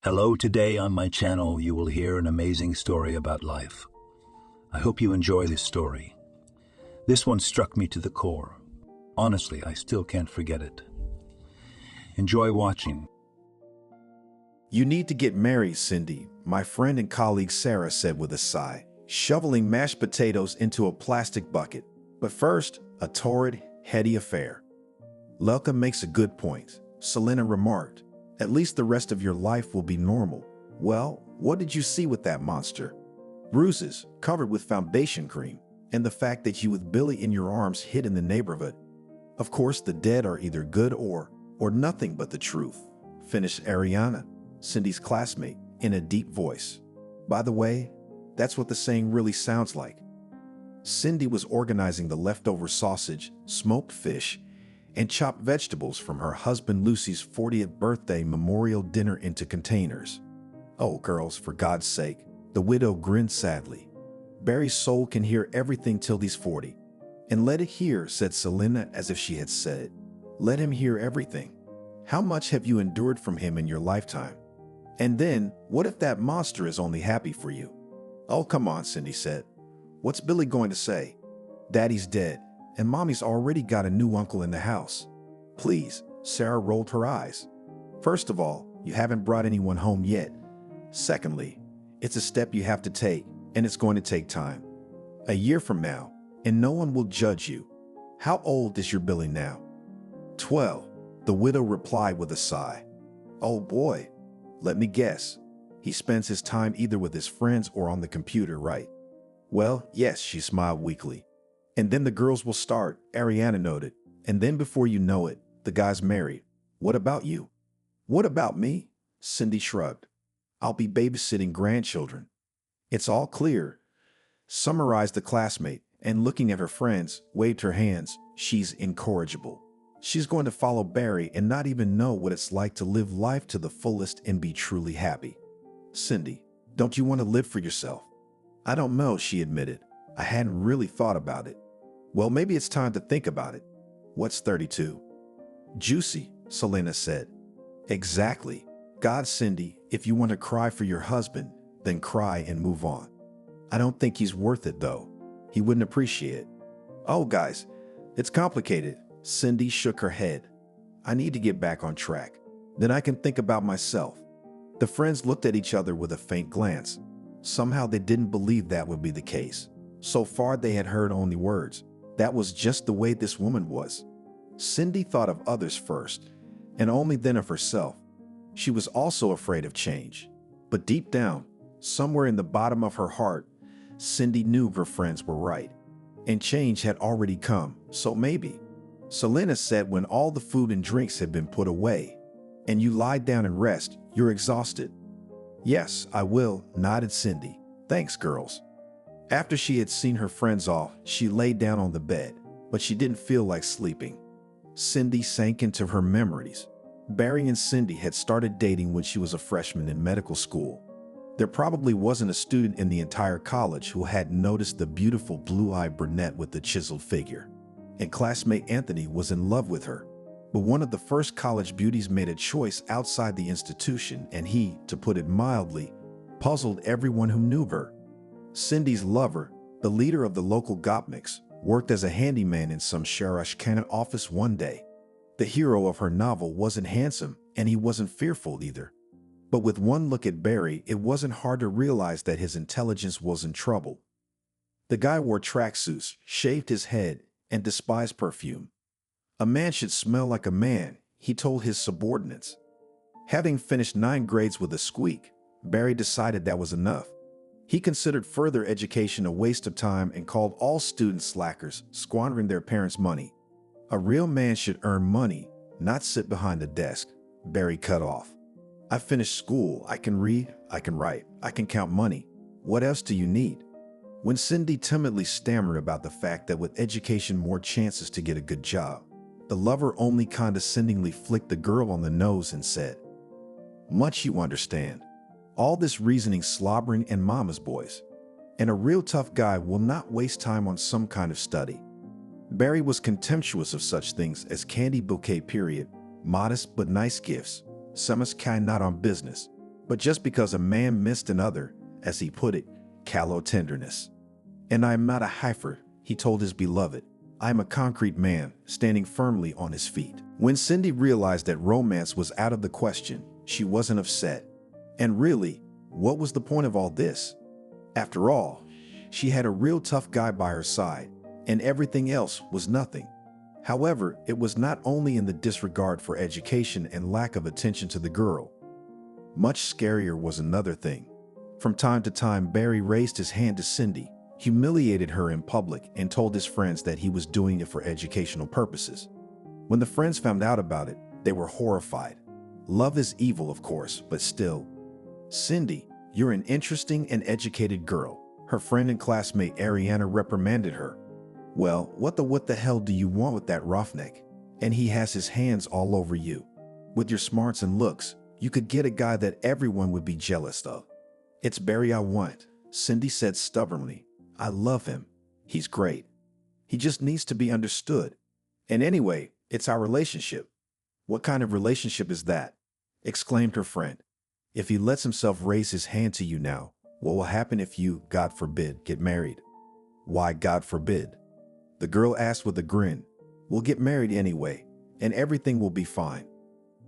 Hello, today on my channel you will hear an amazing story about life. I hope you enjoy this story. This one struck me to the core. Honestly, I still can't forget it. Enjoy watching. You need to get married, Cindy, my friend and colleague Sarah said with a sigh, shoveling mashed potatoes into a plastic bucket. But first, a torrid, heady affair. Lelka makes a good point, Selena remarked. At least the rest of your life will be normal. Well, what did you see with that monster? Bruises, covered with foundation cream, and the fact that you with Billy in your arms hid in the neighborhood. Of course, the dead are either good or nothing but the truth, finished Ariana, Cindy's classmate, in a deep voice. By the way, that's what the saying really sounds like. Cindy was organizing the leftover sausage, smoked fish, and chopped vegetables from her husband Lucy's 40th birthday memorial dinner into containers. Oh, girls, for God's sake, the widow grinned sadly. Barry's soul can hear everything till he's 40. And let it hear, said Selena as if she had said it. Let him hear everything. How much have you endured from him in your lifetime? And then, what if that monster is only happy for you? Oh, come on, Cindy said. What's Billy going to say? Daddy's dead, and Mommy's already got a new uncle in the house. Please, Sarah rolled her eyes. First of all, you haven't brought anyone home yet. Secondly, it's a step you have to take, and it's going to take time. A year from now, and no one will judge you. How old is your Billy now? 12, the widow replied with a sigh. Oh boy, let me guess. He spends his time either with his friends or on the computer, right? Well, yes, she smiled weakly. And then the girls will start, Ariana noted. And then before you know it, the guy's married. What about you? What about me? Cindy shrugged. I'll be babysitting grandchildren. It's all clear, summarized the classmate, and looking at her friends, waved her hands. She's incorrigible. She's going to follow Barry and not even know what it's like to live life to the fullest and be truly happy. Cindy, don't you want to live for yourself? I don't know, she admitted. I hadn't really thought about it. Well, maybe it's time to think about it. What's 32? Juicy, Selena said. Exactly. God, Cindy, if you want to cry for your husband, then cry and move on. I don't think he's worth it, though. He wouldn't appreciate it. Oh, guys, it's complicated. Cindy shook her head. I need to get back on track. Then I can think about myself. The friends looked at each other with a faint glance. Somehow they didn't believe that would be the case. So far they had heard only words. That was just the way this woman was. Cindy thought of others first, and only then of herself. She was also afraid of change. But deep down, somewhere in the bottom of her heart, Cindy knew her friends were right. And change had already come, so maybe. Selena said when all the food and drinks had been put away, and you lie down and rest, you're exhausted. Yes, I will, nodded Cindy. Thanks, girls. After she had seen her friends off, she lay down on the bed, but she didn't feel like sleeping. Cindy sank into her memories. Barry and Cindy had started dating when she was a freshman in medical school. There probably wasn't a student in the entire college who hadn't noticed the beautiful blue-eyed brunette with the chiseled figure. And classmate Anthony was in love with her. But one of the first college beauties made a choice outside the institution, and he, to put it mildly, puzzled everyone who knew her. Cindy's lover, the leader of the local Gopniks, worked as a handyman in some Sharashkana office one day. The hero of her novel wasn't handsome, and he wasn't fearful either. But with one look at Barry, it wasn't hard to realize that his intelligence was in trouble. The guy wore tracksuits, shaved his head, and despised perfume. A man should smell like a man, he told his subordinates. Having finished 9 grades with a squeak, Barry decided that was enough. He considered further education a waste of time and called all students slackers, squandering their parents' money. A real man should earn money, not sit behind a desk, Barry cut off. I finished school, I can read, I can write, I can count money. What else do you need? When Cindy timidly stammered about the fact that with education more chances to get a good job, the lover only condescendingly flicked the girl on the nose and said, Much you understand. All this reasoning slobbering and mama's boys. And a real tough guy will not waste time on some kind of study. Barry was contemptuous of such things as candy bouquet period, modest but nice gifts, Summer's kind not on business. but just because a man missed another, as he put it, callow tenderness. And I am not a heifer, he told his beloved. I am a concrete man, standing firmly on his feet. When Cindy realized that romance was out of the question, she wasn't upset. And really, what was the point of all this? After all, she had a real tough guy by her side, and everything else was nothing. However, it was not only in the disregard for education and lack of attention to the girl. Much scarier was another thing. From time to time, Barry raised his hand to Cindy, humiliated her in public, and told his friends that he was doing it for educational purposes. When the friends found out about it, they were horrified. Love is evil, of course, but still. Cindy, you're an interesting and educated girl, her friend and classmate Ariana reprimanded her. Well, what the hell do you want with that roughneck? And he has his hands all over you. With your smarts and looks, you could get a guy that everyone would be jealous of. It's Barry I want, Cindy said stubbornly. I love him. He's great. He just needs to be understood. And anyway, it's our relationship. What kind of relationship is that? Exclaimed her friend. If he lets himself raise his hand to you now, what will happen if you, God forbid, get married? Why, God forbid? The girl asked with a grin. We'll get married anyway, and everything will be fine.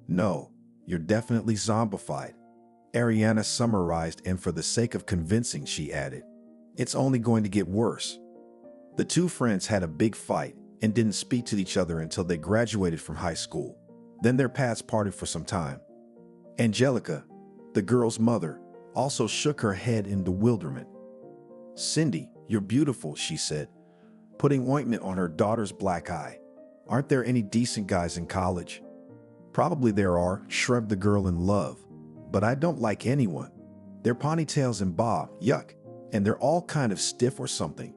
No, you're definitely zombified. Ariana summarized, and for the sake of convincing, she added, it's only going to get worse. The two friends had a big fight and didn't speak to each other until they graduated from high school. Then their paths parted for some time. Angelica, the girl's mother, also shook her head in bewilderment. Cindy, you're beautiful, she said, putting ointment on her daughter's black eye. Aren't there any decent guys in college? Probably there are, shrugged the girl in love. But I don't like anyone. They're ponytails and bob, yuck, and they're all kind of stiff or something.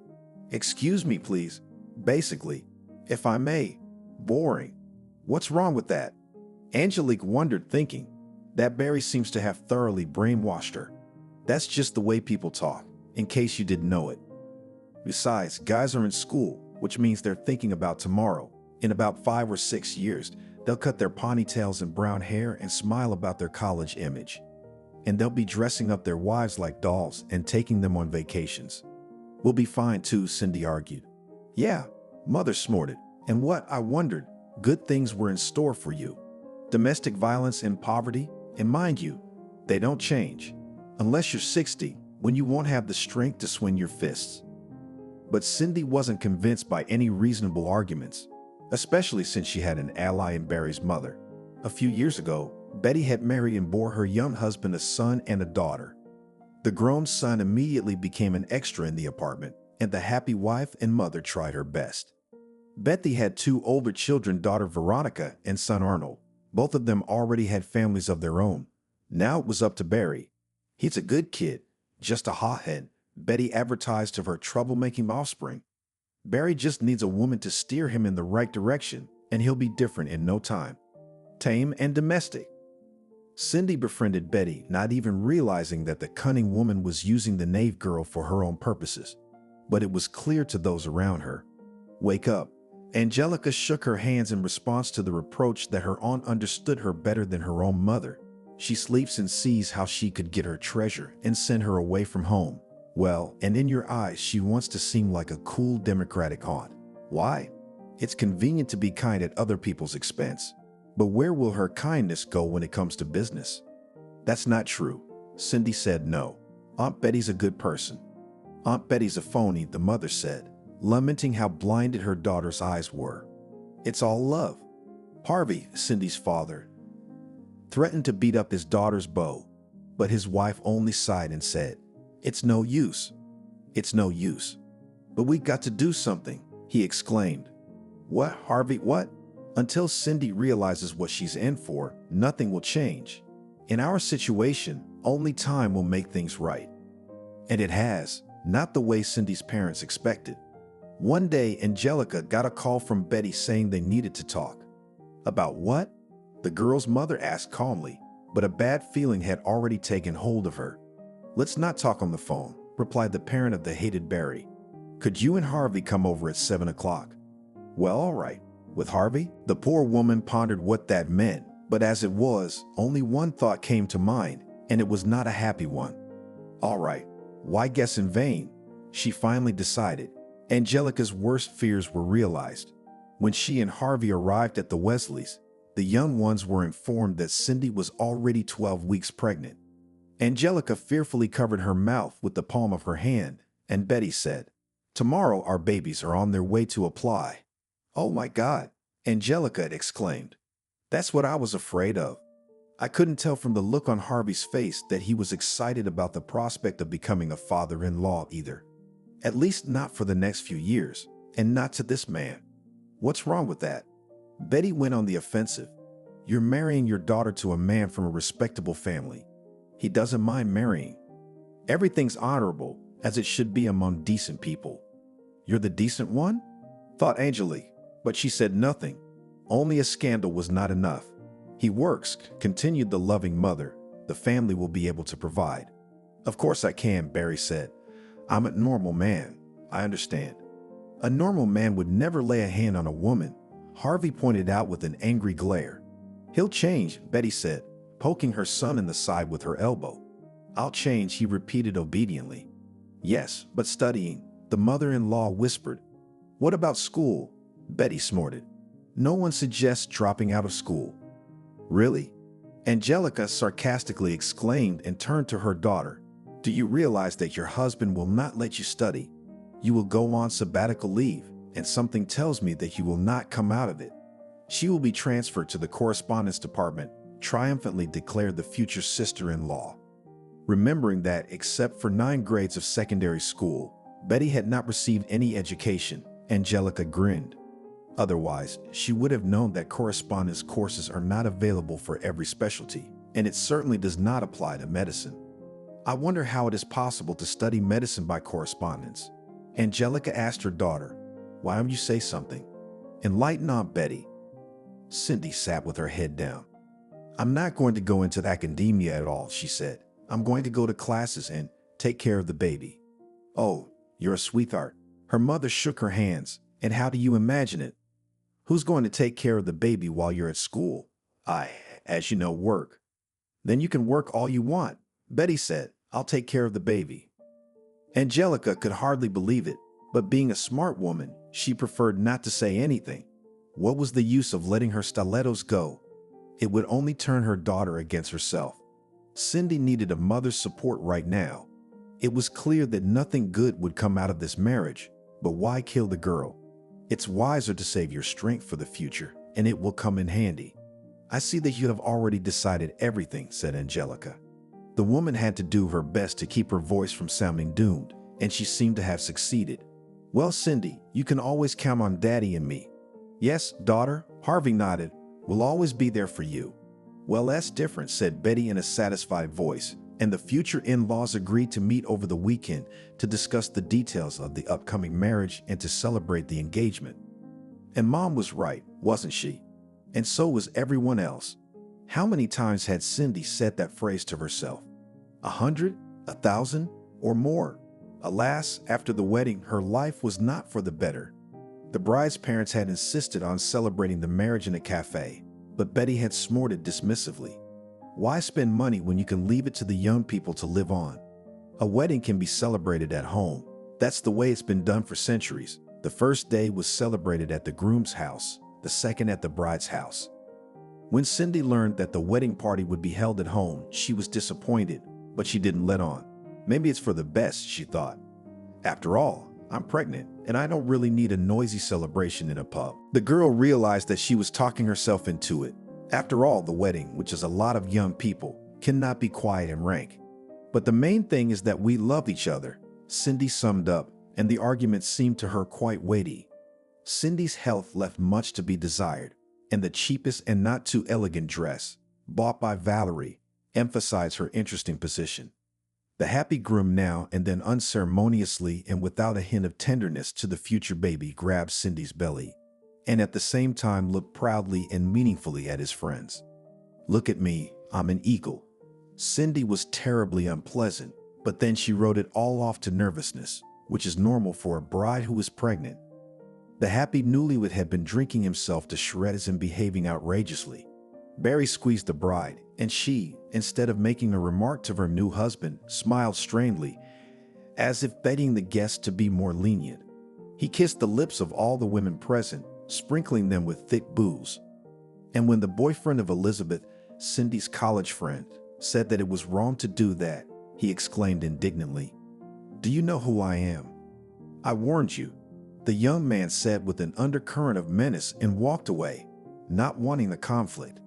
Excuse me, please. Basically, if I may, boring. What's wrong with that? Angelique wondered, thinking that Barry seems to have thoroughly brainwashed her. That's just the way people talk, in case you didn't know it. Besides, guys are in school, which means they're thinking about tomorrow. In about 5 or 6 years, they'll cut their ponytails and brown hair and smile about their college image. And they'll be dressing up their wives like dolls and taking them on vacations. We'll be fine too, Cindy argued. Yeah, Mother snorted. And what, I wondered, good things were in store for you. Domestic violence and poverty, and mind you, they don't change. Unless you're 60, when you won't have the strength to swing your fists. But Cindy wasn't convinced by any reasonable arguments, especially since she had an ally in Barry's mother. A few years ago, Betty had married and bore her young husband a son and a daughter. The grown son immediately became an extra in the apartment, and the happy wife and mother tried her best. Betty had 2 older children, daughter Veronica and son Arnold. Both of them already had families of their own. Now it was up to Barry. He's a good kid, just a hothead, Betty advertised of her troublemaking offspring. Barry just needs a woman to steer him in the right direction, and he'll be different in no time. Tame and domestic. Cindy befriended Betty, not even realizing that the cunning woman was using the knave girl for her own purposes. But it was clear to those around her. Wake up. Angelica shook her hands in response to the reproach that her aunt understood her better than her own mother. She sleeps and sees how she could get her treasure and send her away from home. Well, and in your eyes, she wants to seem like a cool democratic aunt. Why? It's convenient to be kind at other people's expense. But where will her kindness go when it comes to business? That's not true. Cindy said no. Aunt Betty's a good person. Aunt Betty's a phony, the mother said, lamenting how blinded her daughter's eyes were. It's all love. Harvey, Cindy's father, threatened to beat up his daughter's beau, but his wife only sighed and said, It's no use. It's no use. But we got to do something, he exclaimed. What, Harvey, what? Until Cindy realizes what she's in for, nothing will change. In our situation, only time will make things right. And it has, not the way Cindy's parents expected. One day, Angelica got a call from Betty saying they needed to talk. About what? The girl's mother asked calmly, but a bad feeling had already taken hold of her. Let's not talk on the phone, replied the parent of the hated Barry. Could you and Harvey come over at 7 o'clock? Well, all right. With Harvey, the poor woman pondered what that meant, but as it was, only one thought came to mind. and it was not a happy one. All right, why guess in vain? She finally decided. Angelica's worst fears were realized. When she and Harvey arrived at the Wesleys, the young ones were informed that Cindy was already 12 weeks pregnant. Angelica fearfully covered her mouth with the palm of her hand, and Betty said, "Tomorrow our babies are on their way to apply." "Oh my God," Angelica exclaimed. "That's what I was afraid of." I couldn't tell from the look on Harvey's face that he was excited about the prospect of becoming a father-in-law either. At least not for the next few years, and not to this man. What's wrong with that? Betty went on the offensive. You're marrying your daughter to a man from a respectable family. He doesn't mind marrying. Everything's honorable, as it should be among decent people. You're the decent one? Thought Angelique, but she said nothing. Only a scandal was not enough. He works, continued the loving mother. The family will be able to provide. Of course I can, Barry said. I'm a normal man. I understand. A normal man would never lay a hand on a woman, Harvey pointed out with an angry glare. He'll change, Betty said, poking her son in the side with her elbow. I'll change, he repeated obediently. Yes, but studying, the mother-in-law whispered. What about school? Betty snorted. No one suggests dropping out of school. Really? Angelica sarcastically exclaimed and turned to her daughter. Do you realize that your husband will not let you study? You will go on sabbatical leave, and something tells me that you will not come out of it. She will be transferred to the correspondence department, triumphantly declared the future sister-in-law. Remembering that, except for 9 grades of secondary school, Betty had not received any education, Angelica grinned. Otherwise, she would have known that correspondence courses are not available for every specialty, and it certainly does not apply to medicine. I wonder how it is possible to study medicine by correspondence. Angelica asked her daughter, why don't you say something? Enlighten Aunt Betty. Cindy sat with her head down. I'm not going to go into academia at all, she said. I'm going to go to classes and take care of the baby. Oh, you're a sweetheart. Her mother shook her hands. And how do you imagine it? Who's going to take care of the baby while you're at school? I, as you know, work. Then you can work all you want, Betty said. I'll take care of the baby. Angelica could hardly believe it, but being a smart woman, she preferred not to say anything. What was the use of letting her stilettos go? It would only turn her daughter against herself. Cindy needed a mother's support right now. It was clear that nothing good would come out of this marriage, but why kill the girl? It's wiser to save your strength for the future, and it will come in handy. I see that you have already decided everything, said Angelica. The woman had to do her best to keep her voice from sounding doomed, and she seemed to have succeeded. Well, Cindy, you can always count on Daddy and me. Yes, daughter, Harvey nodded. We'll always be there for you. Well, that's different, said Betty in a satisfied voice, and the future in-laws agreed to meet over the weekend to discuss the details of the upcoming marriage and to celebrate the engagement. And Mom was right, wasn't she? And so was everyone else. How many times had Cindy said that phrase to herself? 100, 1,000, or more? Alas, after the wedding, her life was not for the better. The bride's parents had insisted on celebrating the marriage in a cafe, but Betty had snorted dismissively. Why spend money when you can leave it to the young people to live on? A wedding can be celebrated at home. That's the way it's been done for centuries. The first day was celebrated at the groom's house, the second at the bride's house. When Cindy learned that the wedding party would be held at home, she was disappointed, but she didn't let on. Maybe it's for the best, she thought. After all, I'm pregnant, and I don't really need a noisy celebration in a pub. The girl realized that she was talking herself into it. After all, the wedding, which is a lot of young people, cannot be quiet and rank. But the main thing is that we love each other, Cindy summed up, and the argument seemed to her quite weighty. Cindy's health left much to be desired, and the cheapest and not too elegant dress, bought by Valerie, emphasized her interesting position. The happy groom now and then unceremoniously and without a hint of tenderness to the future baby grabbed Cindy's belly, and at the same time looked proudly and meaningfully at his friends. Look at me, I'm an eagle. Cindy was terribly unpleasant, but then she wrote it all off to nervousness, which is normal for a bride who is pregnant. The happy newlywed had been drinking himself to shreds and behaving outrageously. Barry squeezed the bride, and she, instead of making a remark to her new husband, smiled strangely, as if begging the guests to be more lenient. He kissed the lips of all the women present, sprinkling them with thick booze. And when the boyfriend of Elizabeth, Cindy's college friend, said that it was wrong to do that, he exclaimed indignantly, "Do you know who I am?" "I warned you," the young man said with an undercurrent of menace, and walked away, not wanting the conflict.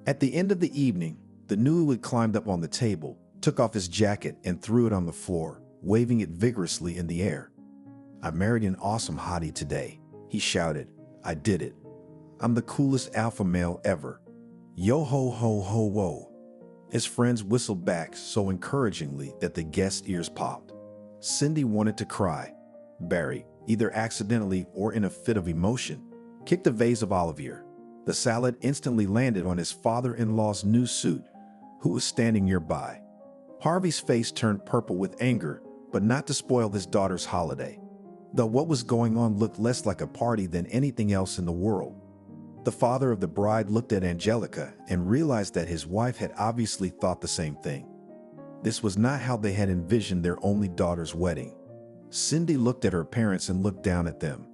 At the end of the evening, the newlywed climbed up on the table, took off his jacket, and threw it on the floor, waving it vigorously in the air. "I married an awesome hottie today," he shouted. "I did it. I'm the coolest alpha male ever. Yo ho ho ho whoa." His friends whistled back so encouragingly that the guests' ears popped. Cindy wanted to cry. Barry, either accidentally or in a fit of emotion, kicked a vase of Olivier. The salad instantly landed on his father-in-law's new suit, who was standing nearby. Harvey's face turned purple with anger, but not to spoil his daughter's holiday. Though what was going on looked less like a party than anything else in the world. The father of the bride looked at Angelica and realized that his wife had obviously thought the same thing. This was not how they had envisioned their only daughter's wedding. Cindy looked at her parents and looked down at them.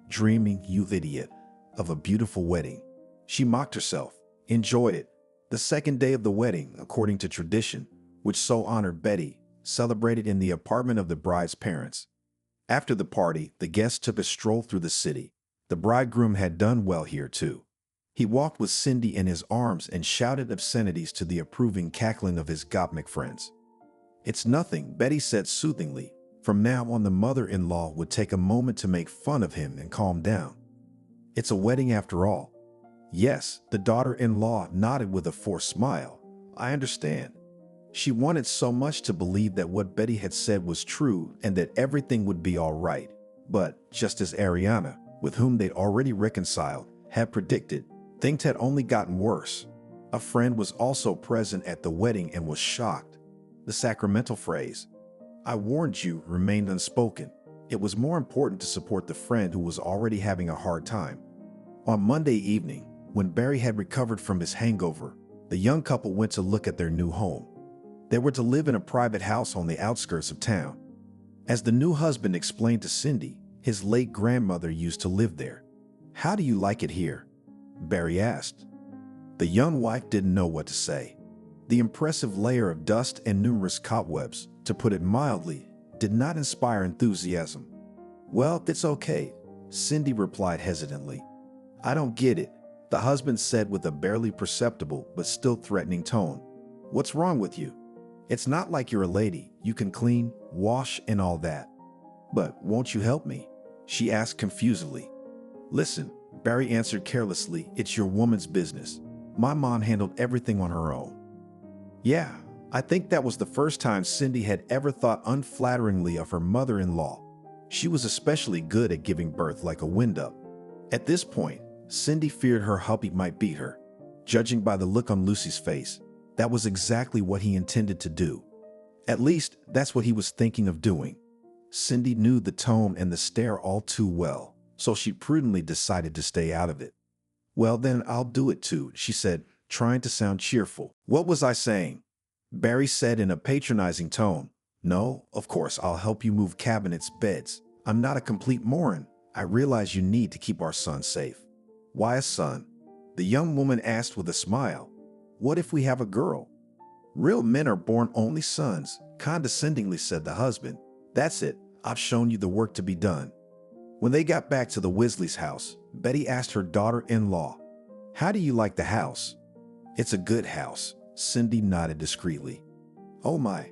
"Dreaming, you idiot, of a beautiful wedding." She mocked herself, enjoyed it. The second day of the wedding, according to tradition, which so honored Betty, celebrated in the apartment of the bride's parents. After the party, the guests took a stroll through the city. The bridegroom had done well here too. He walked with Cindy in his arms and shouted obscenities to the approving cackling of his gopnik friends. "It's nothing," Betty said soothingly. From now on, the mother-in-law would take a moment to make fun of him and calm down. "It's a wedding after all." "Yes," the daughter-in-law nodded with a forced smile. "I understand." She wanted so much to believe that what Betty had said was true and that everything would be all right. But just as Ariana, with whom they'd already reconciled, had predicted, things had only gotten worse. A friend was also present at the wedding and was shocked. The sacramental phrase, "I warned you," remained unspoken. It was more important to support the friend who was already having a hard time. On Monday evening, when Barry had recovered from his hangover, the young couple went to look at their new home. They were to live in a private house on the outskirts of town. As the new husband explained to Cindy, his late grandmother used to live there. "How do you like it here?" Barry asked. The young wife didn't know what to say. The impressive layer of dust and numerous cobwebs, to put it mildly, did not inspire enthusiasm. "Well, it's okay," Cindy replied hesitantly. "I don't get it," the husband said with a barely perceptible but still threatening tone. "What's wrong with you? It's not like you're a lady. You can clean, wash, and all that." "But won't you help me?" she asked confusedly. "Listen," Barry answered carelessly, "it's your woman's business. My mom handled everything on her own." Yeah, I think that was the first time Cindy had ever thought unflatteringly of her mother-in-law. She was especially good at giving birth like a wind-up. At this point, Cindy feared her hubby might beat her. Judging by the look on Lucy's face, that was exactly what he intended to do. At least, that's what he was thinking of doing. Cindy knew the tone and the stare all too well, so she prudently decided to stay out of it. "Well then, I'll do it too," she said, trying to sound cheerful. "What was I saying?" Barry said in a patronizing tone. "No, of course I'll help you move cabinets, beds. I'm not a complete moron. I realize you need to keep our son safe." "Why a son?" the young woman asked with a smile. "What if we have a girl?" "Real men are born only sons," condescendingly said the husband. "That's it. I've shown you the work to be done." When they got back to the Weasley's house, Betty asked her daughter-in-law, "How do you like the house?" "It's a good house," Cindy nodded discreetly. "Oh my,"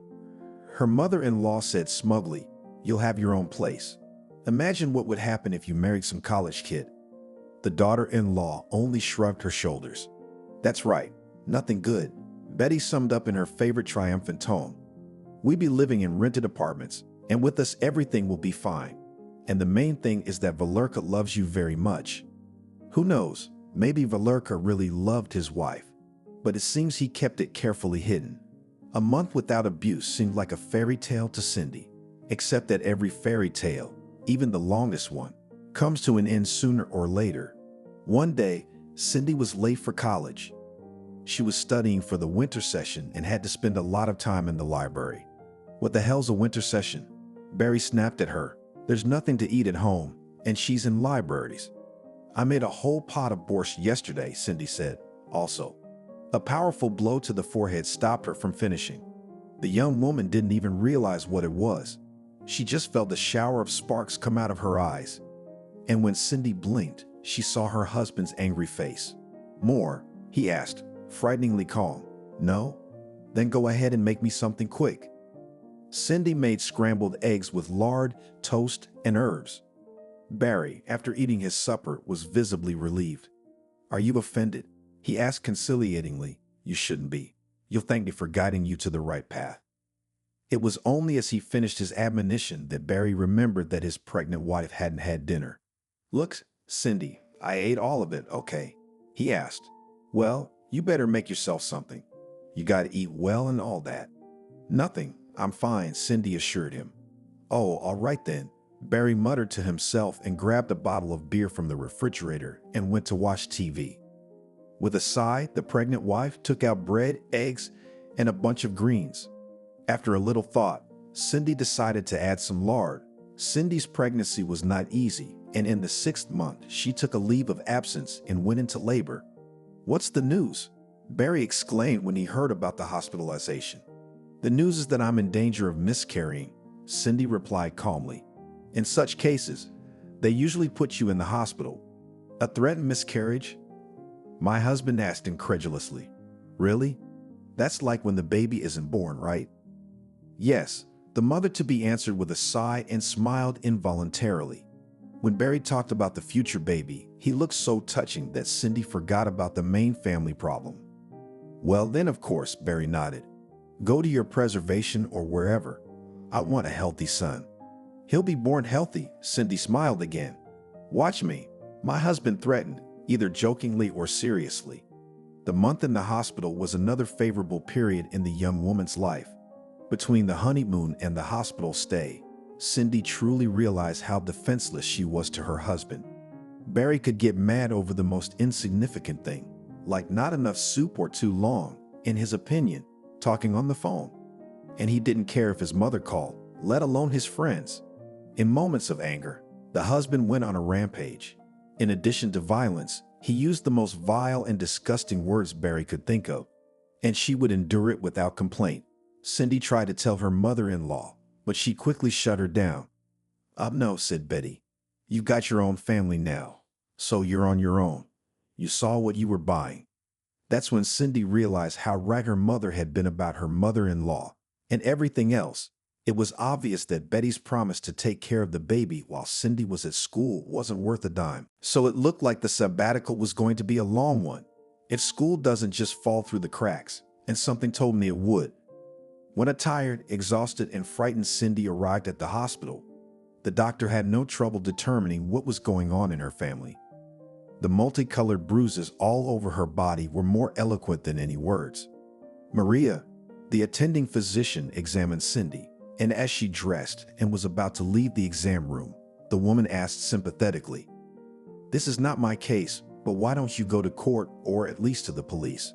her mother-in-law said smugly, "you'll have your own place. Imagine what would happen if you married some college kid." The daughter-in-law only shrugged her shoulders. "That's right, nothing good," Betty summed up in her favorite triumphant tone. "We be living in rented apartments, and with us everything will be fine. And the main thing is that Valerka loves you very much." Who knows, maybe Valerka really loved his wife, but it seems he kept it carefully hidden. A month without abuse seemed like a fairy tale to Cindy, except that every fairy tale, even the longest one, comes to an end sooner or later. One day, Cindy was late for college. She was studying for the winter session and had to spend a lot of time in the library. What the hell's a winter session? Barry snapped at her. There's nothing to eat at home, and she's in libraries. I made a whole pot of borscht yesterday, Cindy said. Also, a powerful blow to the forehead stopped her from finishing. The young woman didn't even realize what it was. She just felt a shower of sparks come out of her eyes. And when Cindy blinked, she saw her husband's angry face. More? He asked, frighteningly calm. No? Then go ahead and make me something quick. Cindy made scrambled eggs with lard, toast, and herbs. Barry, after eating his supper, was visibly relieved. Are you offended? He asked conciliatingly. You shouldn't be. You'll thank me for guiding you to the right path. It was only as he finished his admonition that Barry remembered that his pregnant wife hadn't had dinner. Look, Cindy, I ate all of it, okay? He asked. Well, you better make yourself something. You gotta eat well and all that. Nothing. I'm fine, Cindy assured him. Oh, all right then. Barry muttered to himself and grabbed a bottle of beer from the refrigerator and went to watch TV. With a sigh, the pregnant wife took out bread, eggs, and a bunch of greens. After a little thought, Cindy decided to add some lard. Cindy's pregnancy was not easy, and in the 6th month, she took a leave of absence and went into labor. What's the news? Barry exclaimed when he heard about the hospitalization. The news is that I'm in danger of miscarrying, Cindy replied calmly. In such cases, they usually put you in the hospital. A threatened miscarriage? My husband asked incredulously. Really? That's like when the baby isn't born, right? Yes, the mother-to-be answered with a sigh and smiled involuntarily. When Barry talked about the future baby, he looked so touching that Cindy forgot about the main family problem. Well then, of course, Barry nodded. Go to your preservation or wherever. I want a healthy son. He'll be born healthy, Cindy smiled again. Watch me, my husband threatened, either jokingly or seriously. The month in the hospital was another favorable period in the young woman's life. Between the honeymoon and the hospital stay, Cindy truly realized how defenseless she was to her husband. Barry could get mad over the most insignificant thing, like not enough soup or too long, in his opinion, talking on the phone. And he didn't care if his mother called, let alone his friends. In moments of anger, the husband went on a rampage. In addition to violence, he used the most vile and disgusting words Barry could think of, and she would endure it without complaint. Cindy tried to tell her mother-in-law, but she quickly shut her down. No, said Betty. You've got your own family now, so you're on your own. You saw what you were buying. That's when Cindy realized how right her mother had been about her mother-in-law and everything else. It was obvious that Betty's promise to take care of the baby while Cindy was at school wasn't worth a dime. So it looked like the sabbatical was going to be a long one, if school doesn't just fall through the cracks, and something told me it would. When a tired, exhausted, and frightened Cindy arrived at the hospital, the doctor had no trouble determining what was going on in her family. The multicolored bruises all over her body were more eloquent than any words. Maria, the attending physician, examined Cindy, and as she dressed and was about to leave the exam room, the woman asked sympathetically, "This is not my case, but why don't you go to court or at least to the police?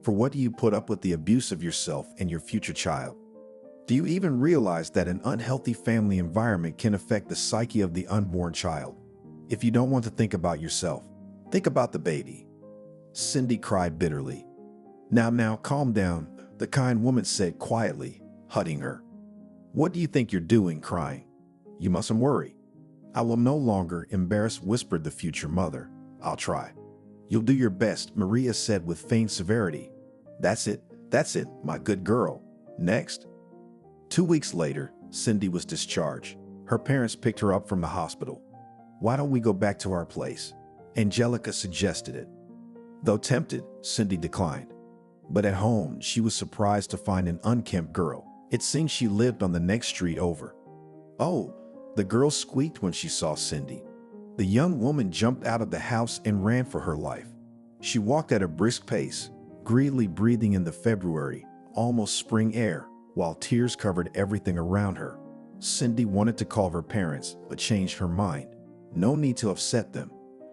For what do you put up with the abuse of yourself and your future child? Do you even realize that an unhealthy family environment can affect the psyche of the unborn child? If you don't want to think about yourself, think about the baby." Cindy cried bitterly. Now, calm down," the kind woman said quietly, hugging her. "What do you think you're doing, crying? You mustn't worry. I will no longer embarrass," whispered the future mother. "I'll try." "You'll do your best," Maria said with feigned severity. That's it, my good girl. Next." 2 weeks later, Cindy was discharged. Her parents picked her up from the hospital. "Why don't we go back to our place?" Angelica suggested it. Though tempted, Cindy declined. But at home, she was surprised to find an unkempt girl. It seemed she lived on the next street over. "Oh," the girl squeaked when she saw Cindy. The young woman jumped out of the house and ran for her life. She walked at a brisk pace, greedily breathing in the February, almost spring air, while tears covered everything around her. Cindy wanted to call her parents, but changed her mind. No need to upset them.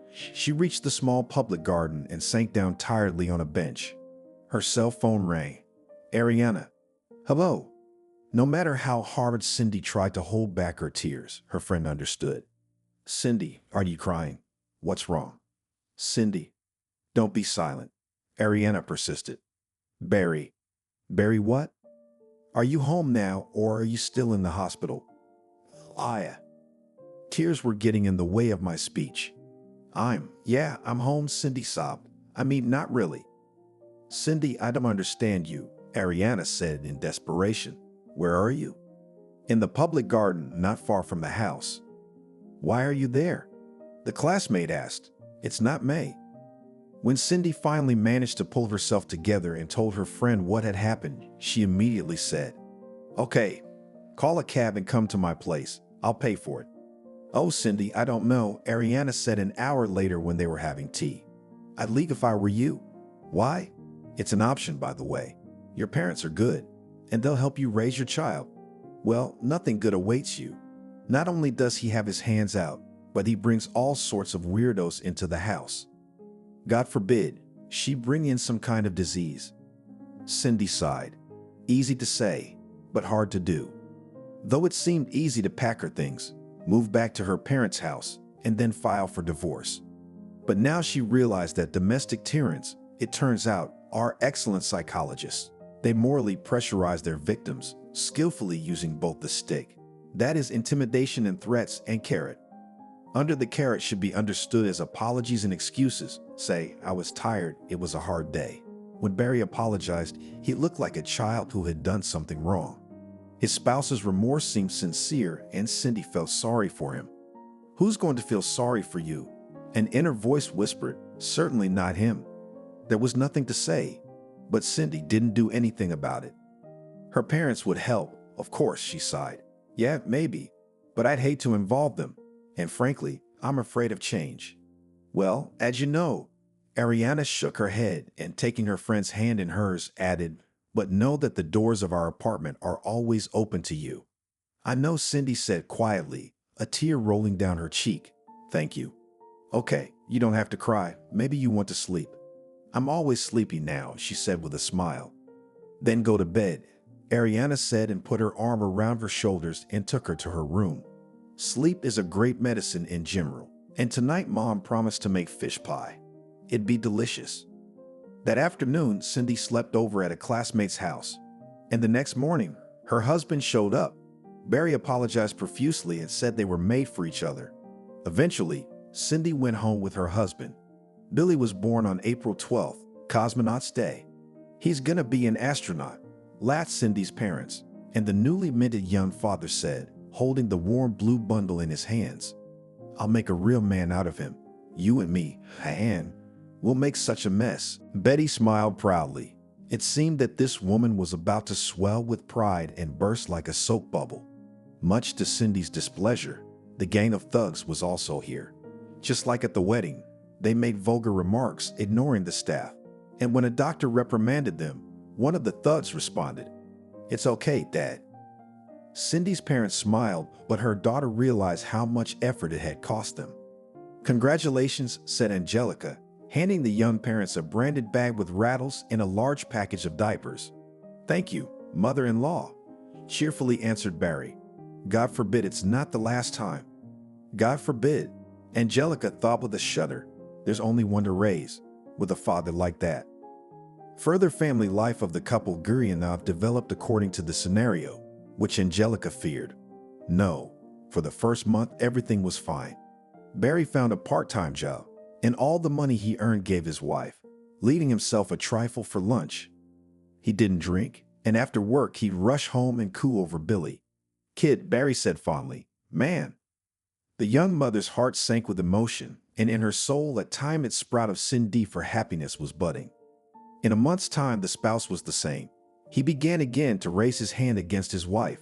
She reached the small public garden and sank down tiredly on a bench. Her cell phone rang. Ariana. Hello. No matter how hard Cindy tried to hold back her tears, her friend understood. Cindy, are you crying? What's wrong? Cindy. Don't be silent. Ariana persisted. Barry. Barry what? Are you home now or are you still in the hospital? Aya. Tears were getting in the way of my speech. I'm home, Cindy sobbed. I mean, not really. Cindy, I don't understand you, Ariana said in desperation. Where are you? In the public garden, not far from the house. Why are you there? The classmate asked. It's not May. When Cindy finally managed to pull herself together and told her friend what had happened, she immediately said, Okay, call a cab and come to my place. I'll pay for it. Oh, Cindy, I don't know, Ariana said an hour later when they were having tea. I'd leave if I were you. Why? It's an option, by the way. Your parents are good, and they'll help you raise your child. Well, nothing good awaits you. Not only does he have his hands out, but he brings all sorts of weirdos into the house. God forbid, she bring in some kind of disease. Cindy sighed. Easy to say, but hard to do. Though it seemed easy to pack her things, move back to her parents' house, and then file for divorce. But now she realized that domestic tyrants, it turns out, are excellent psychologists. They morally pressurize their victims, skillfully using both the stick, that is intimidation and threats, and carrot. Under the carrot should be understood as apologies and excuses. Say, I was tired, it was a hard day. When Barry apologized, he looked like a child who had done something wrong. His spouse's remorse seemed sincere, and Cindy felt sorry for him. Who's going to feel sorry for you? An inner voice whispered, certainly not him. There was nothing to say, but Cindy didn't do anything about it. Her parents would help, of course, she sighed. Yeah, maybe, but I'd hate to involve them. And frankly, I'm afraid of change. Well, as you know, Ariana shook her head and taking her friend's hand in hers added, but know that the doors of our apartment are always open to you. I know, Cindy said quietly, a tear rolling down her cheek. Thank you. Okay, you don't have to cry. Maybe you want to sleep. I'm always sleepy now, she said with a smile. Then go to bed, Ariana said and put her arm around her shoulders and took her to her room. Sleep is a great medicine in general, and tonight Mom promised to make fish pie. It'd be delicious. That afternoon, Cindy slept over at a classmate's house, and the next morning, her husband showed up. Barry apologized profusely and said they were made for each other. Eventually, Cindy went home with her husband. Billy was born on April 12th, Cosmonaut's Day. He's gonna be an astronaut, laughed Cindy's parents, and the newly minted young father said, holding the warm blue bundle in his hands. I'll make a real man out of him. You and me, Anne, we'll make such a mess. Betty smiled proudly. It seemed that this woman was about to swell with pride and burst like a soap bubble. Much to Cindy's displeasure, the gang of thugs was also here. Just like at the wedding, they made vulgar remarks, ignoring the staff. And when a doctor reprimanded them, one of the thugs responded, It's okay, Dad. Cindy's parents smiled, but her daughter realized how much effort it had cost them. Congratulations, said Angelica, handing the young parents a branded bag with rattles and a large package of diapers. Thank you, mother-in-law, cheerfully answered Barry. God forbid it's not the last time. God forbid, Angelica thought with a shudder. There's only one to raise, with a father like that. Further family life of the couple Gurianov developed according to the scenario, which Angelica feared. No, for the first month everything was fine. Barry found a part-time job, and all the money he earned gave his wife, leaving himself a trifle for lunch. He didn't drink, and after work he'd rush home and coo over Billy. Kid, Barry said fondly, man. The young mother's heart sank with emotion, and in her soul a time-its sprout of Cindy for happiness was budding. In a month's time the spouse was the same. He began again to raise his hand against his wife.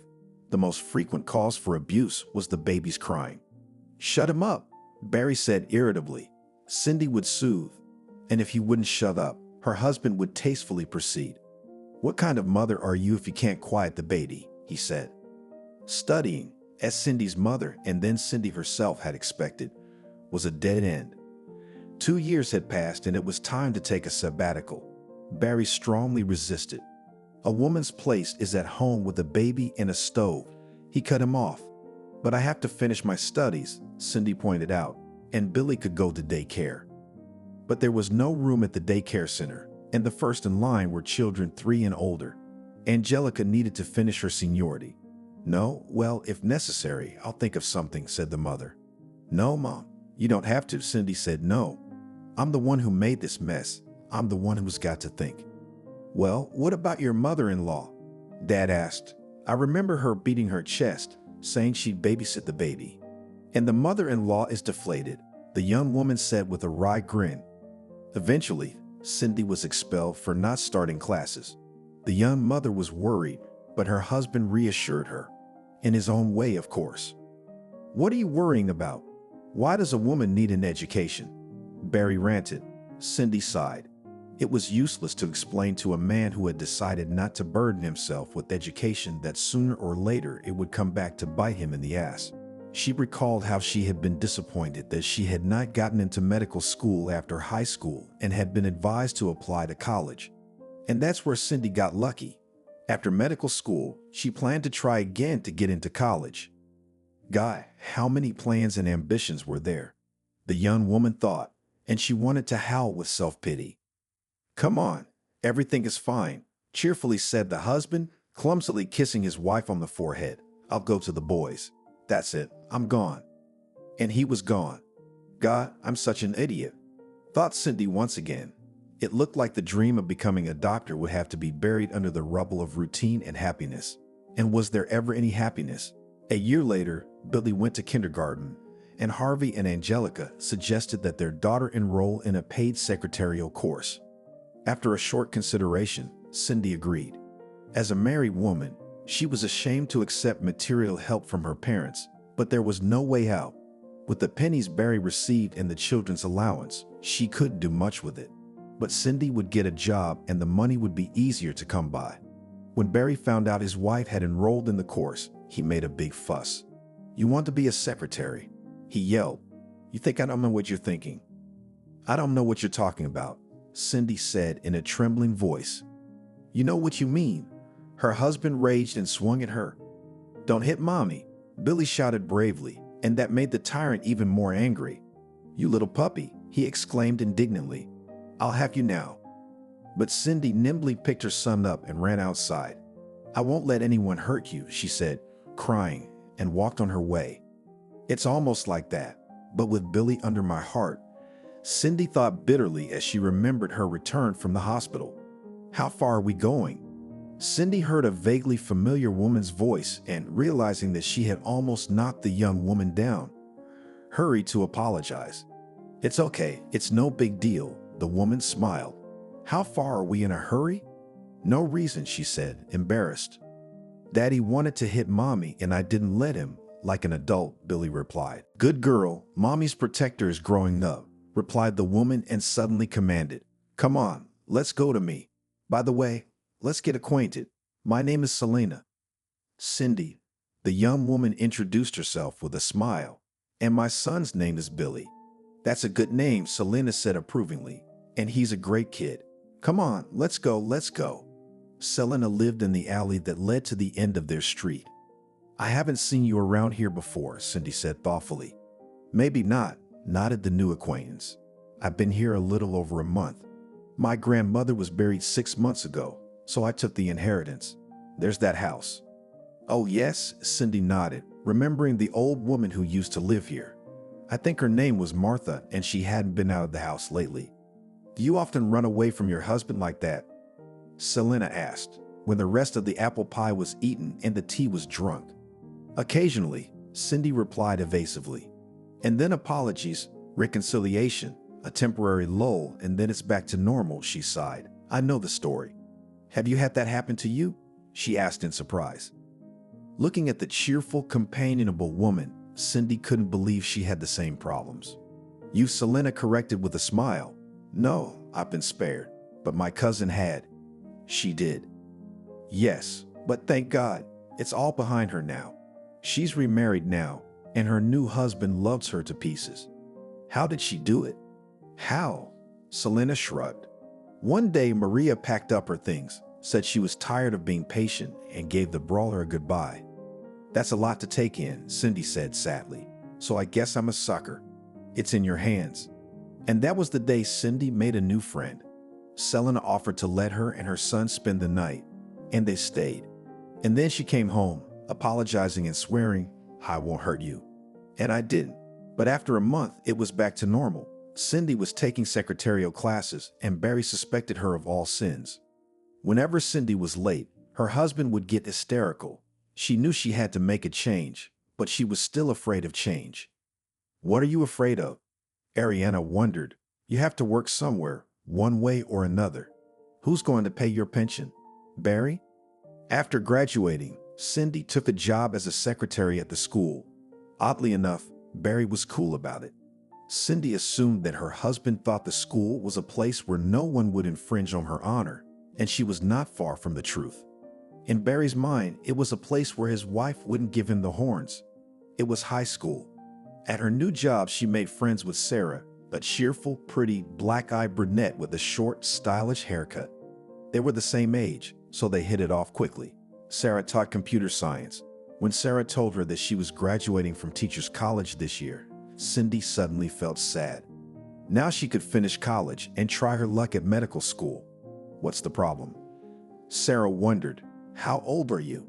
The most frequent cause for abuse was the baby's crying. Shut him up, Barry said irritably. Cindy would soothe, and if he wouldn't shut up, her husband would tastefully proceed. What kind of mother are you if you can't quiet the baby, he said. Studying, as Cindy's mother and then Cindy herself had expected, was a dead end. 2 years had passed and it was time to take a sabbatical. Barry strongly resisted. A woman's place is at home with a baby and a stove. He cut him off. But I have to finish my studies, Cindy pointed out, and Billy could go to daycare. But there was no room at the daycare center, and the first in line were children 3 and older. Angelica needed to finish her seniority. No, well, if necessary, I'll think of something, said the mother. No, Mom, you don't have to, Cindy said. No. I'm the one who made this mess. I'm the one who's got to think. Well, what about your mother-in-law? Dad asked. I remember her beating her chest, saying she'd babysit the baby. And the mother-in-law is deflated, the young woman said with a wry grin. Eventually, Cindy was expelled for not starting classes. The young mother was worried, but her husband reassured her. In his own way, of course. What are you worrying about? Why does a woman need an education? Barry ranted. Cindy sighed. It was useless to explain to a man who had decided not to burden himself with education that sooner or later it would come back to bite him in the ass. She recalled how she had been disappointed that she had not gotten into medical school after high school and had been advised to apply to college. And that's where Cindy got lucky. After medical school, she planned to try again to get into college. Guy, how many plans and ambitions were there? The young woman thought, and she wanted to howl with self-pity. Come on, everything is fine, cheerfully said the husband, clumsily kissing his wife on the forehead. I'll go to the boys. That's it, I'm gone. And he was gone. God, I'm such an idiot, thought Cindy once again. It looked like the dream of becoming a doctor would have to be buried under the rubble of routine and happiness. And was there ever any happiness? A year later, Billy went to kindergarten, and Harvey and Angelica suggested that their daughter enroll in a paid secretarial course. After a short consideration, Cindy agreed. As a married woman, she was ashamed to accept material help from her parents, but there was no way out. With the pennies Barry received and the children's allowance, she couldn't do much with it. But Cindy would get a job and the money would be easier to come by. When Barry found out his wife had enrolled in the course, he made a big fuss. You want to be a secretary? He yelled. You think I don't know what you're thinking? I don't know what you're talking about, Cindy said in a trembling voice. You know what you mean. Her husband raged and swung at her. Don't hit mommy, Billy shouted bravely, and that made the tyrant even more angry. You little puppy, he exclaimed indignantly. I'll have you now. But Cindy nimbly picked her son up and ran outside. I won't let anyone hurt you, she said, crying, and walked on her way. It's almost like that, but with Billy under my heart, Cindy thought bitterly as she remembered her return from the hospital. How far are we going? Cindy heard a vaguely familiar woman's voice and, realizing that she had almost knocked the young woman down, hurried to apologize. It's okay, it's no big deal, the woman smiled. How far are we in a hurry? No reason, she said, embarrassed. Daddy wanted to hit mommy and I didn't let him, like an adult, Billy replied. Good girl, mommy's protector is growing up, replied the woman and suddenly commanded. Come on, let's go to me. By the way, let's get acquainted. My name is Selena. Cindy, the young woman introduced herself with a smile. And my son's name is Billy. That's a good name, Selena said approvingly. And he's a great kid. Come on, let's go, let's go. Selena lived in the alley that led to the end of their street. I haven't seen you around here before, Cindy said thoughtfully. Maybe not, nodded the new acquaintance. I've been here a little over a month. My grandmother was buried 6 months ago, so I took the inheritance. There's that house. Oh yes, Cindy nodded, remembering the old woman who used to live here. I think her name was Martha and she hadn't been out of the house lately. Do you often run away from your husband like that? Selena asked, when the rest of the apple pie was eaten and the tea was drunk. Occasionally, Cindy replied evasively. And then apologies, reconciliation, a temporary lull, and then it's back to normal, she sighed. I know the story. Have you had that happen to you? She asked in surprise. Looking at the cheerful, companionable woman, Cindy couldn't believe she had the same problems. You, Selena corrected with a smile. No, I've been spared, but my cousin had. She did. Yes, but thank God, it's all behind her now. She's remarried now, and her new husband loves her to pieces. How did she do it? How? Selena shrugged. One day, Maria packed up her things, said she was tired of being patient, and gave the brawler a goodbye. That's a lot to take in, Cindy said sadly. So I guess I'm a sucker. It's in your hands. And that was the day Cindy made a new friend. Selena offered to let her and her son spend the night, and they stayed. And then she came home, apologizing and swearing, I won't hurt you. And I didn't. But after a month, it was back to normal. Cindy was taking secretarial classes, and Barry suspected her of all sins. Whenever Cindy was late, her husband would get hysterical. She knew she had to make a change, but she was still afraid of change. What are you afraid of? Ariana wondered. You have to work somewhere, one way or another. Who's going to pay your pension? Barry? After graduating, Cindy took a job as a secretary at the school. Oddly enough, Barry was cool about it. Cindy assumed that her husband thought the school was a place where no one would infringe on her honor, and she was not far from the truth. In Barry's mind, it was a place where his wife wouldn't give him the horns. It was high school. At her new job, she made friends with Sarah, a cheerful, pretty, black-eyed brunette with a short, stylish haircut. They were the same age, so they hit it off quickly. Sarah taught computer science. When Sarah told her that she was graduating from Teachers College this year, Cindy suddenly felt sad. Now she could finish college and try her luck at medical school. What's the problem? Sarah wondered. How old are you?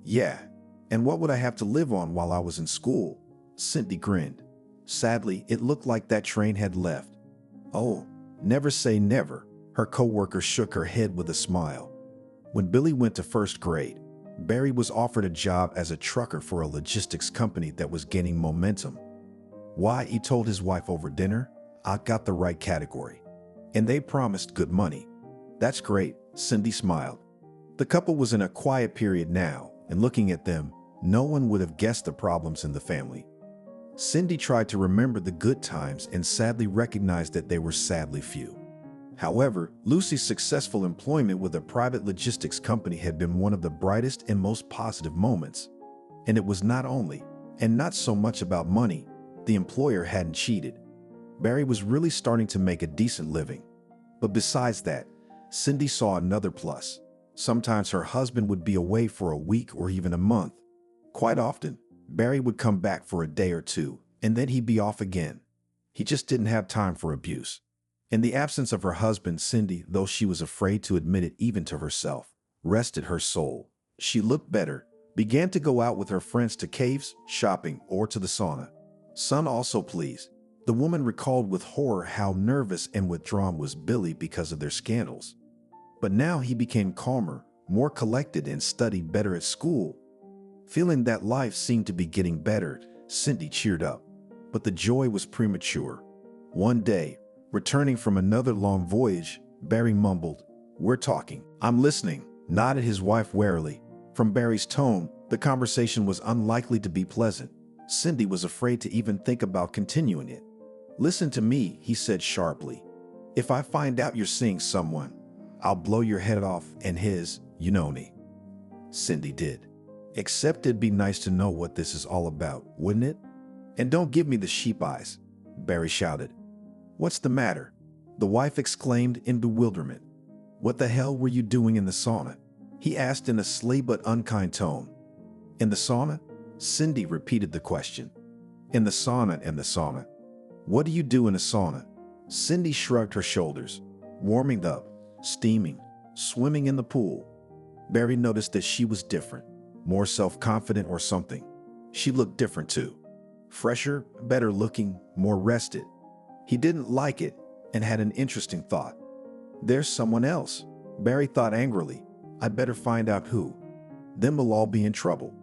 Yeah, and what would I have to live on while I was in school? Cindy grinned. Sadly, it looked like that train had left. Oh, never say never. Her coworker shook her head with a smile. When Billy went to first grade, Barry was offered a job as a trucker for a logistics company that was gaining momentum. Why, he told his wife over dinner, I got the right category. And they promised good money. That's great, Cindy smiled. The couple was in a quiet period now, and looking at them, no one would have guessed the problems in the family. Cindy tried to remember the good times and sadly recognized that they were sadly few. However, Lucy's successful employment with a private logistics company had been one of the brightest and most positive moments. And it was not only, and not so much about money, the employer hadn't cheated. Barry was really starting to make a decent living. But besides that, Cindy saw another plus. Sometimes her husband would be away for a week or even a month. Quite often, Barry would come back for a day or two, and then he'd be off again. He just didn't have time for abuse. In the absence of her husband, Cindy, though she was afraid to admit it even to herself, rested her soul. She looked better, began to go out with her friends to caves, shopping, or to the sauna. Son also pleased. The woman recalled with horror how nervous and withdrawn was Billy because of their scandals. But now he became calmer, more collected, and studied better at school. Feeling that life seemed to be getting better, Cindy cheered up. But the joy was premature. One day, returning from another long voyage, Barry mumbled, "We're talking." "I'm listening," nodded his wife warily. From Barry's tone, the conversation was unlikely to be pleasant. Cindy was afraid to even think about continuing it. "Listen to me," he said sharply. "If I find out you're seeing someone, I'll blow your head off and his, you know me." Cindy did. "Except it'd be nice to know what this is all about, wouldn't it? And don't give me the sheep eyes," Barry shouted. "What's the matter?" the wife exclaimed in bewilderment. "What the hell were you doing in the sauna?" he asked in a sly but unkind tone. "In the sauna?" Cindy repeated the question. "In the sauna. What do you do in a sauna?" Cindy shrugged her shoulders. "Warming up, steaming, swimming in the pool." Barry noticed that she was different, more self-confident or something. She looked different too. Fresher, better looking, more rested. He didn't like it and had an interesting thought. "There's someone else," Barry thought angrily. "I'd better find out who. Then we'll all be in trouble."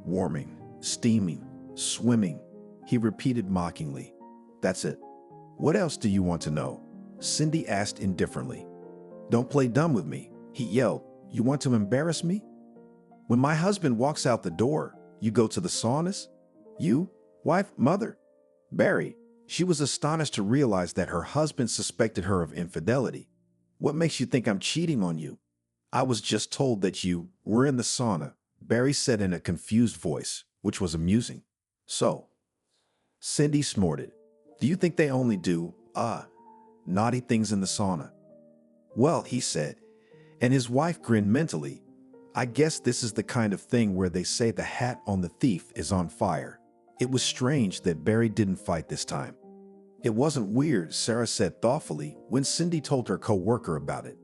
"Warming, steaming, swimming," he repeated mockingly. "That's it. What else do you want to know?" Cindy asked indifferently. "Don't play dumb with me," he yelled. "You want to embarrass me? When my husband walks out the door, you go to the saunas? You, wife, mother?" Barry, she was astonished to realize that her husband suspected her of infidelity. "What makes you think I'm cheating on you?" "I was just told that you were in the sauna," Barry said in a confused voice, which was amusing. "So," Cindy snorted, "do you think they only do, naughty things in the sauna?" Well, he said, and his wife grinned mentally. I guess this is the kind of thing where they say the hat on the thief is on fire. It was strange that Barry didn't fight this time. It wasn't weird, Sarah said thoughtfully when Cindy told her co-worker about it.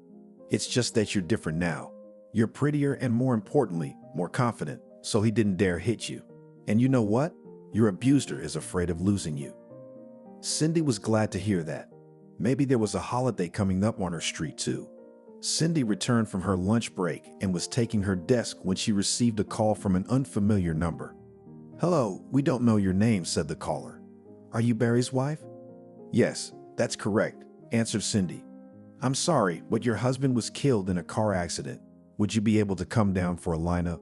It's just that you're different now. You're prettier and, more importantly, more confident, so he didn't dare hit you. And you know what? Your abuser is afraid of losing you. Cindy was glad to hear that. Maybe there was a holiday coming up on her street too. Cindy returned from her lunch break and was taking her desk when she received a call from an unfamiliar number. Hello, we don't know your name, said the caller. Are you Barry's wife? Yes, that's correct, answered Cindy. I'm sorry, but your husband was killed in a car accident. Would you be able to come down for a lineup?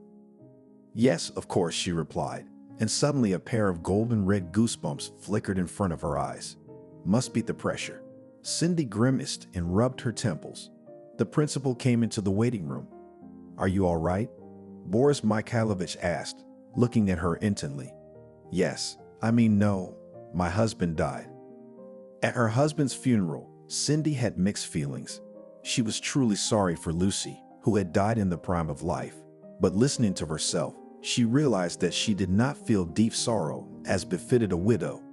Yes, of course, she replied, and suddenly a pair of golden red goosebumps flickered in front of her eyes. Must be the pressure. Cindy grimaced and rubbed her temples. The principal came into the waiting room. Are you all right? Boris Mikhailovich asked, looking at her intently. Yes, no, my husband died. At her husband's funeral, Cindy had mixed feelings. She was truly sorry for Lucy, who had died in the prime of life, but listening to herself, she realized that she did not feel deep sorrow as befitted a widow.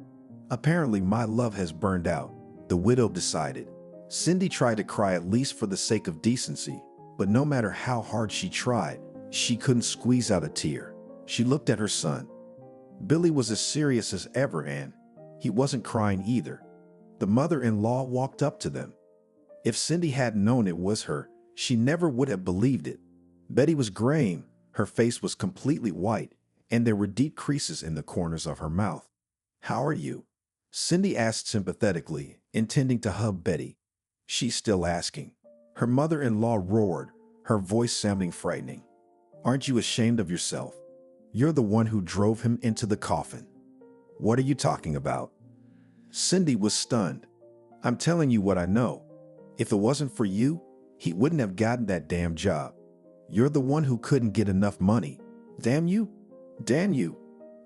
Apparently, my love has burned out, the widow decided. Cindy tried to cry at least for the sake of decency, but no matter how hard she tried, she couldn't squeeze out a tear. She looked at her son. Billy was as serious as ever, and he wasn't crying either. The mother-in-law walked up to them. If Cindy hadn't known it was her, she never would have believed it. Betty was graying, her face was completely white, and there were deep creases in the corners of her mouth. How are you? Cindy asked sympathetically, intending to hug Betty. She's still asking. Her mother-in-law roared, her voice sounding frightening. Aren't you ashamed of yourself? You're the one who drove him into the coffin. What are you talking about? Cindy was stunned. I'm telling you what I know. If it wasn't for you, he wouldn't have gotten that damn job. You're the one who couldn't get enough money. Damn you! Damn you!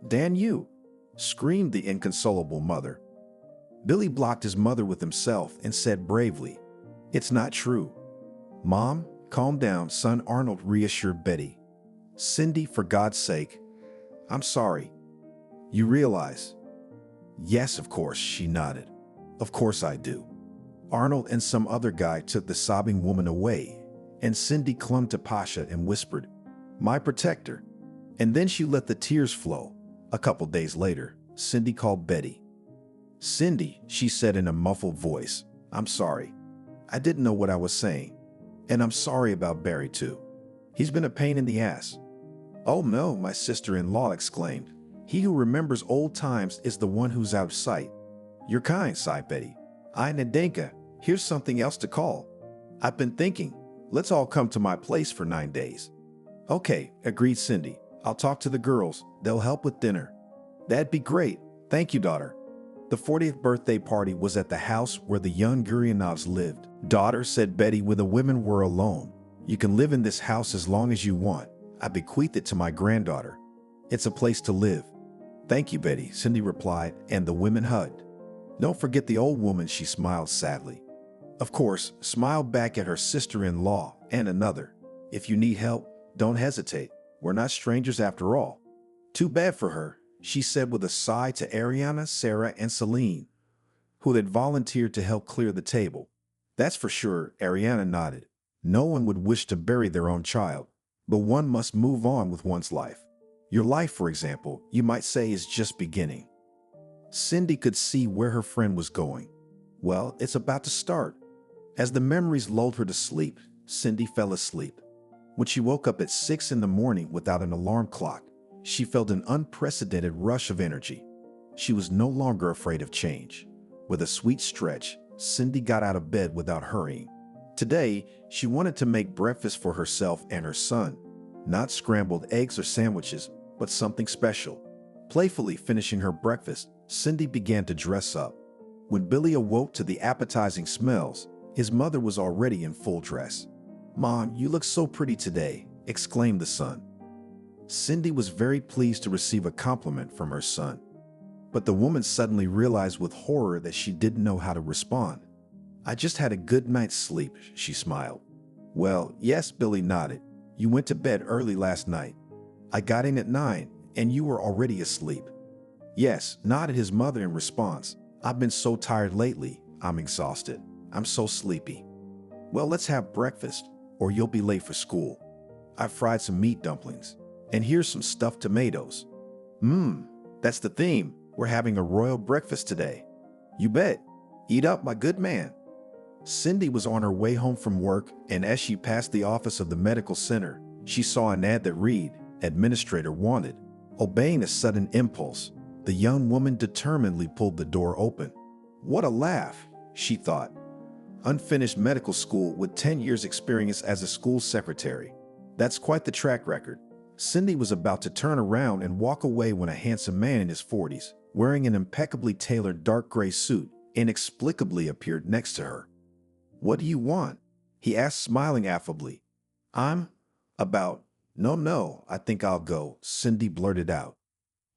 Damn you! Screamed the inconsolable mother. Billy blocked his mother with himself and said bravely, It's not true. Mom, calm down, son, Arnold reassured Betty. Cindy, for God's sake. I'm sorry. You realize? Yes, of course, she nodded. Of course I do. Arnold and some other guy took the sobbing woman away, and Cindy clung to Pasha and whispered, My protector. And then she let the tears flow. A couple days later, Cindy called Betty. Cindy, she said in a muffled voice, I'm sorry. I didn't know what I was saying. And I'm sorry about Barry too. He's been a pain in the ass. Oh no, my sister-in-law exclaimed. He who remembers old times is the one who's out of sight. You're kind, sighed Betty. Nadenka, here's something else to call. I've been thinking, let's all come to my place for 9 days. Okay, agreed Cindy. I'll talk to the girls. They'll help with dinner. That'd be great. Thank you, daughter. The 40th birthday party was at the house where the young Guryanovs lived. Daughter, said Betty when the women were alone, you can live in this house as long as you want. I bequeathed it to my granddaughter. It's a place to live. Thank you, Betty, Cindy replied, and the women hugged. Don't forget the old woman, she smiled sadly. Of course, smiled back at her sister-in-law and another. If you need help, don't hesitate. We're not strangers after all. Too bad for her, she said with a sigh to Ariana, Sarah, and Celine, who had volunteered to help clear the table. That's for sure, Ariana nodded. No one would wish to bury their own child, but one must move on with one's life. Your life, for example, you might say is just beginning. Cindy could see where her friend was going. Well, it's about to start. As the memories lulled her to sleep, Cindy fell asleep. When she woke up at 6 in the morning without an alarm clock, she felt an unprecedented rush of energy. She was no longer afraid of change. With a sweet stretch, Cindy got out of bed without hurrying. Today, she wanted to make breakfast for herself and her son. Not scrambled eggs or sandwiches, but something special. Playfully finishing her breakfast, Cindy began to dress up. When Billy awoke to the appetizing smells, his mother was already in full dress. Mom, you look so pretty today, exclaimed the son. Cindy was very pleased to receive a compliment from her son. But the woman suddenly realized with horror that she didn't know how to respond. I just had a good night's sleep, she smiled. Well, yes, Billy nodded. You went to bed early last night. I got in at 9, and you were already asleep. Yes, nodded his mother in response. I've been so tired lately. I'm exhausted. I'm so sleepy. Well, let's have breakfast, or you'll be late for school. I fried some meat dumplings, and here's some stuffed tomatoes. That's the theme. We're having a royal breakfast today. You bet. Eat up, my good man. Cindy was on her way home from work, and as she passed the office of the medical center, she saw an ad that read, Administrator wanted. Obeying a sudden impulse, the young woman determinedly pulled the door open. What a laugh, she thought. Unfinished medical school with 10 years experience as a school secretary. That's quite the track record. Cindy was about to turn around and walk away when a handsome man in his 40s, wearing an impeccably tailored dark gray suit, inexplicably appeared next to her. What do you want? He asked, smiling affably. No, I think I'll go, Cindy blurted out.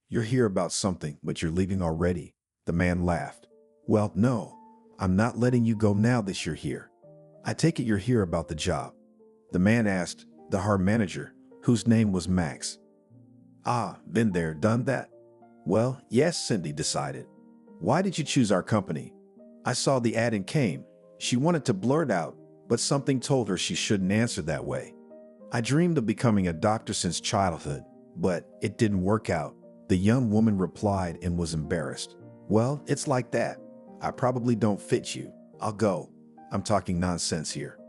You're here about something, but you're leaving already. The man laughed. Well, no, I'm not letting you go now that you're here. I take it you're here about the job. The man asked, the HR manager, whose name was Max. Ah, been there, done that? Well, yes, Cindy decided. Why did you choose our company? I saw the ad and came. She wanted to blurt out, but something told her she shouldn't answer that way. I dreamed of becoming a doctor since childhood, but it didn't work out. The young woman replied and was embarrassed. Well, it's like that. I probably don't fit you. I'll go. I'm talking nonsense here.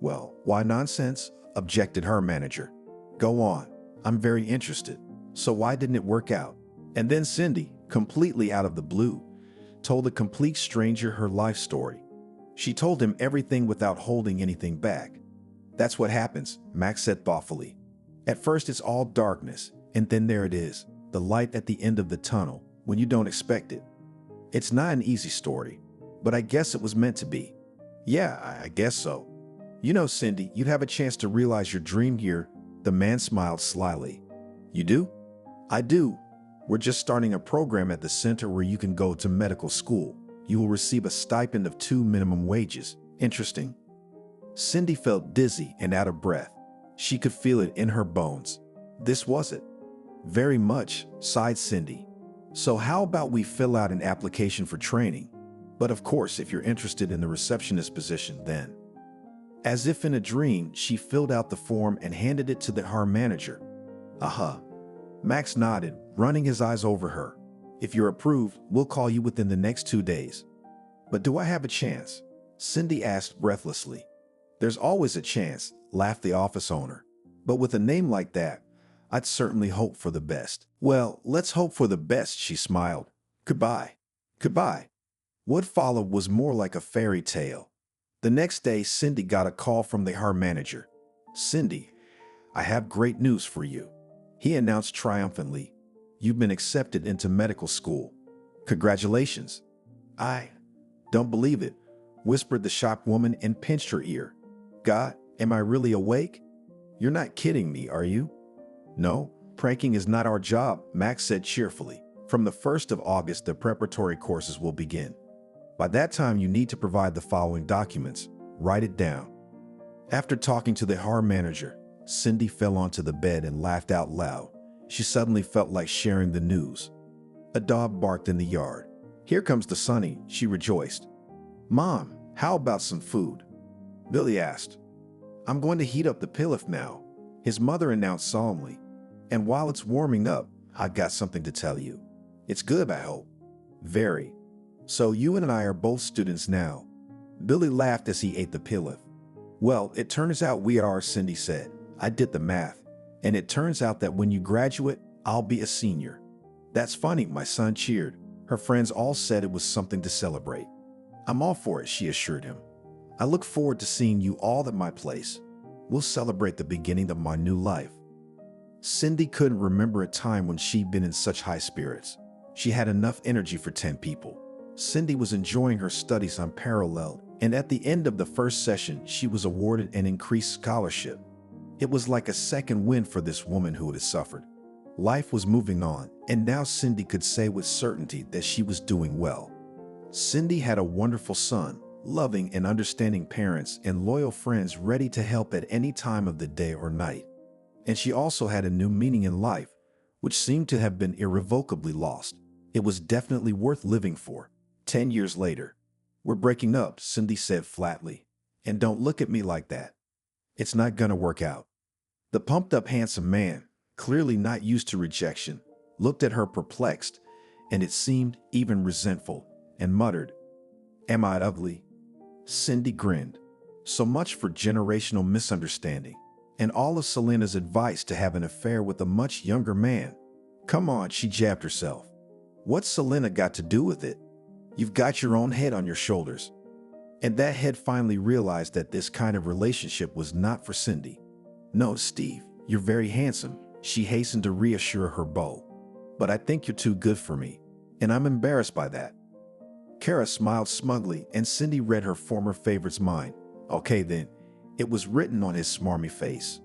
Well, why nonsense? Objected her manager. Go on. I'm very interested. So why didn't it work out? And then Cindy, completely out of the blue, told a complete stranger her life story. She told him everything without holding anything back. That's what happens, Max said thoughtfully. At first it's all darkness, and then there it is, the light at the end of the tunnel, when you don't expect it. It's not an easy story, but I guess it was meant to be. Yeah, I guess so. You know, Cindy, you'd have a chance to realize your dream here. The man smiled slyly. You do? I do. We're just starting a program at the center where you can go to medical school. You will receive a stipend of 2 minimum wages. Interesting. Cindy felt dizzy and out of breath. She could feel it in her bones. This was it. Very much, sighed Cindy. So how about we fill out an application for training? But of course, if you're interested in the receptionist position, then. As if in a dream, she filled out the form and handed it to the HR manager. Aha. Max nodded, running his eyes over her. If you're approved, we'll call you within the next 2 days. But do I have a chance? Cindy asked breathlessly. There's always a chance, laughed the office owner. But with a name like that, I'd certainly hope for the best. Well, let's hope for the best, she smiled. Goodbye. Goodbye. What followed was more like a fairy tale. The next day, Cindy got a call from the HR manager. Cindy, I have great news for you. He announced triumphantly. You've been accepted into medical school. Congratulations. I don't believe it, whispered the shop woman and pinched her ear. God, am I really awake? You're not kidding me, are you? No, pranking is not our job, Max said cheerfully. From the 1st of August, the preparatory courses will begin. By that time, you need to provide the following documents. Write it down. After talking to the HR manager, Cindy fell onto the bed and laughed out loud. She suddenly felt like sharing the news. A dog barked in the yard. Here comes the Sonny, she rejoiced. Mom, how about some food? Billy asked. I'm going to heat up the pilaf now, his mother announced solemnly. And while it's warming up, I've got something to tell you. It's good, I hope. Very. So you and I are both students now. Billy laughed as he ate the pilaf. Well, it turns out we are, Cindy said. I did the math. And it turns out that when you graduate, I'll be a senior. That's funny, my son cheered. Her friends all said it was something to celebrate. I'm all for it, she assured him. I look forward to seeing you all at my place. We'll celebrate the beginning of my new life. Cindy couldn't remember a time when she'd been in such high spirits. She had enough energy for 10 people. Cindy was enjoying her studies unparalleled, and at the end of the first session, she was awarded an increased scholarship. It was like a second win for this woman who had suffered. Life was moving on, and now Cindy could say with certainty that she was doing well. Cindy had a wonderful son, loving and understanding parents, and loyal friends ready to help at any time of the day or night. And she also had a new meaning in life, which seemed to have been irrevocably lost. It was definitely worth living for. 10 years later. We're breaking up, Cindy said flatly. And don't look at me like that. It's not gonna work out. The pumped-up handsome man, clearly not used to rejection, looked at her perplexed, and it seemed even resentful, and muttered, "Am I ugly?" Cindy grinned. So much for generational misunderstanding, and all of Selena's advice to have an affair with a much younger man. Come on, she jabbed herself. What's Selena got to do with it? You've got your own head on your shoulders. And that head finally realized that this kind of relationship was not for Cindy. No, Steve, you're very handsome, she hastened to reassure her beau. But I think you're too good for me, and I'm embarrassed by that. Kara smiled smugly, and Cindy read her former favorite's mind. Okay then, it was written on his smarmy face.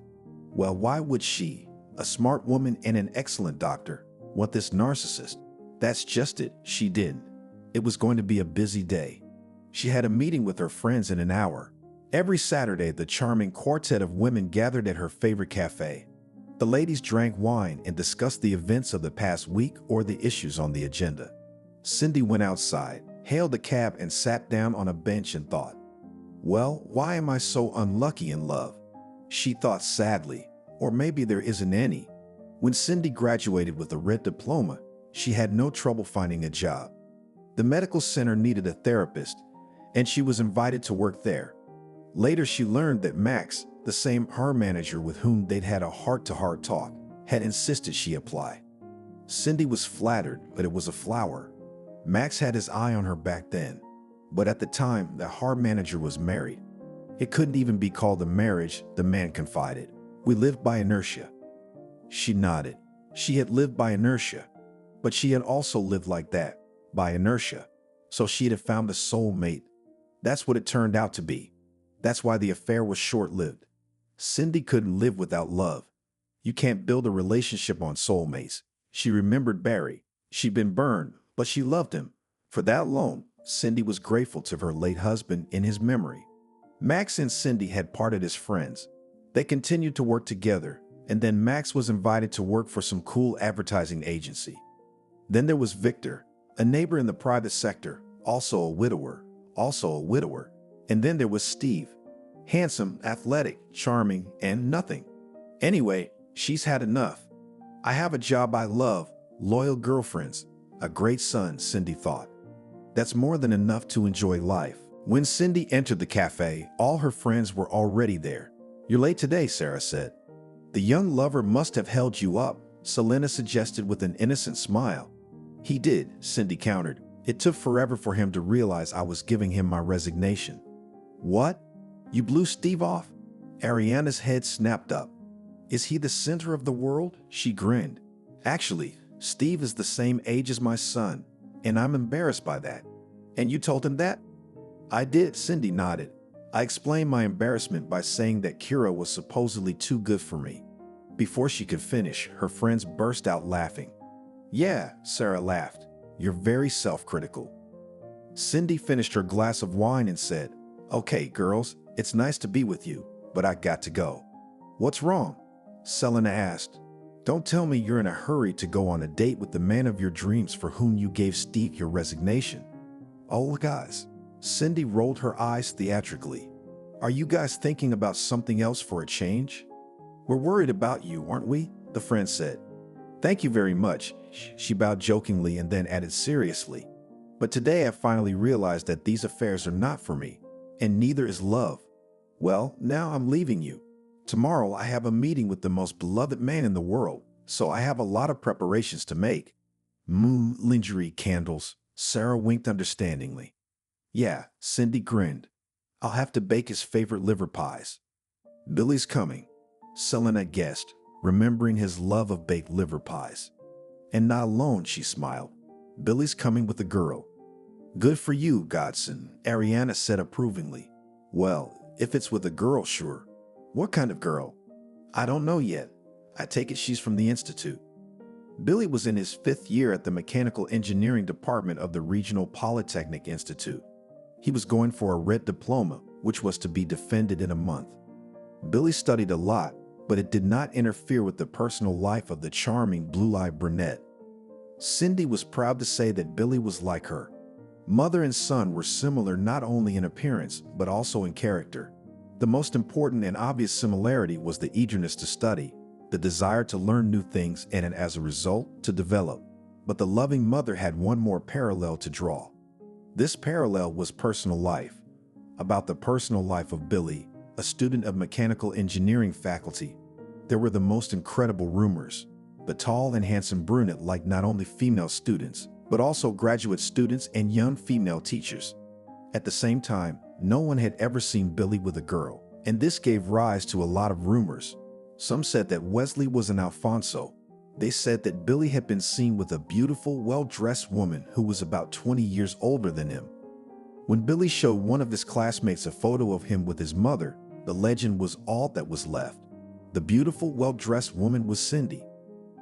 Well, why would she, a smart woman and an excellent doctor, want this narcissist? That's just it, she didn't. It was going to be a busy day. She had a meeting with her friends in an hour. Every Saturday, the charming quartet of women gathered at her favorite cafe. The ladies drank wine and discussed the events of the past week or the issues on the agenda. Cindy went outside, hailed a cab, and sat down on a bench and thought, well, why am I so unlucky in love? She thought sadly, or maybe there isn't any. When Cindy graduated with a red diploma, she had no trouble finding a job. The medical center needed a therapist, and she was invited to work there. Later, she learned that Max, the same HR manager with whom they'd had a heart-to-heart talk, had insisted she apply. Cindy was flattered, but it was a flower. Max had his eye on her back then, but at the time, the HR manager was married. It couldn't even be called a marriage, the man confided. We lived by inertia. She nodded. She had lived by inertia, but she had also lived like that, by inertia. So she'd have found a soulmate. That's what it turned out to be. That's why the affair was short-lived. Cindy couldn't live without love. You can't build a relationship on soulmates. She remembered Barry. She'd been burned, but she loved him. For that alone, Cindy was grateful to her late husband in his memory. Max and Cindy had parted as friends. They continued to work together, and then Max was invited to work for some cool advertising agency. Then there was Victor, a neighbor in the private sector, also a widower. And then there was Steve, handsome, athletic, charming, and nothing. Anyway, she's had enough. I have a job I love, loyal girlfriends, a great son, Cindy thought. That's more than enough to enjoy life. When Cindy entered the cafe, all her friends were already there. You're late today, Sarah said. The young lover must have held you up, Selena suggested with an innocent smile. He did, Cindy countered. It took forever for him to realize I was giving him my resignation. What? You blew Steve off? Ariana's head snapped up. Is he the center of the world? She grinned. Actually, Steve is the same age as my son, and I'm embarrassed by that. And you told him that? I did, Cindy nodded. I explained my embarrassment by saying that Kira was supposedly too good for me. Before she could finish, her friends burst out laughing. Yeah, Sarah laughed. You're very self-critical. Cindy finished her glass of wine and said, Okay, girls, it's nice to be with you, but I got to go. What's wrong? Selena asked. Don't tell me you're in a hurry to go on a date with the man of your dreams for whom you gave Steve your resignation. Oh, guys. Cindy rolled her eyes theatrically. Are you guys thinking about something else for a change? We're worried about you, aren't we? The friend said. Thank you very much, she bowed jokingly and then added seriously. But today I finally realized that these affairs are not for me, and neither is love. Well, now I'm leaving you. Tomorrow I have a meeting with the most beloved man in the world, so I have a lot of preparations to make. Lingerie candles, Sarah winked understandingly. Yeah, Cindy grinned. I'll have to bake his favorite liver pies. Billy's coming, Selena guessed, remembering his love of baked liver pies. And not alone, she smiled. Billy's coming with a girl. Good for you, Godson, Ariana said approvingly. Well, if it's with a girl, sure. What kind of girl? I don't know yet. I take it she's from the Institute. Billy was in his 5th year at the Mechanical Engineering Department of the Regional Polytechnic Institute. He was going for a red diploma, which was to be defended in a month. Billy studied a lot, but it did not interfere with the personal life of the charming blue-eyed brunette. Cindy was proud to say that Billy was like her. Mother and son were similar not only in appearance, but also in character. The most important and obvious similarity was the eagerness to study, the desire to learn new things and as a result, to develop. But the loving mother had one more parallel to draw. This parallel was personal life. About the personal life of Billy, a student of mechanical engineering faculty, there were the most incredible rumors. The tall and handsome brunette liked not only female students, but also graduate students and young female teachers. At the same time, no one had ever seen Billy with a girl, and this gave rise to a lot of rumors. Some said that Wesley was an Alfonso. They said that Billy had been seen with a beautiful, well-dressed woman who was about 20 years older than him. When Billy showed one of his classmates a photo of him with his mother, the legend was all that was left. The beautiful, well-dressed woman was Cindy.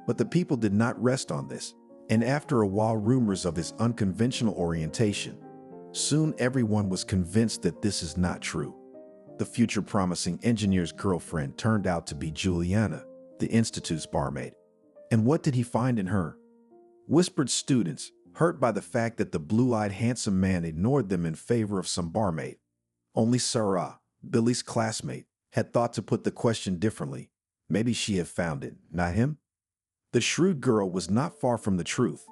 But the people did not rest on this, and after a while rumors of his unconventional orientation. Soon everyone was convinced that this is not true. The future promising engineer's girlfriend turned out to be Juliana, the institute's barmaid. And what did he find in her? Whispered students, hurt by the fact that the blue-eyed handsome man ignored them in favor of some barmaid. Only Sarah, Billy's classmate, had thought to put the question differently. Maybe she had found it, not him? The shrewd girl was not far from the truth.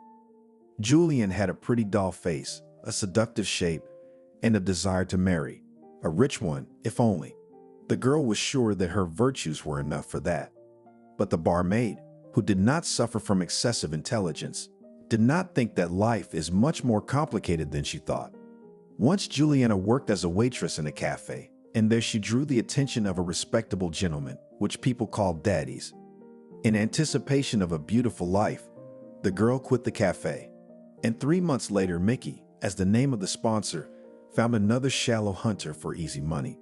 Julian had a pretty doll face, a seductive shape, and a desire to marry. A rich one, if only. The girl was sure that her virtues were enough for that. But the barmaid, who did not suffer from excessive intelligence, did not think that life is much more complicated than she thought. Once Juliana worked as a waitress in a cafe, and there she drew the attention of a respectable gentleman, which people called daddies. In anticipation of a beautiful life, the girl quit the cafe. And 3 months later, Mickey, as the name of the sponsor, found another shallow hunter for easy money.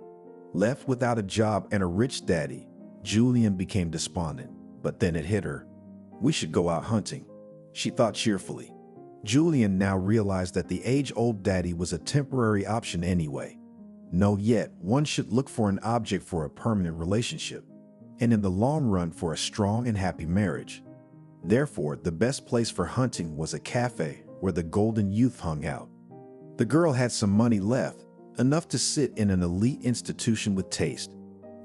Left without a job and a rich daddy, Julian became despondent. But then it hit her. We should go out hunting, she thought cheerfully. Julian now realized that the age-old daddy was a temporary option anyway. No, yet one should look for an object for a permanent relationship, and in the long run for a strong and happy marriage. Therefore, the best place for hunting was a cafe where the golden youth hung out. The girl had some money left, enough to sit in an elite institution with taste.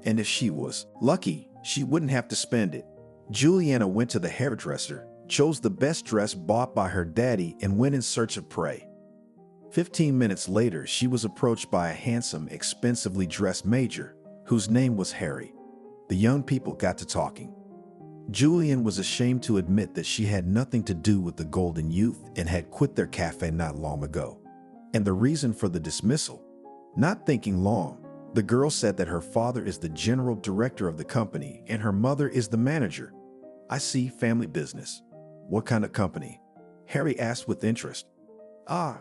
And if she was lucky, she wouldn't have to spend it. Juliana went to the hairdresser, chose the best dress bought by her daddy, and went in search of prey. 15 minutes later, she was approached by a handsome, expensively dressed major, whose name was Harry. The young people got to talking. Julian was ashamed to admit that she had nothing to do with the golden youth and had quit their cafe not long ago. And the reason for the dismissal? Not thinking long, the girl said that her father is the general director of the company and her mother is the manager. I see, family business. What kind of company? Harry asked with interest. Ah,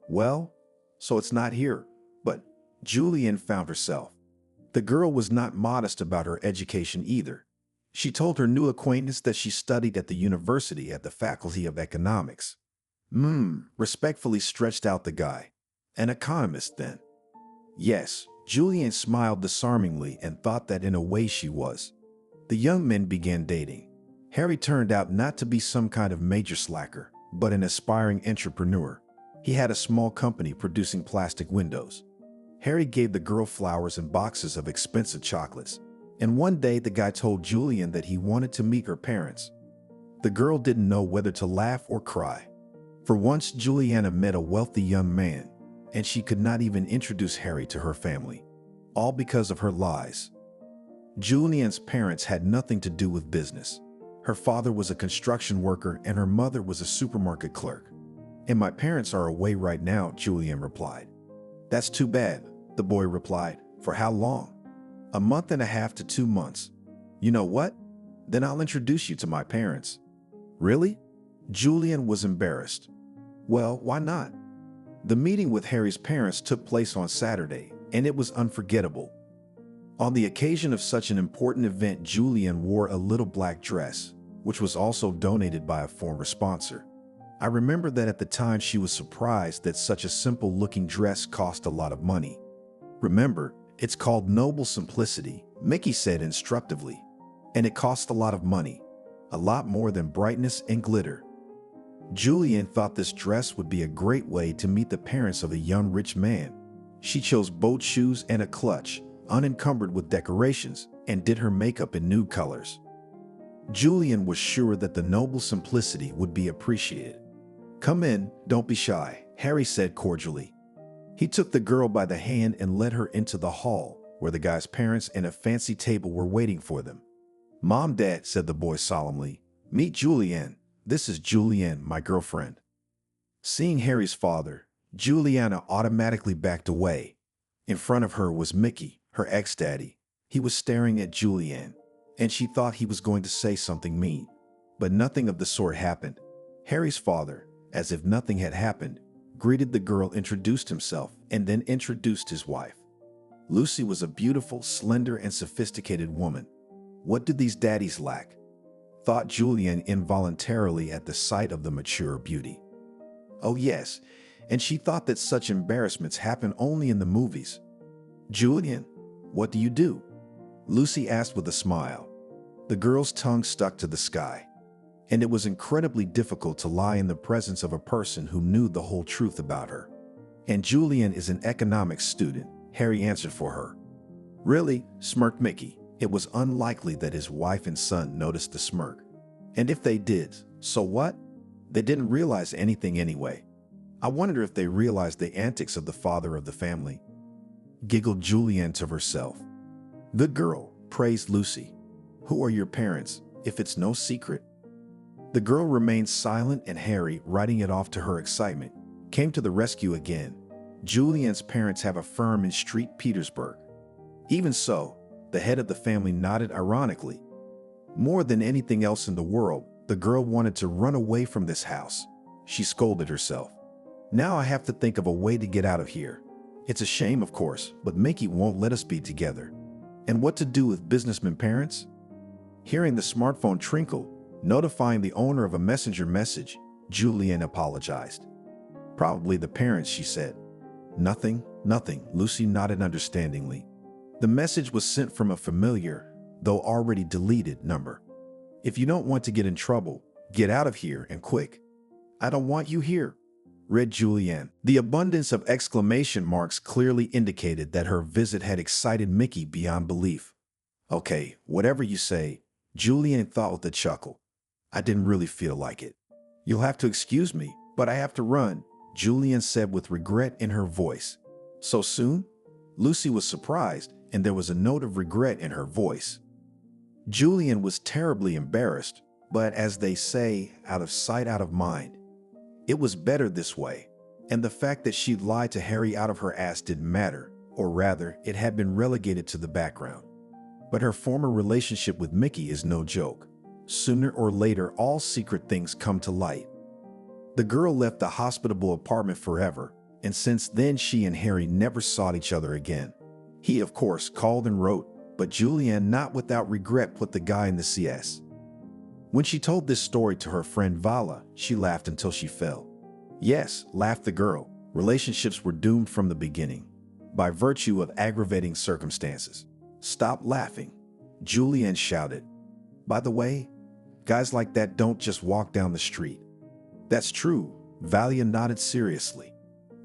well, so it's not here, but Julian found herself. The girl was not modest about her education either. She told her new acquaintance that she studied at the university at the Faculty of Economics. Respectfully stretched out the guy. An economist, then. Yes, Julian smiled disarmingly and thought that in a way she was. The young men began dating. Harry turned out not to be some kind of major slacker, but an aspiring entrepreneur. He had a small company producing plastic windows. Harry gave the girl flowers and boxes of expensive chocolates. And one day the guy told Julian that he wanted to meet her parents. The girl didn't know whether to laugh or cry. For once, Juliana met a wealthy young man, and she could not even introduce Harry to her family. All because of her lies. Julian's parents had nothing to do with business. Her father was a construction worker and her mother was a supermarket clerk. And my parents are away right now, Julian replied. That's too bad, the boy replied. For how long? A month and a half to 2 months. You know what? Then I'll introduce you to my parents. Really? Julian was embarrassed. Well, why not? The meeting with Harry's parents took place on Saturday, and it was unforgettable. On the occasion of such an important event, Julian wore a little black dress, which was also donated by a former sponsor. I remember that at the time she was surprised that such a simple-looking dress cost a lot of money. Remember, it's called noble simplicity, Mickey said instructively. And it cost a lot of money, a lot more than brightness and glitter. Julian thought this dress would be a great way to meet the parents of a young rich man. She chose boat shoes and a clutch, unencumbered with decorations, and did her makeup in nude colors. Julian was sure that the noble simplicity would be appreciated. "Come in, don't be shy," Harry said cordially. He took the girl by the hand and led her into the hall, where the guy's parents and a fancy table were waiting for them. "Mom, Dad," said the boy solemnly, "meet Julianne. This is Julianne, my girlfriend." Seeing Harry's father, Juliana automatically backed away. In front of her was Mickey, her ex-daddy. He was staring at Julianne, and she thought he was going to say something mean. But nothing of the sort happened. Harry's father, as if nothing had happened, greeted the girl, introduced himself, and then introduced his wife. Lucy was a beautiful, slender, and sophisticated woman. What do these daddies lack? Thought Julian involuntarily at the sight of the mature beauty. Oh yes, and she thought that such embarrassments happen only in the movies. "Julian, what do you do?" Lucy asked with a smile. The girl's tongue stuck to the sky, and it was incredibly difficult to lie in the presence of a person who knew the whole truth about her. "And Julian is an economics student," Harry answered for her. "Really?" smirked Mickey. It was unlikely that his wife and son noticed the smirk. And if they did, so what? They didn't realize anything anyway. I wonder if they realized the antics of the father of the family. Giggled Julianne to herself. "Good girl," praised Lucy. "Who are your parents, if it's no secret?" The girl remained silent, and Harry, writing it off to her excitement, came to the rescue again. Julianne's parents have a firm in St. Petersburg. Even so, the head of the family nodded ironically. More than anything else in the world, the girl wanted to run away from this house. She scolded herself. "Now I have to think of a way to get out of here. It's a shame, of course, but Mickey won't let us be together. And what to do with businessmen parents?" Hearing the smartphone tinkle, notifying the owner of a messenger message, Julianne apologized. "Probably the parents," she said. Nothing," Lucy nodded understandingly. The message was sent from a familiar, though already deleted, number. "If you don't want to get in trouble, get out of here and quick." "I don't want you here," read Julianne. The abundance of exclamation marks clearly indicated that her visit had excited Mickey beyond belief. "Okay, whatever you say," Julianne thought with a chuckle. "I didn't really feel like it." "You'll have to excuse me, but I have to run," Julianne said with regret in her voice. "So soon?" Lucy was surprised, and there was a note of regret in her voice. Julianne was terribly embarrassed, but as they say, out of sight, out of mind. It was better this way, and the fact that she'd lied to Harry out of her ass didn't matter, or rather, it had been relegated to the background. But her former relationship with Mickey is no joke. Sooner or later, all secret things come to light. The girl left the hospitable apartment forever, and since then she and Harry never saw each other again. He, of course, called and wrote, but Julianne, not without regret, put the guy in the CS. When she told this story to her friend Vala, she laughed until she fell. Yes, laughed the girl, relationships were doomed from the beginning, by virtue of aggravating circumstances. "Stop laughing," Julianne shouted. "By the way, guys like that don't just walk down the street." "That's true," Valia nodded seriously.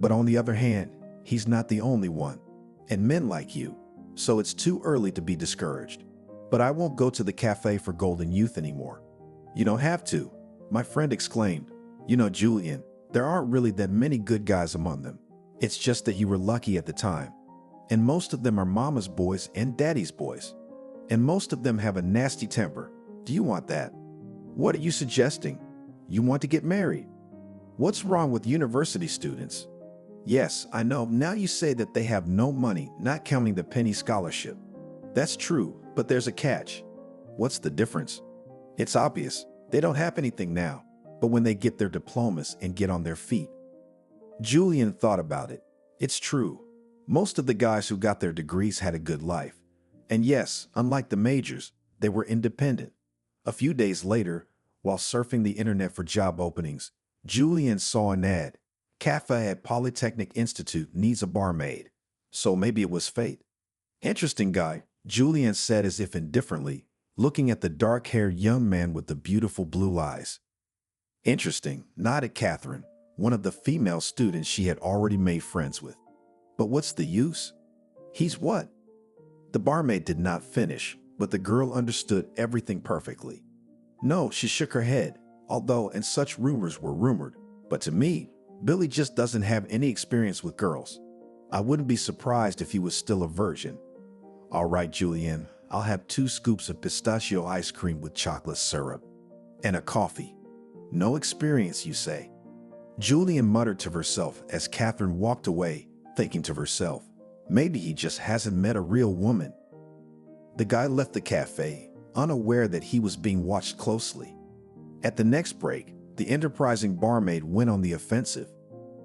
"But on the other hand, he's not the only one. And men like you, so it's too early to be discouraged. But I won't go to the cafe for golden youth anymore." "You don't have to," my friend exclaimed. "You know, Julian, there aren't really that many good guys among them. It's just that you were lucky at the time. And most of them are mama's boys and daddy's boys. And most of them have a nasty temper. Do you want that? What are you suggesting? You want to get married? What's wrong with university students?" "Yes, I know, now you say that they have no money, not counting the penny scholarship. That's true, but there's a catch." "What's the difference?" "It's obvious. They don't have anything now, but when they get their diplomas and get on their feet." Julian thought about it. It's true. Most of the guys who got their degrees had a good life. And yes, unlike the majors, they were independent. A few days later, while surfing the internet for job openings, Julian saw an ad. Cafe at Polytechnic Institute needs a barmaid. So maybe it was fate. Interesting guy, Julian said as if indifferently, looking at the dark-haired young man with the beautiful blue eyes. Interesting, nodded Catherine, one of the female students she had already made friends with. But what's the use? He's what? The barmaid did not finish, but the girl understood everything perfectly. No, she shook her head, although and such rumors were rumored. But to me, Billy just doesn't have any experience with girls. I wouldn't be surprised if he was still a virgin. All right, Julian, I'll have 2 scoops of pistachio ice cream with chocolate syrup. And a coffee. No experience, you say? Julian muttered to herself as Catherine walked away, thinking to herself, maybe he just hasn't met a real woman. The guy left the cafe, unaware that he was being watched closely. At the next break, the enterprising barmaid went on the offensive.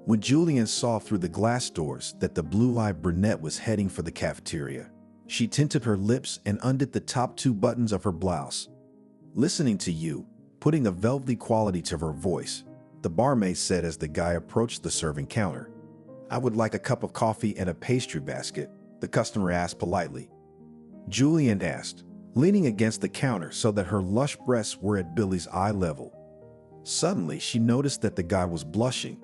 When Julian saw through the glass doors that the blue-eyed brunette was heading for the cafeteria, she tinted her lips and undid the top 2 buttons of her blouse. Listening to you, putting a velvety quality to her voice, the barmaid said as the guy approached the serving counter. I would like a cup of coffee and a pastry basket, the customer asked politely. Julian asked, leaning against the counter so that her lush breasts were at Billy's eye level. Suddenly, she noticed that the guy was blushing.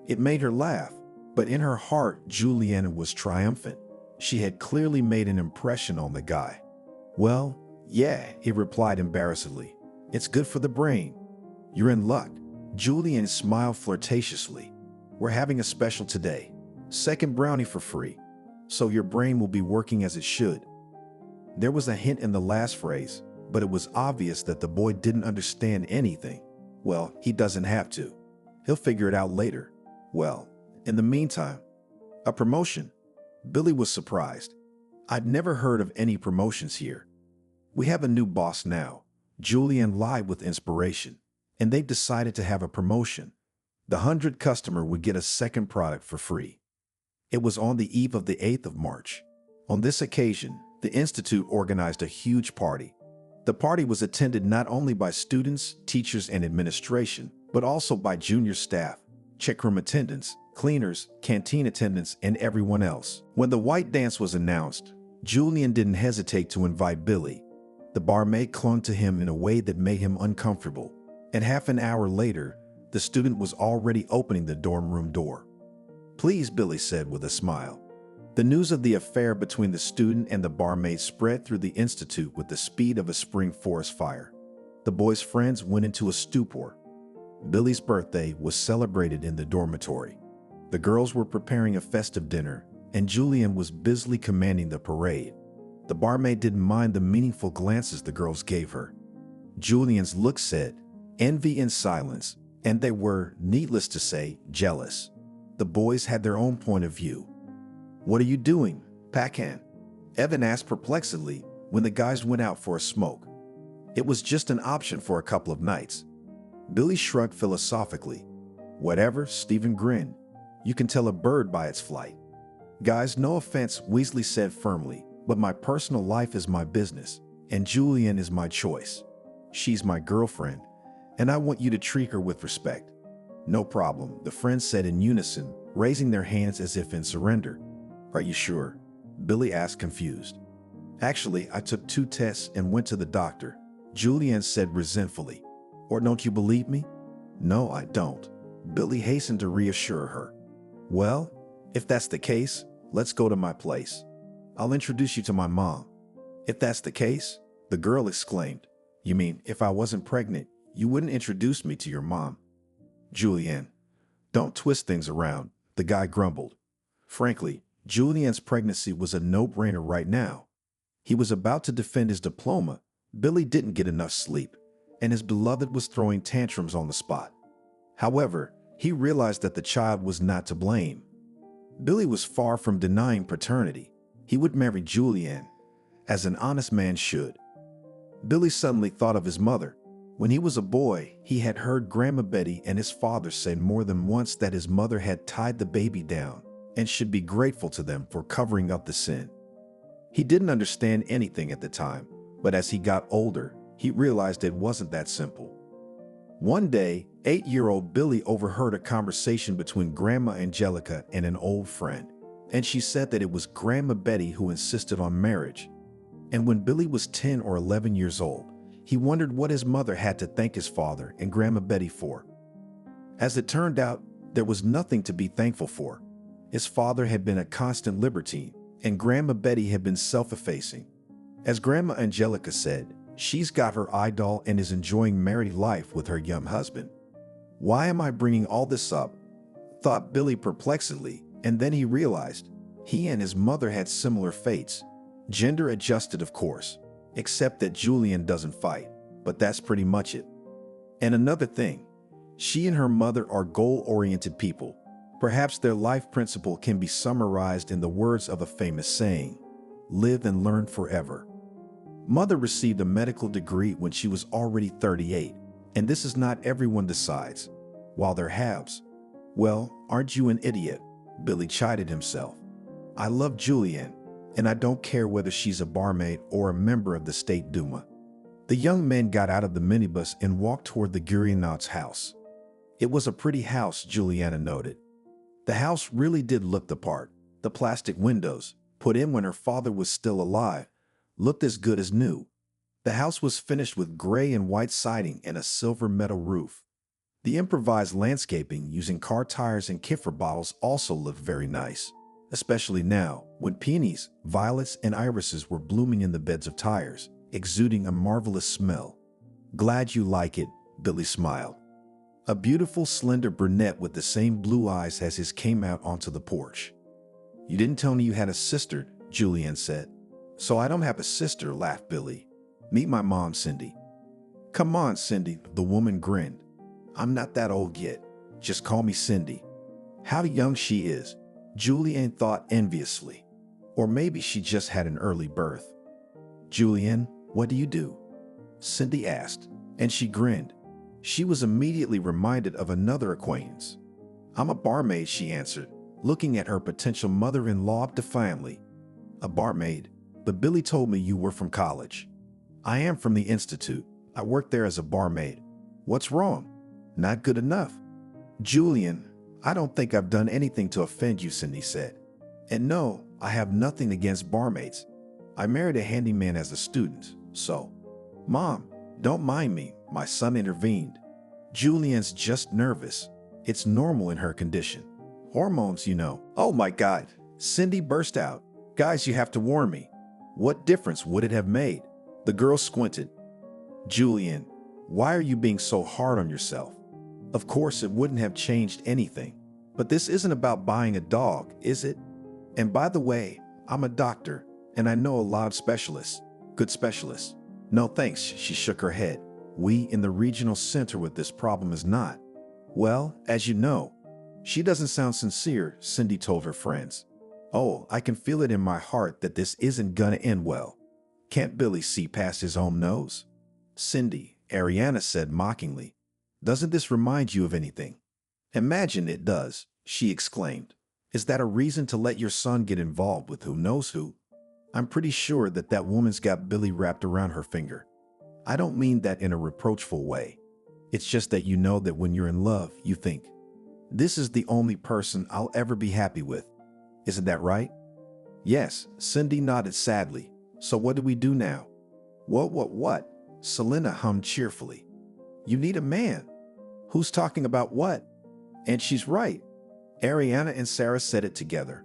It made her laugh, but in her heart, Juliana was triumphant. She had clearly made an impression on the guy. Well, yeah, he replied embarrassedly. It's good for the brain. You're in luck. Julian smiled flirtatiously. We're having a special today. 2nd brownie for free. So your brain will be working as it should. There was a hint in the last phrase, but it was obvious that the boy didn't understand anything. Well, he doesn't have to. He'll figure it out later. Well, in the meantime, a promotion. Billy was surprised. I'd never heard of any promotions here. We have a new boss now. Julian lied with inspiration, and they've decided to have a promotion. The 100th customer would get a 2nd product for free. It was on the eve of the 8th of March. On this occasion, the Institute organized a huge party. The party was attended not only by students, teachers, and administration, but also by junior staff, checkroom attendants, cleaners, canteen attendants, and everyone else. When the white dance was announced, Julian didn't hesitate to invite Billy. The barmaid clung to him in a way that made him uncomfortable, and half an hour later, the student was already opening the dorm room door. Please, Billy said with a smile. The news of the affair between the student and the barmaid spread through the institute with the speed of a spring forest fire. The boy's friends went into a stupor. Billy's birthday was celebrated in the dormitory. The girls were preparing a festive dinner, and Julian was busily commanding the parade. The barmaid didn't mind the meaningful glances the girls gave her. Julian's look said, envy and silence, and they were, needless to say, jealous. The boys had their own point of view. What are you doing, Packhand? Evan asked perplexedly when the guys went out for a smoke. It was just an option for a couple of nights. Billy shrugged philosophically. Whatever, Stephen grinned. You can tell a bird by its flight. Guys, no offense, Weasley said firmly, but my personal life is my business, and Julian is my choice. She's my girlfriend, and I want you to treat her with respect. No problem, the friends said in unison, raising their hands as if in surrender. Are you sure? Billy asked, confused. Actually, I took 2 tests and went to the doctor, Julian said resentfully. Or don't you believe me? No, I don't. Billy hastened to reassure her. Well, if that's the case, let's go to my place. I'll introduce you to my mom. If that's the case, the girl exclaimed. You mean if I wasn't pregnant, you wouldn't introduce me to your mom? Julian, don't twist things around, the guy grumbled. Frankly, Julian's pregnancy was a no-brainer right now. He was about to defend his diploma. Billy didn't get enough sleep, and his beloved was throwing tantrums on the spot. However, he realized that the child was not to blame. Billy was far from denying paternity. He would marry Julian, as an honest man should. Billy suddenly thought of his mother. When he was a boy, he had heard Grandma Betty and his father say more than once that his mother had tied the baby down and should be grateful to them for covering up the sin. He didn't understand anything at the time, but as he got older, he realized it wasn't that simple. One day, 8-year-old Billy overheard a conversation between Grandma Angelica and an old friend, and she said that it was Grandma Betty who insisted on marriage. And when Billy was 10 or 11 years old, he wondered what his mother had to thank his father and Grandma Betty for. As it turned out, there was nothing to be thankful for. His father had been a constant libertine, and Grandma Betty had been self-effacing. As Grandma Angelica said, she's got her idol and is enjoying married life with her young husband. Why am I bringing all this up? Thought Billy perplexedly, and then he realized he and his mother had similar fates. Gender adjusted, of course, except that Julian doesn't fight, but that's pretty much it. And another thing, she and her mother are goal-oriented people. Perhaps their life principle can be summarized in the words of a famous saying, live and learn forever. Mother received a medical degree when she was already 38, and this is not everyone decides. While they're halves. Well, aren't you an idiot? Billy chided himself. I love Julianne, and I don't care whether she's a barmaid or a member of the State Duma. The young men got out of the minibus and walked toward the Gurianauts' house. It was a pretty house, Juliana noted. The house really did look the part. The plastic windows, put in when her father was still alive, looked as good as new. The house was finished with gray and white siding and a silver metal roof. The improvised landscaping using car tires and kefir bottles also looked very nice, especially now when peonies, violets, and irises were blooming in the beds of tires, exuding a marvelous smell. Glad you like it, Billy smiled. A beautiful, slender brunette with the same blue eyes as his came out onto the porch. You didn't tell me you had a sister, Julianne said. So I don't have a sister, laughed Billy. Meet my mom, Cindy. Come on, Cindy, the woman grinned. I'm not that old yet. Just call me Cindy. How young she is, Julianne thought enviously. Or maybe she just had an early birth. Julianne, what do you do? Cindy asked, and she grinned. She was immediately reminded of another acquaintance. I'm a barmaid, she answered, looking at her potential mother-in-law defiantly. A barmaid? But Billy told me you were from college. I am from the Institute. I work there as a barmaid. What's wrong? Not good enough. Julianne, I don't think I've done anything to offend you, Cindy said. And no, I have nothing against barmaids. I married a handyman as a student, so. Mom, don't mind me, my son intervened. Julianne's just nervous. It's normal in her condition. Hormones, you know. Oh my God, Cindy burst out. Guys, you have to warn me. What difference would it have made? The girl squinted. Julianne, why are you being so hard on yourself? Of course, it wouldn't have changed anything. But this isn't about buying a dog, is it? And by the way, I'm a doctor, and I know a lot of specialists. Good specialists. No thanks, she shook her head. We in the regional center with this problem is not. Well, as you know. She doesn't sound sincere, Cindy told her friends. Oh, I can feel it in my heart that this isn't gonna end well. Can't Billy see past his own nose? Cindy, Ariana said mockingly. Doesn't this remind you of anything? Imagine it does, she exclaimed. Is that a reason to let your son get involved with who knows who? I'm pretty sure that that woman's got Billy wrapped around her finger. I don't mean that in a reproachful way. It's just that you know that when you're in love, you think, this is the only person I'll ever be happy with. Isn't that right? Yes, Cindy nodded sadly. So what do we do now? What? Selena hummed cheerfully. You need a man. Who's talking about what? And she's right. Ariana and Sarah said it together.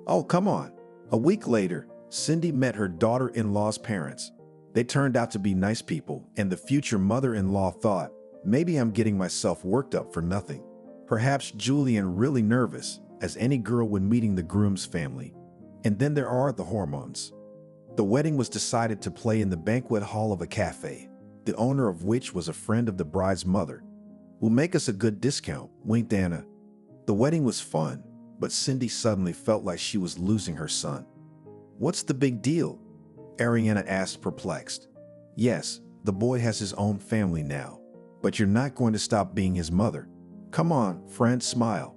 Oh, come on. A week later, Cindy met her daughter-in-law's parents. They turned out to be nice people, and the future mother-in-law thought, maybe I'm getting myself worked up for nothing. Perhaps Julianne really nervous, as any girl when meeting the groom's family. And then there are the hormones. The wedding was decided to play in the banquet hall of a cafe, the owner of which was a friend of the bride's mother. Will make us a good discount, winked Anna. The wedding was fun, but Cindy suddenly felt like she was losing her son. What's the big deal? Ariana asked, perplexed. Yes, the boy has his own family now, but you're not going to stop being his mother. Come on, friend, smile.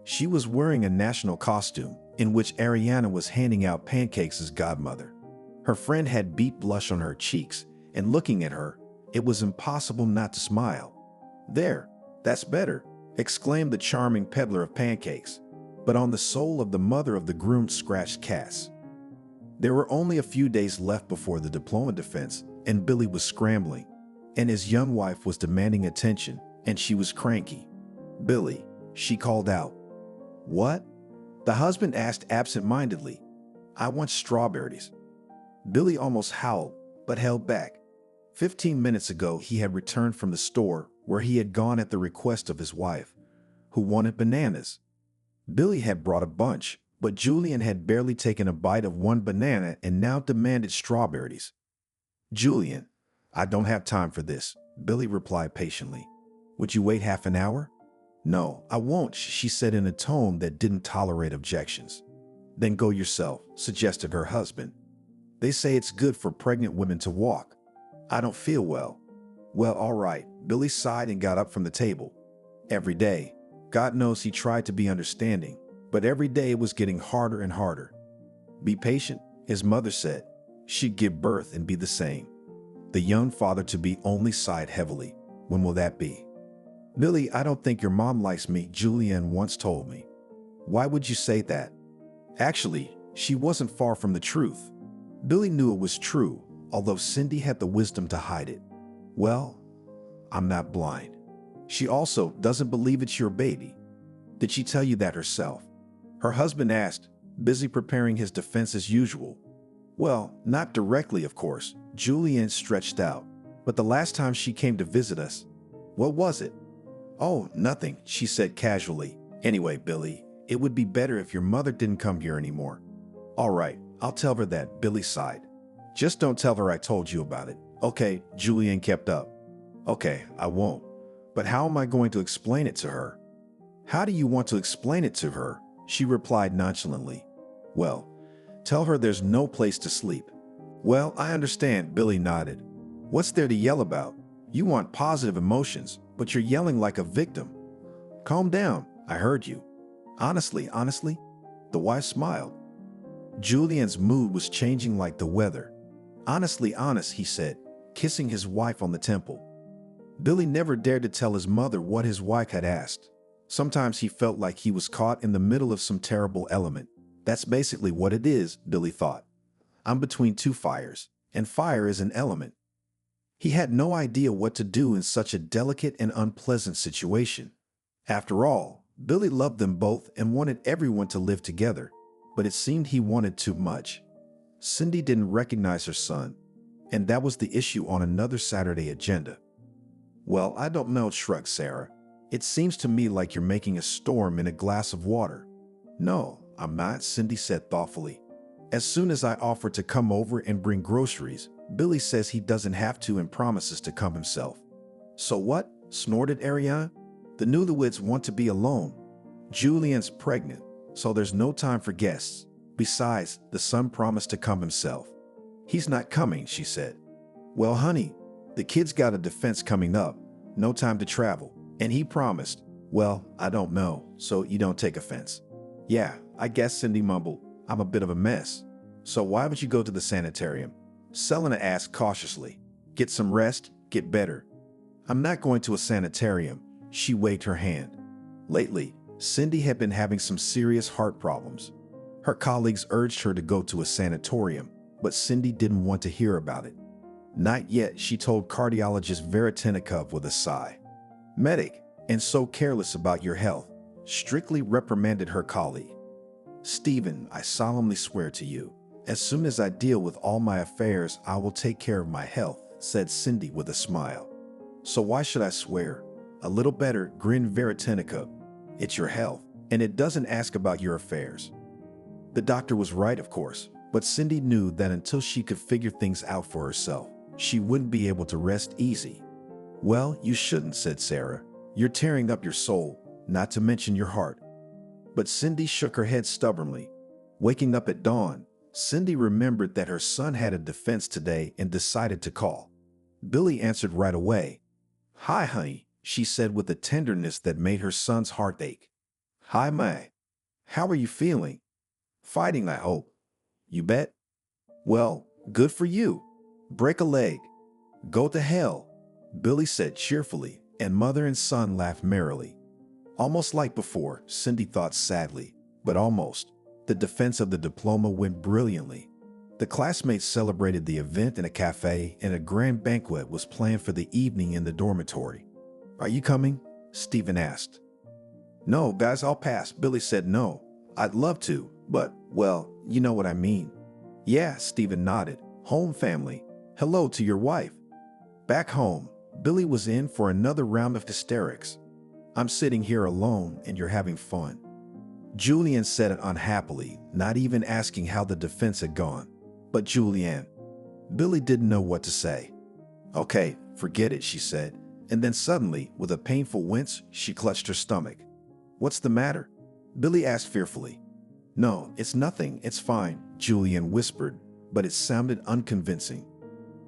She was wearing a national costume in which Ariana was handing out pancakes as godmother. Her friend had beet blush on her cheeks, and looking at her, it was impossible not to smile. There, That's better, exclaimed the charming peddler of pancakes. But on the soul of the mother of the groom scratched Cass. There were only a few days left before the diploma defense, and Billy was scrambling, and his young wife was demanding attention, and she was cranky. "Billy," she called out. "What?" the husband asked absent-mindedly. "I want strawberries." Billy almost howled, but held back. 15 minutes ago, he had returned from the store where he had gone at the request of his wife, who wanted bananas. Billy had brought a bunch, but Julian had barely taken a bite of one banana and now demanded strawberries. "Julian, I don't have time for this," Billy replied patiently. "Would you wait half an hour?" "No, I won't," she said in a tone that didn't tolerate objections. "Then go yourself," suggested her husband. "They say it's good for pregnant women to walk." "I don't feel well." "Well, all right." Billy sighed and got up from the table. Every day, God knows he tried to be understanding, but every day it was getting harder and harder. "Be patient," his mother said. She'd give birth and be the same. The young father-to-be only sighed heavily. "When will that be?" "Billy, I don't think your mom likes me," Julianne once told me. "Why would you say that?" Actually, she wasn't far from the truth. Billy knew it was true, although Cindy had the wisdom to hide it. "Well, I'm not blind." She also doesn't believe it's your baby. "Did she tell you that herself?" Her husband asked, busy preparing his defense as usual. "Well, not directly, of course," Julianne stretched out. "But the last time she came to visit us." "What was it?" "Oh, nothing," she said casually. "Anyway, Billy, it would be better if your mother didn't come here anymore." "All right, I'll tell her that," Billy sighed. "Just don't tell her I told you about it." "Okay," Julian kept up. "Okay, I won't. But how am I going to explain it to her?" "How do you want to explain it to her?" she replied nonchalantly. "Well, tell her there's no place to sleep." "Well, I understand," Billy nodded. "What's there to yell about? You want positive emotions, but you're yelling like a victim." "Calm down, I heard you." Honestly," the wife smiled. Julian's mood was changing like the weather. "Honestly honest," he said, kissing his wife on the temple. Billy never dared to tell his mother what his wife had asked. Sometimes he felt like he was caught in the middle of some terrible element. That's basically what it is, Billy thought. I'm between two fires, and fire is an element. He had no idea what to do in such a delicate and unpleasant situation. After all, Billy loved them both and wanted everyone to live together, but it seemed he wanted too much. Cindy didn't recognize her son, and that was the issue on another Saturday agenda. "Well, I don't know," shrugged Sarah. "It seems to me like you're making a storm in a glass of water." "No, I'm not," Cindy said thoughtfully. "As soon as I offer to come over and bring groceries, Billy says he doesn't have to and promises to come himself." "So what?" snorted Ariane. "The newlyweds want to be alone. Julian's pregnant, so there's no time for guests. Besides, the son promised to come himself." "He's not coming," she said. "Well, honey, the kid's got a defense coming up, no time to travel, and he promised." "Well, I don't know, so you don't take offense." "Yeah, I guess," Cindy mumbled. "I'm a bit of a mess." "So why would you go to the sanitarium?" Selena asked cautiously. "Get some rest, get better." "I'm not going to a sanitarium." She waved her hand. Lately, Cindy had been having some serious heart problems. Her colleagues urged her to go to a sanatorium, but Cindy didn't want to hear about it. "Not yet," she told cardiologist Veretinikov with a sigh. "Medic, and so careless about your health," strictly reprimanded her colleague. "Stephen, I solemnly swear to you, as soon as I deal with all my affairs, I will take care of my health," said Cindy with a smile. "So why should I swear?" "A little better," grinned Veretinikov. "It's your health, and it doesn't ask about your affairs." The doctor was right, of course, but Cindy knew that until she could figure things out for herself, she wouldn't be able to rest easy. "Well, you shouldn't," said Sarah. "You're tearing up your soul, not to mention your heart." But Cindy shook her head stubbornly. Waking up at dawn, Cindy remembered that her son had a defense today and decided to call. Billy answered right away. "Hi, honey," she said with a tenderness that made her son's heart ache. "Hi, May. How are you feeling?" "Fighting, I hope." "You bet." "Well, good for you. Break a leg." "Go to hell," Billy said cheerfully, And mother and son laughed merrily. Almost like before, Cindy thought sadly, but almost. The defense of the diploma went brilliantly. The classmates celebrated the event in a cafe, and a grand banquet was planned for the evening in the dormitory. "Are you coming?" Stephen asked. "No, guys, I'll pass." Billy said no. "I'd love to, but, well, you know what I mean." "Yeah," Stephen nodded. "Home family. Hello to your wife." Back home, Billy was in for another round of hysterics. "I'm sitting here alone and you're having fun." Julian said it unhappily, not even asking how the defense had gone. But Julianne. Billy didn't know what to say. "Okay, forget it," she said. And then suddenly, with a painful wince, she clutched her stomach. "What's the matter?" Billy asked fearfully. "No, it's nothing, it's fine," Julian whispered, but it sounded unconvincing.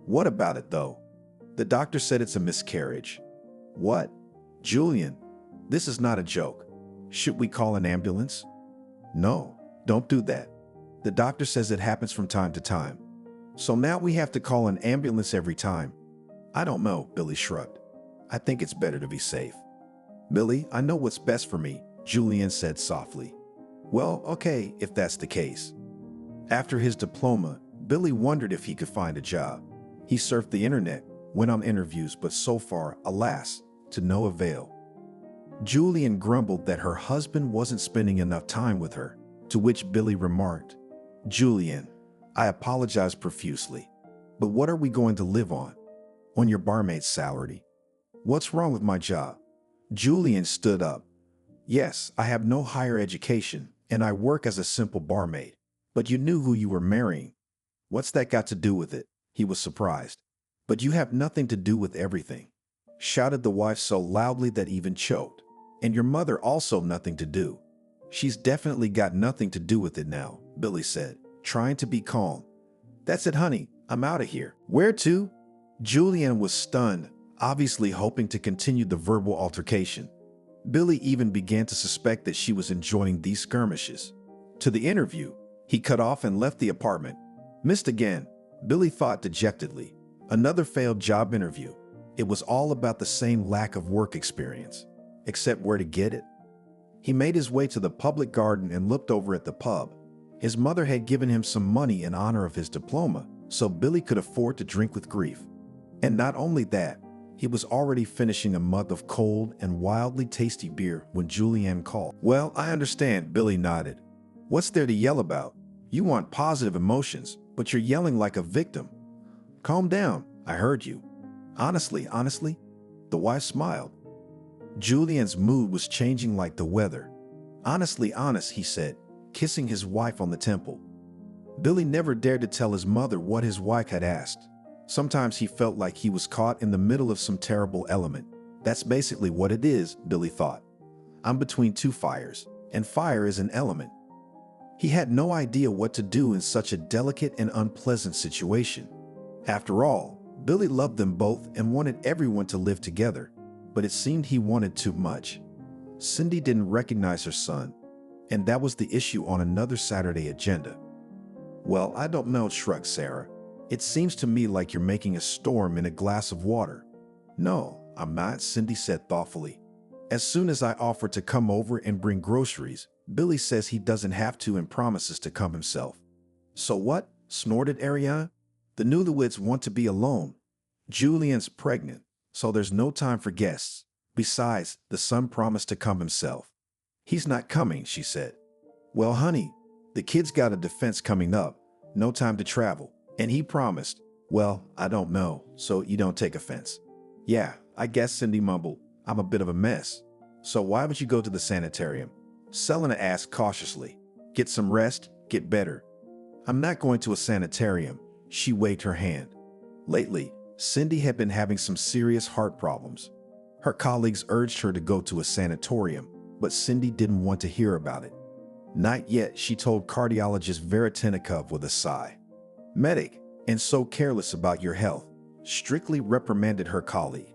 "What about it, though?" "The doctor said it's a miscarriage." "What?" "Julian, this is not a joke. Should we call an ambulance?" "No, don't do that. The doctor says it happens from time to time. So now we have to call an ambulance every time." "I don't know," Billy shrugged. "I think it's better to be safe." "Billy, I know what's best for me," Julian said softly. "Well, okay, if that's the case." After his diploma, Billy wondered if he could find a job. He surfed the internet, went on interviews, but so far, alas, to no avail. Julian grumbled that her husband wasn't spending enough time with her, to which Billy remarked, "Julian, I apologize profusely, but what are we going to live on? On your barmaid's salary? What's wrong with my job?" Julian stood up. "Yes, I have no higher education, and I work as a simple barmaid. But you knew who you were marrying." "What's that got to do with it?" He was surprised. "But you have nothing to do with everything," shouted the wife so loudly that even choked. "And your mother also nothing to do." "She's definitely got nothing to do with it now," Billy said, trying to be calm. "That's it, honey. I'm out of here." "Where to?" Julian was stunned, obviously hoping to continue the verbal altercation. Billy even began to suspect that she was enjoying these skirmishes. "To the interview." He cut off and left the apartment. Missed again, Billy thought dejectedly. Another failed job interview. It was all about the same lack of work experience. Except where to get it? He made his way to the public garden and looked over at the pub. His mother had given him some money in honor of his diploma, so Billy could afford to drink with grief. And not only that, he was already finishing a mug of cold and wildly tasty beer when Julianne called. "Well, I understand," Billy nodded. "What's there to yell about? You want positive emotions, but you're yelling like a victim." "Calm down, I heard you." Honestly," the wife smiled. Julian's mood was changing like the weather. "Honestly honest," he said, kissing his wife on the temple. Billy never dared to tell his mother what his wife had asked. Sometimes he felt like he was caught in the middle of some terrible element. That's basically what it is, Billy thought. I'm between two fires, and fire is an element. He had no idea what to do in such a delicate and unpleasant situation. After all, Billy loved them both and wanted everyone to live together, but it seemed he wanted too much. Cindy didn't recognize her son, and that was the issue on another Saturday agenda. "Well, I don't know," shrugged Sarah. "It seems to me like you're making a storm in a glass of water." "No, I'm not," Cindy said thoughtfully. "As soon as I offer to come over and bring groceries, Billy says he doesn't have to and promises to come himself." "So what?" snorted Ariana. "The newlyweds want to be alone. Julian's pregnant, so there's no time for guests. Besides, the son promised to come himself." "He's not coming," she said. "Well, honey, the kid's got a defense coming up, no time to travel, and he promised." "Well, I don't know, so you don't take offense." "Yeah, I guess," Cindy mumbled. "I'm a bit of a mess. So why would you go to the sanitarium?" Selena asked cautiously. "Get some rest, get better." "I'm not going to a sanitarium." She waved her hand. Lately, Cindy had been having some serious heart problems. Her colleagues urged her to go to a sanatorium, but Cindy didn't want to hear about it. "Not yet," she told cardiologist Veretinikov with a sigh. "Medic, and so careless about your health," strictly reprimanded her colleague.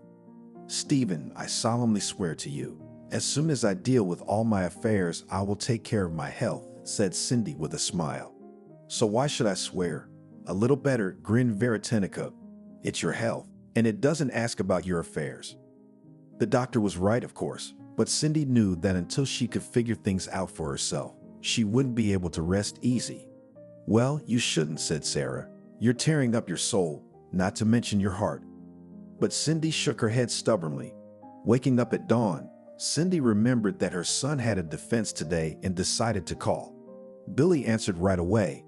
"Stephen, I solemnly swear to you, as soon as I deal with all my affairs, I will take care of my health," said Cindy with a smile. "So why should I swear?" A little better, grinned Veretinikov. "It's your health, and it doesn't ask about your affairs." The doctor was right, of course, but Cindy knew that until she could figure things out for herself, she wouldn't be able to rest easy. "Well, you shouldn't," said Sarah. "You're tearing up your soul, not to mention your heart." But Cindy shook her head stubbornly. Waking up at dawn, Cindy remembered that her son had a defense today and decided to call. Billy answered right away.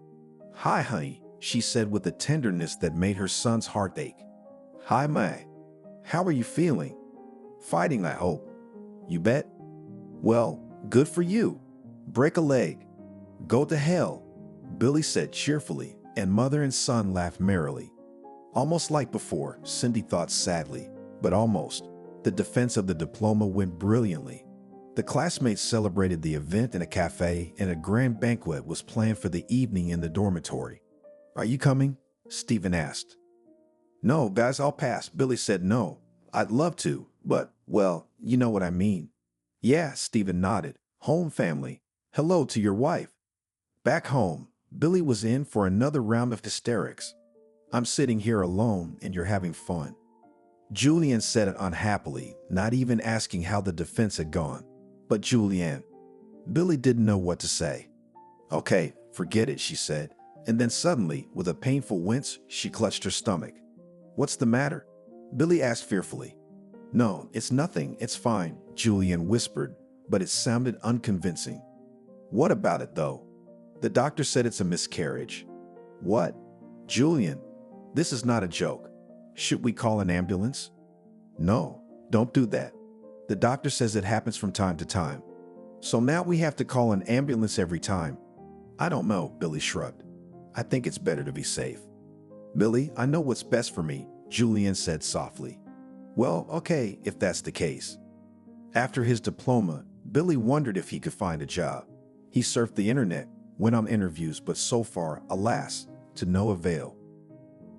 "Hi, honey," she said with a tenderness that made her son's heart ache. "Hi, May. How are you feeling?" "Fighting, I hope." "You bet." "Well, good for you. Break a leg." "Go to hell," Billy said cheerfully, and mother and son laughed merrily. Almost like before, Cindy thought sadly, but almost. The defense of the diploma went brilliantly. The classmates celebrated the event in a cafe, and a grand banquet was planned for the evening in the dormitory. "Are you coming?" Stephen asked. "No, guys, I'll pass." Billy said no. "I'd love to, but, well, you know what I mean." "Yeah," Stephen nodded. "Home family. Hello to your wife." Back home, Billy was in for another round of hysterics. "I'm sitting here alone and you're having fun." Julian said it unhappily, not even asking how the defense had gone. "But Julianne." Billy didn't know what to say. "Okay, forget it," she said, and then suddenly, with a painful wince, she clutched her stomach. "What's the matter?" Billy asked fearfully. "No, it's nothing, it's fine," Julian whispered, but it sounded unconvincing. "What about it, though?" "The doctor said it's a miscarriage." "What?" "Julian, this is not a joke. Should we call an ambulance?" "No, don't do that. The doctor says it happens from time to time." "So now we have to call an ambulance every time?" "I don't know," Billy shrugged. "I think it's better to be safe." "Billy, I know what's best for me," Julian said softly. "Well, okay, if that's the case." After his diploma, Billy wondered if he could find a job. He surfed the internet, went on interviews, but so far, alas, to no avail.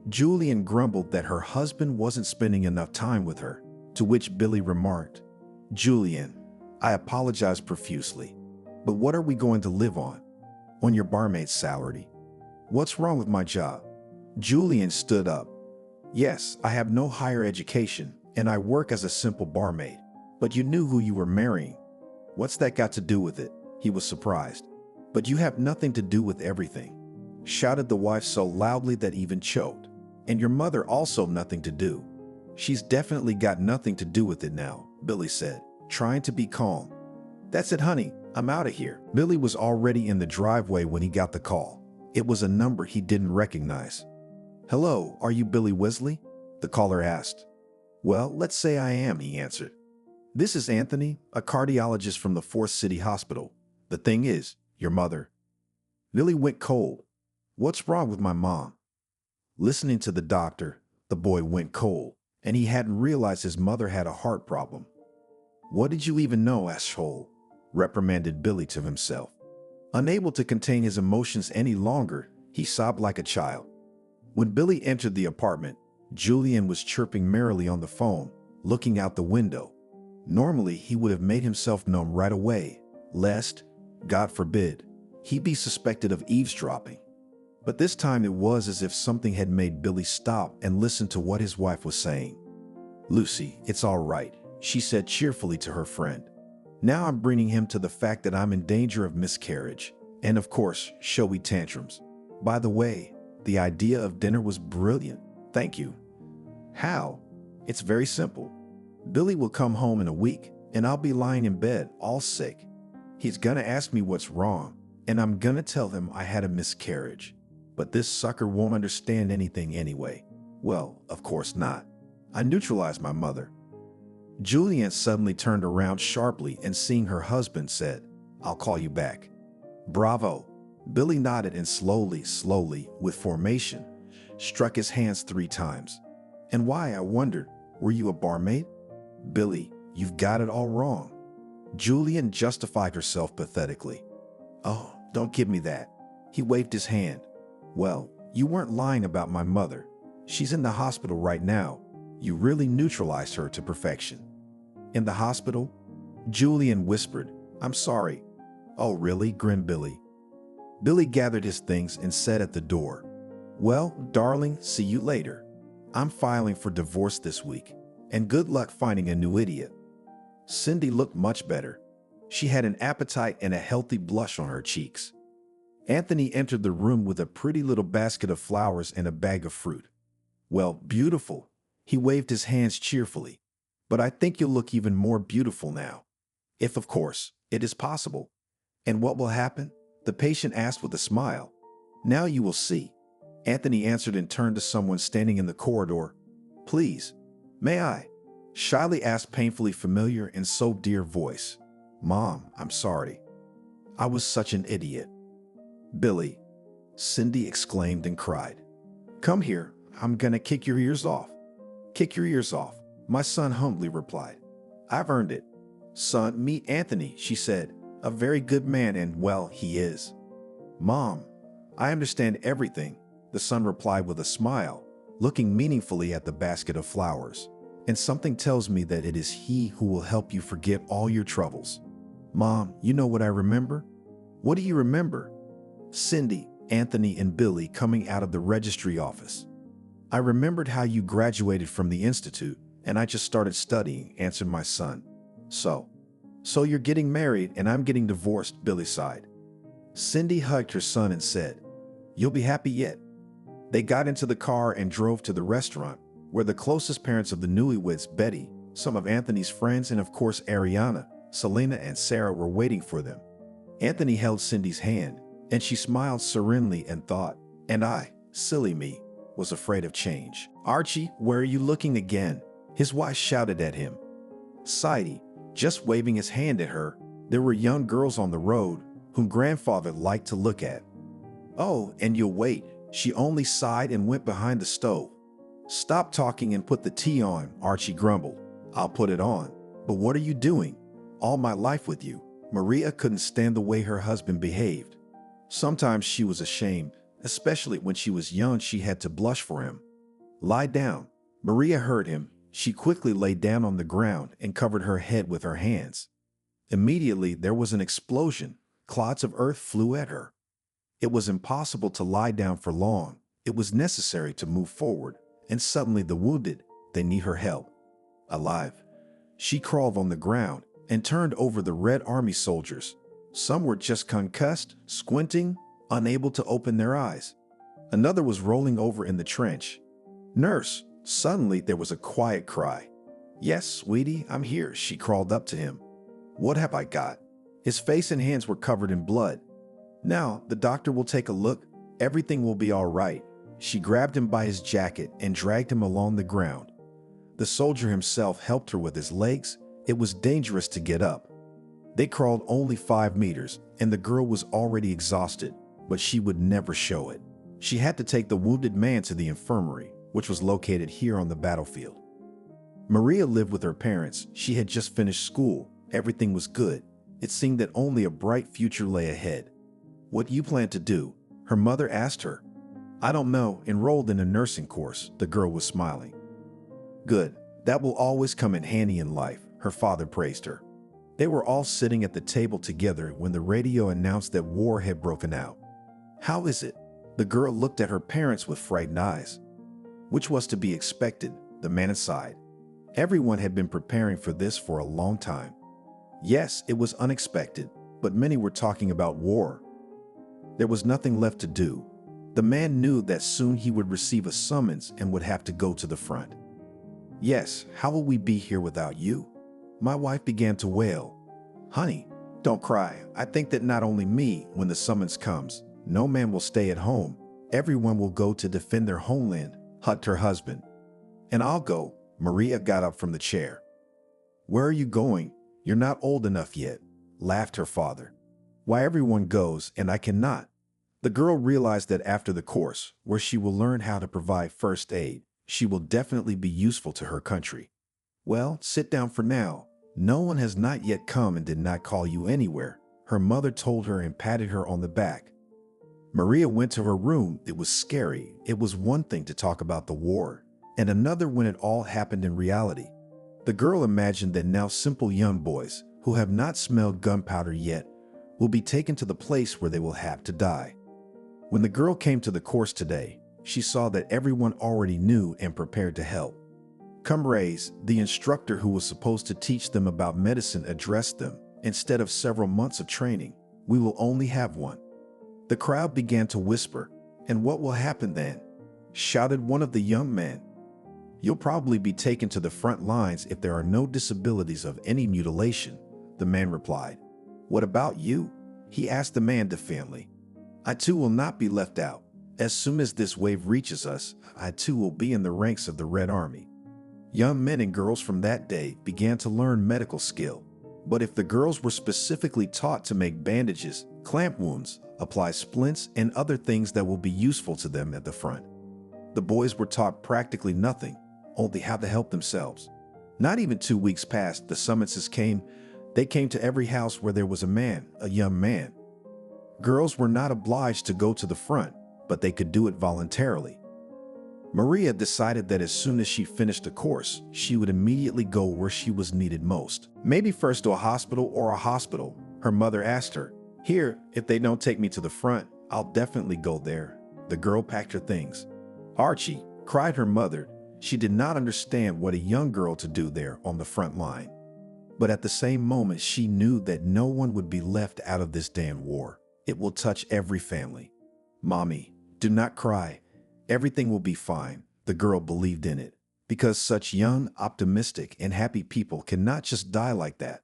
Julian grumbled that her husband wasn't spending enough time with her, to which Billy remarked, "Julian, I apologize profusely, but what are we going to live on? On your barmaid's salary? What's wrong with my job?" Julian stood up. "Yes, I have no higher education, and I work as a simple barmaid, but you knew who you were marrying." "What's that got to do with it?" He was surprised. "But you have nothing to do with everything," shouted the wife so loudly that even choked. "And your mother also nothing to do." "She's definitely got nothing to do with it now," Billy said, trying to be calm. "That's it, honey. I'm out of here." Billy was already in the driveway when he got the call. It was a number he didn't recognize. "Hello, are you Billy Wesley?" the caller asked. "Well, let's say I am," he answered. "This is Anthony, a cardiologist from the Fourth City Hospital. The thing is, your mother." Billy went cold. "What's wrong with my mom?" Listening to the doctor, the boy went cold, and he hadn't realized his mother had a heart problem. "What did you even know, asshole?" reprimanded Billy to himself. Unable to contain his emotions any longer, he sobbed like a child. When Billy entered the apartment, Julian was chirping merrily on the phone, looking out the window. Normally, he would have made himself known right away, lest, God forbid, he be suspected of eavesdropping. But this time it was as if something had made Billy stop and listen to what his wife was saying. "Lucy, it's all right," she said cheerfully to her friend. "Now I'm bringing him to the fact that I'm in danger of miscarriage, and of course, showy tantrums. By the way, the idea of dinner was brilliant. Thank you." "How?" "It's very simple. Billy will come home in a week, and I'll be lying in bed, all sick. He's gonna ask me what's wrong, and I'm gonna tell him I had a miscarriage. But this sucker won't understand anything anyway. Well, of course not. I neutralized my mother." Julian suddenly turned around sharply and seeing her husband said, "I'll call you back." "Bravo." Billy nodded and slowly, with formation, struck his hands 3 times. "And why, I wondered, were you a barmaid?" "Billy, you've got it all wrong." Julian justified herself pathetically. "Oh, don't give me that." He waved his hand. "Well, you weren't lying about my mother. She's in the hospital right now. You really neutralized her to perfection." "In the hospital?" Julian whispered. "I'm sorry." "Oh, really?" grinned Billy. Billy gathered his things and said at the door, "Well, darling, see you later. I'm filing for divorce this week, and good luck finding a new idiot." Cindy looked much better. She had an appetite and a healthy blush on her cheeks. Anthony entered the room with a pretty little basket of flowers and a bag of fruit. "Well, beautiful." He waved his hands cheerfully. "But I think you'll look even more beautiful now. If, of course, it is possible." "And what will happen?" the patient asked with a smile. "Now you will see." Anthony answered and turned to someone standing in the corridor. "Please, may I?" Shyly asked painfully familiar and so dear voice. "Mom, I'm sorry. I was such an idiot." "Billy," Cindy exclaimed and cried. "Come here, I'm gonna kick your ears off." "Kick your ears off," my son humbly replied. "I've earned it." "Son, meet Anthony," she said. "A very good man and, well, he is." "Mom, I understand everything," the son replied with a smile, looking meaningfully at the basket of flowers. "And something tells me that it is he who will help you forget all your troubles." "Mom, you know what I remember?" "What do you remember?" "Cindy, Anthony, and Billy coming out of the registry office." "I remembered how you graduated from the institute, and I just started studying," answered my son. So you're getting married and I'm getting divorced," Billy sighed. Cindy hugged her son and said, "You'll be happy yet." They got into the car and drove to the restaurant, where the closest parents of the newlyweds, Betty, some of Anthony's friends, and of course Ariana, Selena, and Sarah were waiting for them. Anthony held Cindy's hand, and she smiled serenely and thought, "And I, silly me, was afraid of change." "Archie, where are you looking again?" his wife shouted at him. Sidey, just waving his hand at her. There were young girls on the road, whom grandfather liked to look at. "Oh, and you'll wait," she only sighed and went behind the stove. "Stop talking and put the tea on," Archie grumbled. "I'll put it on. But what are you doing? All my life with you." Maria couldn't stand the way her husband behaved. Sometimes she was ashamed, especially when she was young. She had to blush for him. "Lie down." Maria heard him. She quickly lay down on the ground and covered her head with her hands. Immediately, there was an explosion. Clods of earth flew at her. It was impossible to lie down for long. It was necessary to move forward, and suddenly the wounded, they need her help. Alive. She crawled on the ground and turned over the Red Army soldiers. Some were just concussed, squinting, unable to open their eyes. Another was rolling over in the trench. "Nurse!" Suddenly, there was a quiet cry. "Yes, sweetie, I'm here." She crawled up to him. "What have I got?" His face and hands were covered in blood. "Now, the doctor will take a look. Everything will be all right." She grabbed him by his jacket and dragged him along the ground. The soldier himself helped her with his legs. It was dangerous to get up. They crawled only 5 meters, and the girl was already exhausted, but she would never show it. She had to take the wounded man to the infirmary, which was located here on the battlefield. Maria lived with her parents. She had just finished school. Everything was good. It seemed that only a bright future lay ahead. "What do you plan to do?" her mother asked her. "I don't know, enrolled in a nursing course," the girl was smiling. "Good, that will always come in handy in life," her father praised her. They were all sitting at the table together when the radio announced that war had broken out. "How is it?" The girl looked at her parents with frightened eyes. Which was to be expected, the man sighed. Everyone had been preparing for this for a long time. Yes, it was unexpected, but many were talking about war. There was nothing left to do. The man knew that soon he would receive a summons and would have to go to the front. "Yes, how will we be here without you?" My wife began to wail. "Honey, don't cry. I think that not only me, when the summons comes, no man will stay at home. Everyone will go to defend their homeland," hugged her husband. "And I'll go." Maria got up from the chair. "Where are you going? You're not old enough yet," laughed her father. "Why, everyone goes, and I cannot." The girl realized that after the course, where she will learn how to provide first aid, she will definitely be useful to her country. "Well, sit down for now. No one has not yet come and did not call you anywhere," her mother told her and patted her on the back. Maria went to her room. It was scary. It was one thing to talk about the war, and another when it all happened in reality. The girl imagined that now simple young boys, who have not smelled gunpowder yet, will be taken to the place where they will have to die. When the girl came to the course today, she saw that everyone already knew and prepared to help. Comrades, the instructor who was supposed to teach them about medicine addressed them. Instead of several months of training, we will only have one. The crowd began to whisper, and what will happen then? Shouted one of the young men. You'll probably be taken to the front lines if there are no disabilities of any mutilation, the man replied. What about you? He asked the man defiantly. I too will not be left out. As soon as this wave reaches us, I too will be in the ranks of the Red Army. Young men and girls from that day began to learn medical skill. But if the girls were specifically taught to make bandages, clamp wounds, apply splints, and other things that will be useful to them at the front, the boys were taught practically nothing, only how to help themselves. Not even 2 weeks passed, the summonses came. They came to every house where there was a man, a young man. Girls were not obliged to go to the front, but they could do it voluntarily. Maria decided that as soon as she finished the course, she would immediately go where she was needed most. Maybe first to a hospital. Her mother asked her. Here, if they don't take me to the front, I'll definitely go there. The girl packed her things. Archie, cried her mother. She did not understand what a young girl to do there on the front line. But at the same moment, she knew that no one would be left out of this damn war. It will touch every family. Mommy, do not cry. Everything will be fine. The girl believed in it. Because such young, optimistic, and happy people cannot just die like that.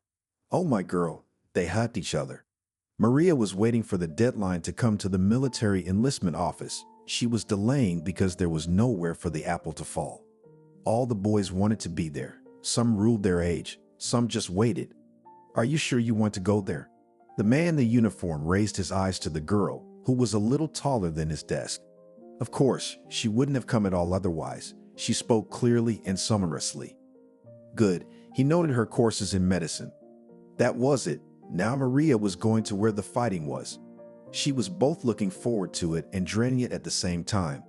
Oh my girl, they hugged each other. Maria was waiting for the deadline to come to the military enlistment office. She was delaying because there was nowhere for the apple to fall. All the boys wanted to be there. Some ruled their age. Some just waited. Are you sure you want to go there? The man in the uniform raised his eyes to the girl, who was a little taller than his desk. Of course, she wouldn't have come at all otherwise. She spoke clearly and sonorously. Good. He noted her courses in medicine. That was it. Now Maria was going to where the fighting was. She was both looking forward to it and dreading it at the same time.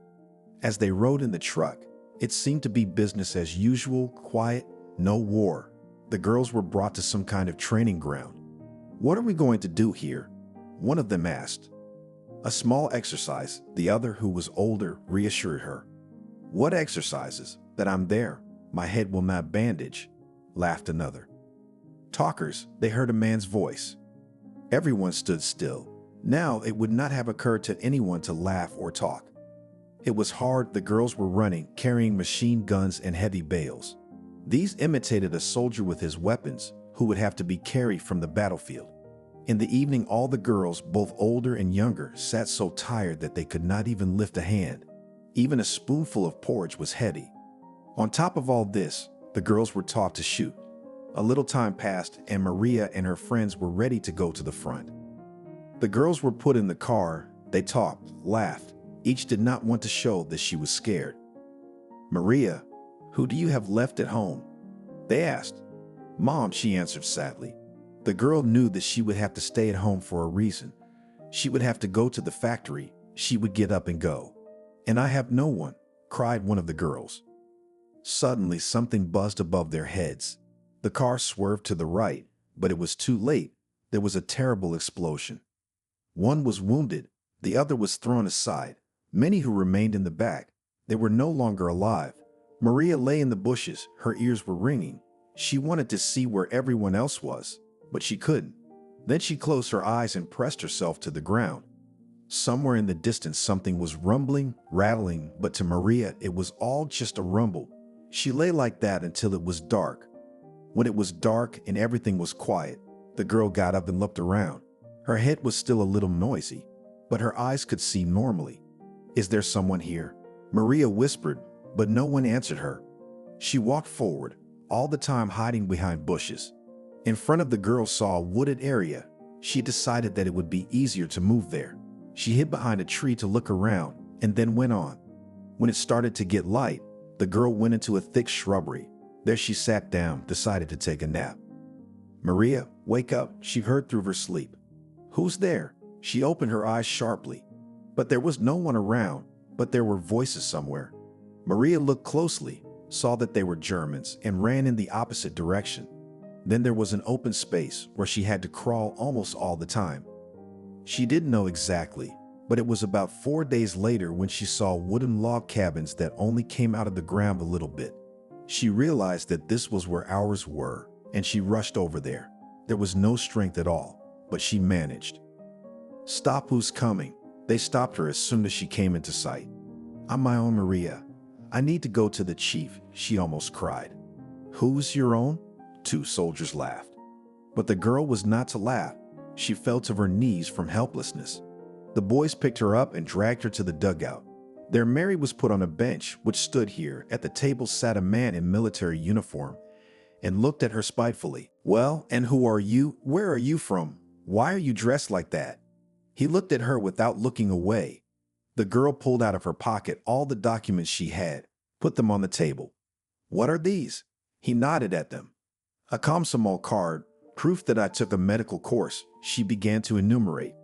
As they rode in the truck, it seemed to be business as usual, quiet, no war. The girls were brought to some kind of training ground. What are we going to do here? One of them asked. A small exercise, the other, who was older, reassured her. What exercises? That I'm there. My head will not bandage, laughed another. Talkers, they heard a man's voice. Everyone stood still. Now it would not have occurred to anyone to laugh or talk. It was hard. The girls were running, carrying machine guns and heavy bales. These imitated a soldier with his weapons, who would have to be carried from the battlefield. In the evening, all the girls, both older and younger, sat so tired that they could not even lift a hand. Even a spoonful of porridge was heavy. On top of all this, the girls were taught to shoot. A little time passed, and Maria and her friends were ready to go to the front. The girls were put in the car. They talked, laughed. Each did not want to show that she was scared. Maria, who do you have left at home? They asked. Mom, she answered sadly. The girl knew that she would have to stay at home for a reason. She would have to go to the factory. She would get up and go. And I have no one, cried one of the girls. Suddenly, something buzzed above their heads. The car swerved to the right, but it was too late. There was a terrible explosion. One was wounded. The other was thrown aside. Many who remained in the back, they were no longer alive. Maria lay in the bushes. Her ears were ringing. She wanted to see where everyone else was, but she couldn't. Then she closed her eyes and pressed herself to the ground. Somewhere in the distance, something was rumbling, rattling, but to Maria, it was all just a rumble. She lay like that until it was dark. When it was dark and everything was quiet, the girl got up and looked around. Her head was still a little noisy, but her eyes could see normally. Is there someone here? Maria whispered, but no one answered her. She walked forward, all the time hiding behind bushes. In front of the girl saw a wooded area. She decided that it would be easier to move there. She hid behind a tree to look around and then went on. When it started to get light, the girl went into a thick shrubbery. There she sat down, decided to take a nap. Maria, wake up, she heard through her sleep. Who's there? She opened her eyes sharply. But there was no one around, but there were voices somewhere. Maria looked closely, saw that they were Germans, and ran in the opposite direction. Then there was an open space where she had to crawl almost all the time. She didn't know exactly, but it was about 4 days later when she saw wooden log cabins that only came out of the ground a little bit. She realized that this was where ours were, and she rushed over there. There was no strength at all, but she managed. "Stop, who's coming?" They stopped her as soon as she came into sight. "I'm my own Maria. I need to go to the chief," she almost cried. "Who's your own?" Two soldiers laughed. But the girl was not to laugh. She fell to her knees from helplessness. The boys picked her up and dragged her to the dugout. There Mary was put on a bench which stood here. At the table sat a man in military uniform and looked at her spitefully. "Well, and who are you? Where are you from? Why are you dressed like that?" He looked at her without looking away. The girl pulled out of her pocket all the documents she had, put them on the table. "What are these?" He nodded at them. "A Komsomol card, proof that I took a medical course," she began to enumerate.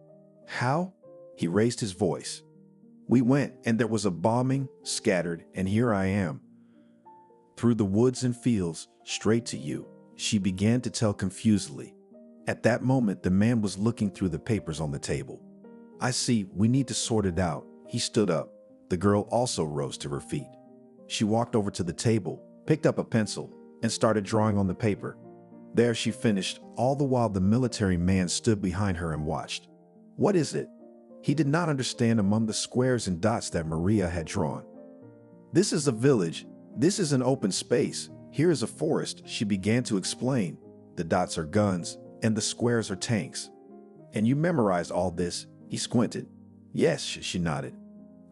"How?" He raised his voice. "We went, and there was a bombing, scattered, and here I am. Through the woods and fields, straight to you," she began to tell confusedly. At that moment, the man was looking through the papers on the table. "I see, we need to sort it out." He stood up. The girl also rose to her feet. She walked over to the table, picked up a pencil, and started drawing on the paper. There she finished, all the while the military man stood behind her and watched. "What is it?" He did not understand among the squares and dots that Maria had drawn. "This is a village. This is an open space. Here is a forest," she began to explain. "The dots are guns, and the squares are tanks." "And you memorized all this?" He squinted. "Yes," she nodded.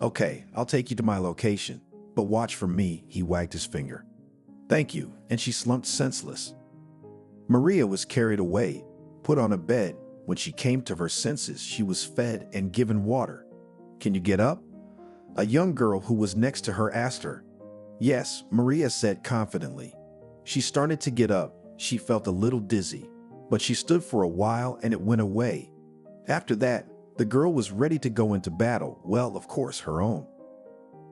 "Okay, I'll take you to my location. But watch for me," he wagged his finger. "Thank you," and she slumped senseless. Maria was carried away, put on a bed. When she came to her senses, she was fed and given water. "Can you get up?" A young girl who was next to her asked her. "Yes," Maria said confidently. She started to get up. She felt a little dizzy, but she stood for a while and it went away. After that, the girl was ready to go into battle, well, of course, her own.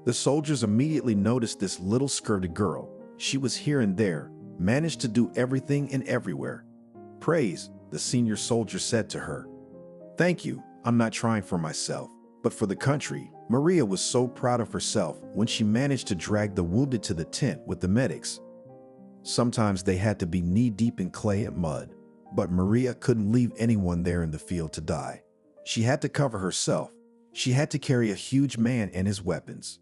The soldiers immediately noticed this little skirted girl. She was here and there, managed to do everything and everywhere. "Praise," the senior soldier said to her. "Thank you, I'm not trying for myself, but for the country." Maria was so proud of herself when she managed to drag the wounded to the tent with the medics. Sometimes they had to be knee-deep in clay and mud, but Maria couldn't leave anyone there in the field to die. She had to cover herself. She had to carry a huge man and his weapons.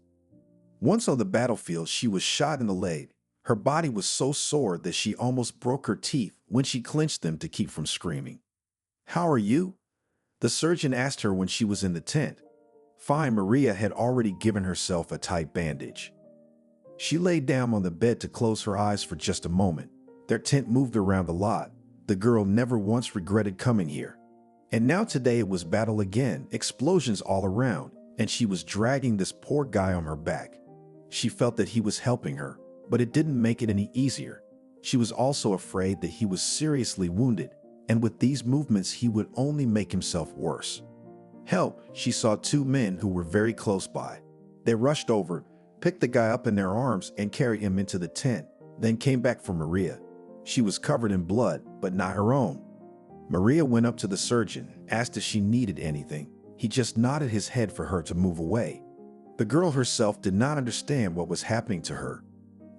Once on the battlefield, she was shot in the leg. Her body was so sore that she almost broke her teeth when she clenched them to keep from screaming. "How are you?" the surgeon asked her when she was in the tent. Fine, Maria had already given herself a tight bandage. She lay down on the bed to close her eyes for just a moment. Their tent moved around a lot. The girl never once regretted coming here. And now today it was battle again, explosions all around, and she was dragging this poor guy on her back. She felt that he was helping her, but it didn't make it any easier. She was also afraid that he was seriously wounded, and with these movements he would only make himself worse. "Help!" She saw two men who were very close by. They rushed over, picked the guy up in their arms and carried him into the tent, then came back for Maria. She was covered in blood, but not her own. Maria went up to the surgeon, asked if she needed anything. He just nodded his head for her to move away. The girl herself did not understand what was happening to her.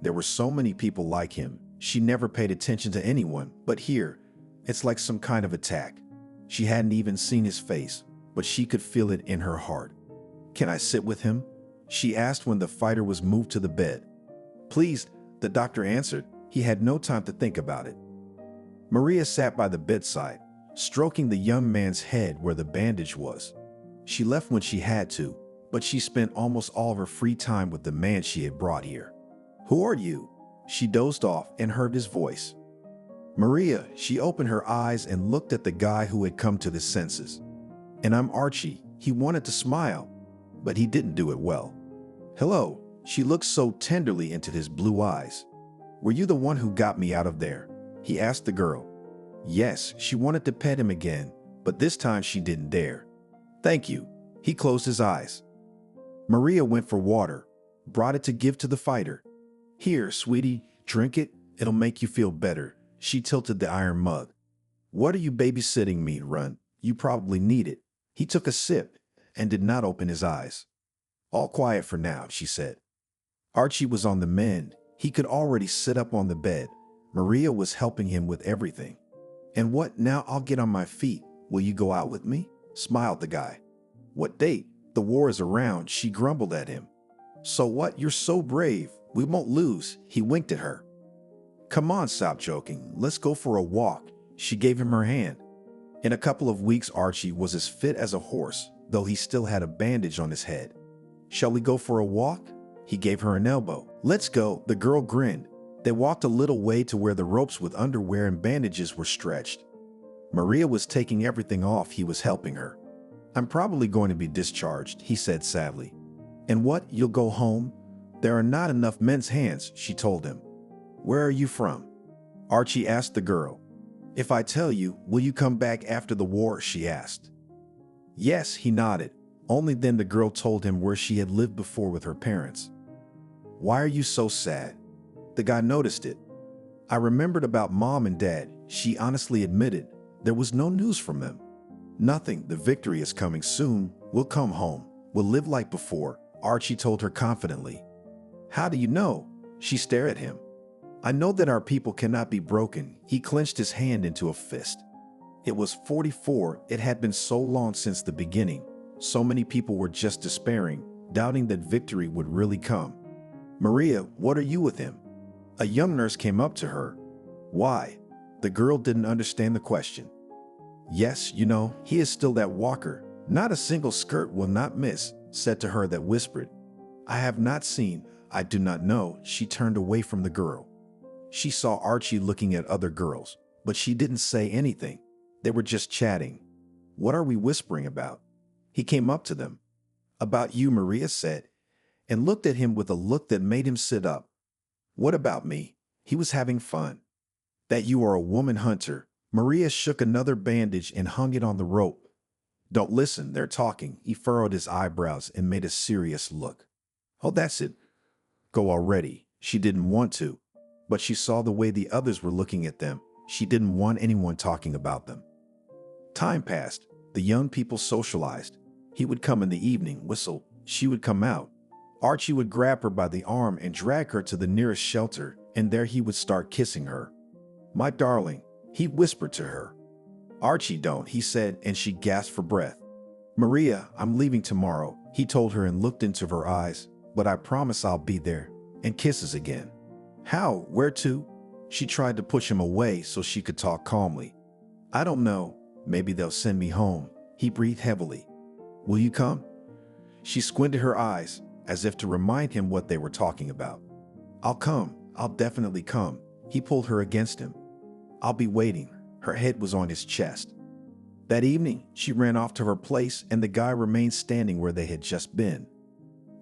There were so many people like him. She never paid attention to anyone, but here, it's like some kind of attack. She hadn't even seen his face, but she could feel it in her heart. "Can I sit with him?" she asked when the fighter was moved to the bed. "Please," the doctor answered. He had no time to think about it. Maria sat by the bedside, stroking the young man's head where the bandage was. She left when she had to, but she spent almost all of her free time with the man she had brought here. "Who are you?" She dozed off and heard his voice. "Maria," she opened her eyes and looked at the guy who had come to his senses. "And I'm Archie." He wanted to smile, but he didn't do it well. "Hello." She looked so tenderly into his blue eyes. "Were you the one who got me out of there?" he asked the girl. Yes, she wanted to pet him again, but this time she didn't dare. "Thank you." He closed his eyes. Maria went for water, brought it to give to the fighter. "Here, sweetie, drink it. It'll make you feel better." She tilted the iron mug. "What are you babysitting me, Run? You probably need it." He took a sip and did not open his eyes. "All quiet for now," she said. Archie was on the mend. He could already sit up on the bed. Maria was helping him with everything. "And what, now I'll get on my feet. Will you go out with me?" smiled the guy. "What date? The war is around," she grumbled at him. "So what? You're so brave. We won't lose," he winked at her. "Come on, stop joking. Let's go for a walk." She gave him her hand. In a couple of weeks, Archie was as fit as a horse, though he still had a bandage on his head. "Shall we go for a walk?" He gave her an elbow. "Let's go," the girl grinned. They walked a little way to where the ropes with underwear and bandages were stretched. Maria was taking everything off. He was helping her. "I'm probably going to be discharged," he said sadly. "And what, you'll go home?" "There are not enough men's hands," she told him. "Where are you from?" Archie asked the girl. "If I tell you, will you come back after the war?" she asked. "Yes," he nodded. Only then the girl told him where she had lived before with her parents. "Why are you so sad?" The guy noticed it. "I remembered about Mom and Dad," she honestly admitted. There was no news from them. "Nothing. The victory is coming soon. We'll come home. We'll live like before," Archie told her confidently. "How do you know?" She stared at him. "I know that our people cannot be broken." He clenched his hand into a fist. It was 44. It had been so long since the beginning. So many people were just despairing, doubting that victory would really come. "Maria, what are you with him?" A young nurse came up to her. "Why?" The girl didn't understand the question. "Yes, you know, he is still that walker. Not a single skirt will not miss," said to her that whispered. "I have not seen. I do not know." She turned away from the girl. She saw Archie looking at other girls, but she didn't say anything. They were just chatting. "What are we whispering about?" He came up to them. "About you," Maria said, and looked at him with a look that made him sit up. "What about me?" He was having fun. "That you are a woman hunter." Maria shook another bandage and hung it on the rope. "Don't listen, they're talking." He furrowed his eyebrows and made a serious look. "Oh, that's it. Go already." She didn't want to, but she saw the way the others were looking at them. She didn't want anyone talking about them. Time passed. The young people socialized. He would come in the evening, whistle. She would come out. Archie would grab her by the arm and drag her to the nearest shelter, and there he would start kissing her. "My darling," he whispered to her. "Archie, don't," he said, and she gasped for breath. "Maria, I'm leaving tomorrow," he told her and looked into her eyes. "But I promise I'll be there." And kisses again. "How? Where to?" She tried to push him away so she could talk calmly. "I don't know. Maybe they'll send me home." He breathed heavily. "Will you come?" She squinted her eyes, as if to remind him what they were talking about. "I'll come. I'll definitely come." He pulled her against him. "I'll be waiting." Her head was on his chest. That evening, she ran off to her place and the guy remained standing where they had just been.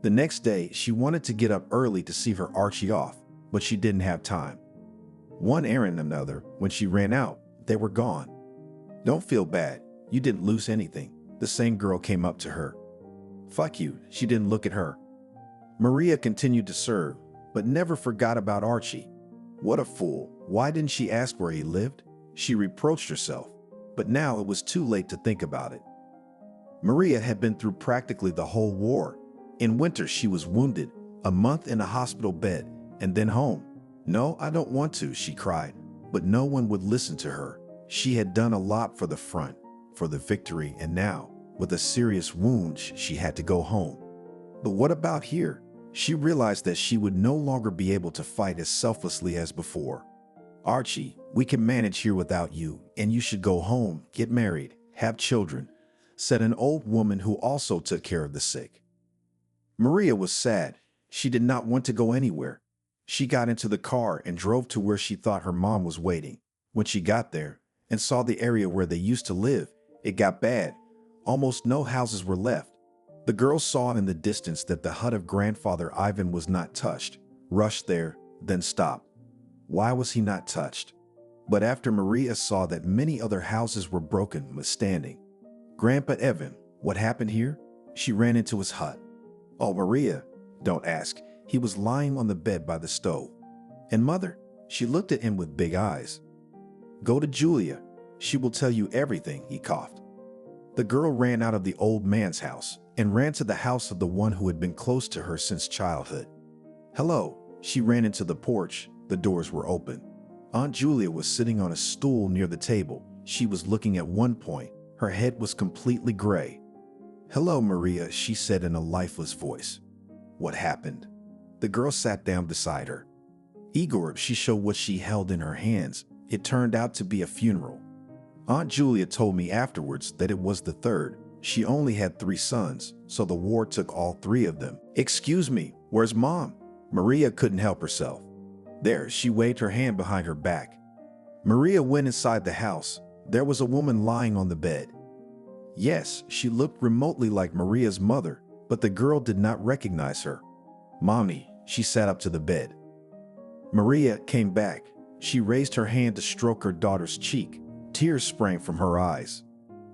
The next day, she wanted to get up early to see her Archie off, but she didn't have time. One errand another, when she ran out, they were gone. "Don't feel bad. You didn't lose anything." The same girl came up to her. "Fuck you." She didn't look at her. Maria continued to serve, but never forgot about Archie. What a fool. Why didn't she ask where he lived? She reproached herself, but now it was too late to think about it. Maria had been through practically the whole war. In winter, she was wounded, a month in a hospital bed, and then home. "No, I don't want to," she cried, but no one would listen to her. She had done a lot for the front, for the victory, and now, with a serious wound, she had to go home. But what about here? She realized that she would no longer be able to fight as selflessly as before. "Archie, we can manage here without you, and you should go home, get married, have children," said an old woman who also took care of the sick. Maria was sad. She did not want to go anywhere. She got into the car and drove to where she thought her mom was waiting. When she got there and saw the area where they used to live, it got bad. Almost no houses were left. The girl saw in the distance that the hut of grandfather Ivan was not touched, rushed there, then stopped. Why was he not touched? But after Maria saw that many other houses were broken but standing. "Grandpa Evan, what happened here?" She ran into his hut. "Oh, Maria, don't ask." He was lying on the bed by the stove. "And mother?" She looked at him with big eyes. "Go to Julia. She will tell you everything," he coughed. The girl ran out of the old man's house and ran to the house of the one who had been close to her since childhood. "Hello," She ran into the porch. The doors were open. Aunt Julia was sitting on a stool near the table. She was looking at one point. Her head was completely gray. "Hello, Maria," she said in a lifeless voice. "What happened?" The girl sat down beside her. Igor, she showed what she held in her hands. It turned out to be a funeral. Aunt Julia told me afterwards that it was the third. She only had 3 sons, so the war took all 3 of them. "Excuse me, where's Mom?" Maria couldn't help herself. There, she waved her hand behind her back. Maria went inside the house. There was a woman lying on the bed. Yes, she looked remotely like Maria's mother, but the girl did not recognize her. "Mommy," she sat up to the bed. Maria came back. She raised her hand to stroke her daughter's cheek. Tears sprang from her eyes.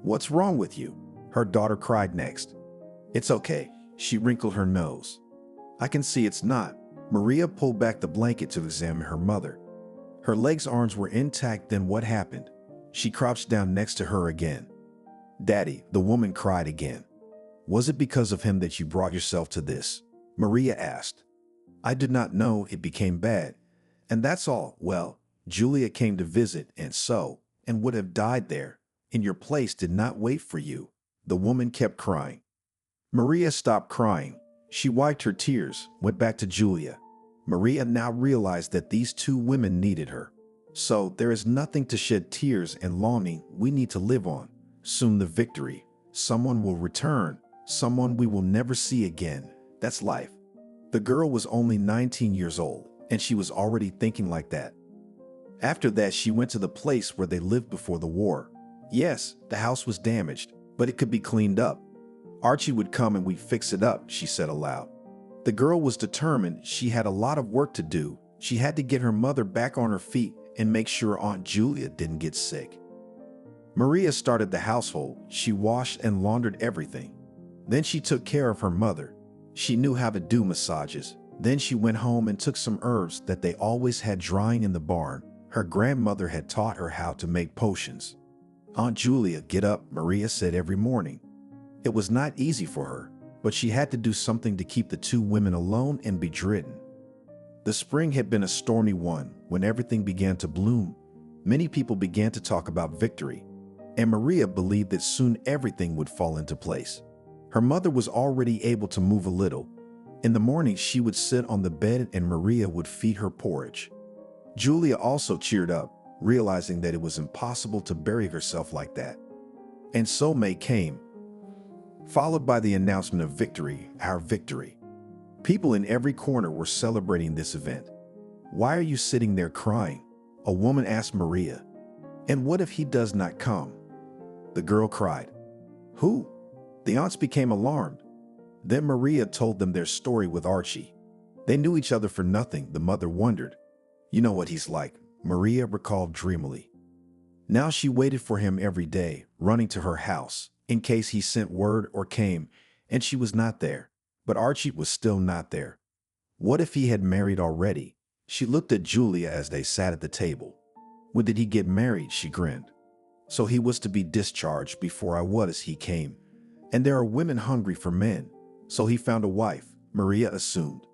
"What's wrong with you?" her daughter cried next. "It's okay." She wrinkled her nose. "I can see it's not." Maria pulled back the blanket to examine her mother. Her legs' arms were intact. Then what happened? She crouched down next to her again. "Daddy," the woman cried again. "Was it because of him that you brought yourself to this?" Maria asked. "I did not know it became bad. And that's all. Well, Julia came to visit and would have died there. In your place did not wait for you." The woman kept crying. Maria stopped crying. She wiped her tears, went back to Julia. Maria now realized that these 2 women needed her. So there is nothing to shed tears and longing. We need to live on. Soon the victory. Someone will return. Someone we will never see again. That's life. The girl was only 19 years old, and she was already thinking like that. After that, she went to the place where they lived before the war. Yes, the house was damaged, but it could be cleaned up. "Archie would come and we'd fix it up," she said aloud. The girl was determined. She had a lot of work to do. She had to get her mother back on her feet and make sure Aunt Julia didn't get sick. Maria started the household. She washed and laundered everything. Then she took care of her mother. She knew how to do massages. Then she went home and took some herbs that they always had drying in the barn. Her grandmother had taught her how to make potions. "Aunt Julia, get up," Maria said every morning. It was not easy for her, but she had to do something to keep the 2 women alone and bedridden. The spring had been a stormy one. When everything began to bloom, many people began to talk about victory, and Maria believed that soon everything would fall into place. Her mother was already able to move a little. In the morning, she would sit on the bed and Maria would feed her porridge. Julia also cheered up, realizing that it was impossible to bury herself like that. And so May came, followed by the announcement of victory, our victory. People in every corner were celebrating this event. "Why are you sitting there crying?" a woman asked Maria. "And what if he does not come?" the girl cried. "Who?" The aunts became alarmed. Then Maria told them their story with Archie. They knew each other for nothing, the mother wondered. "You know what he's like," Maria recalled dreamily. Now she waited for him every day, running to her house, in case he sent word or came, and she was not there. But Archie was still not there. What if he had married already? She looked at Julia as they sat at the table. "When did he get married?" she grinned. "So he was to be discharged before he came. And there are women hungry for men. So he found a wife," Maria assumed.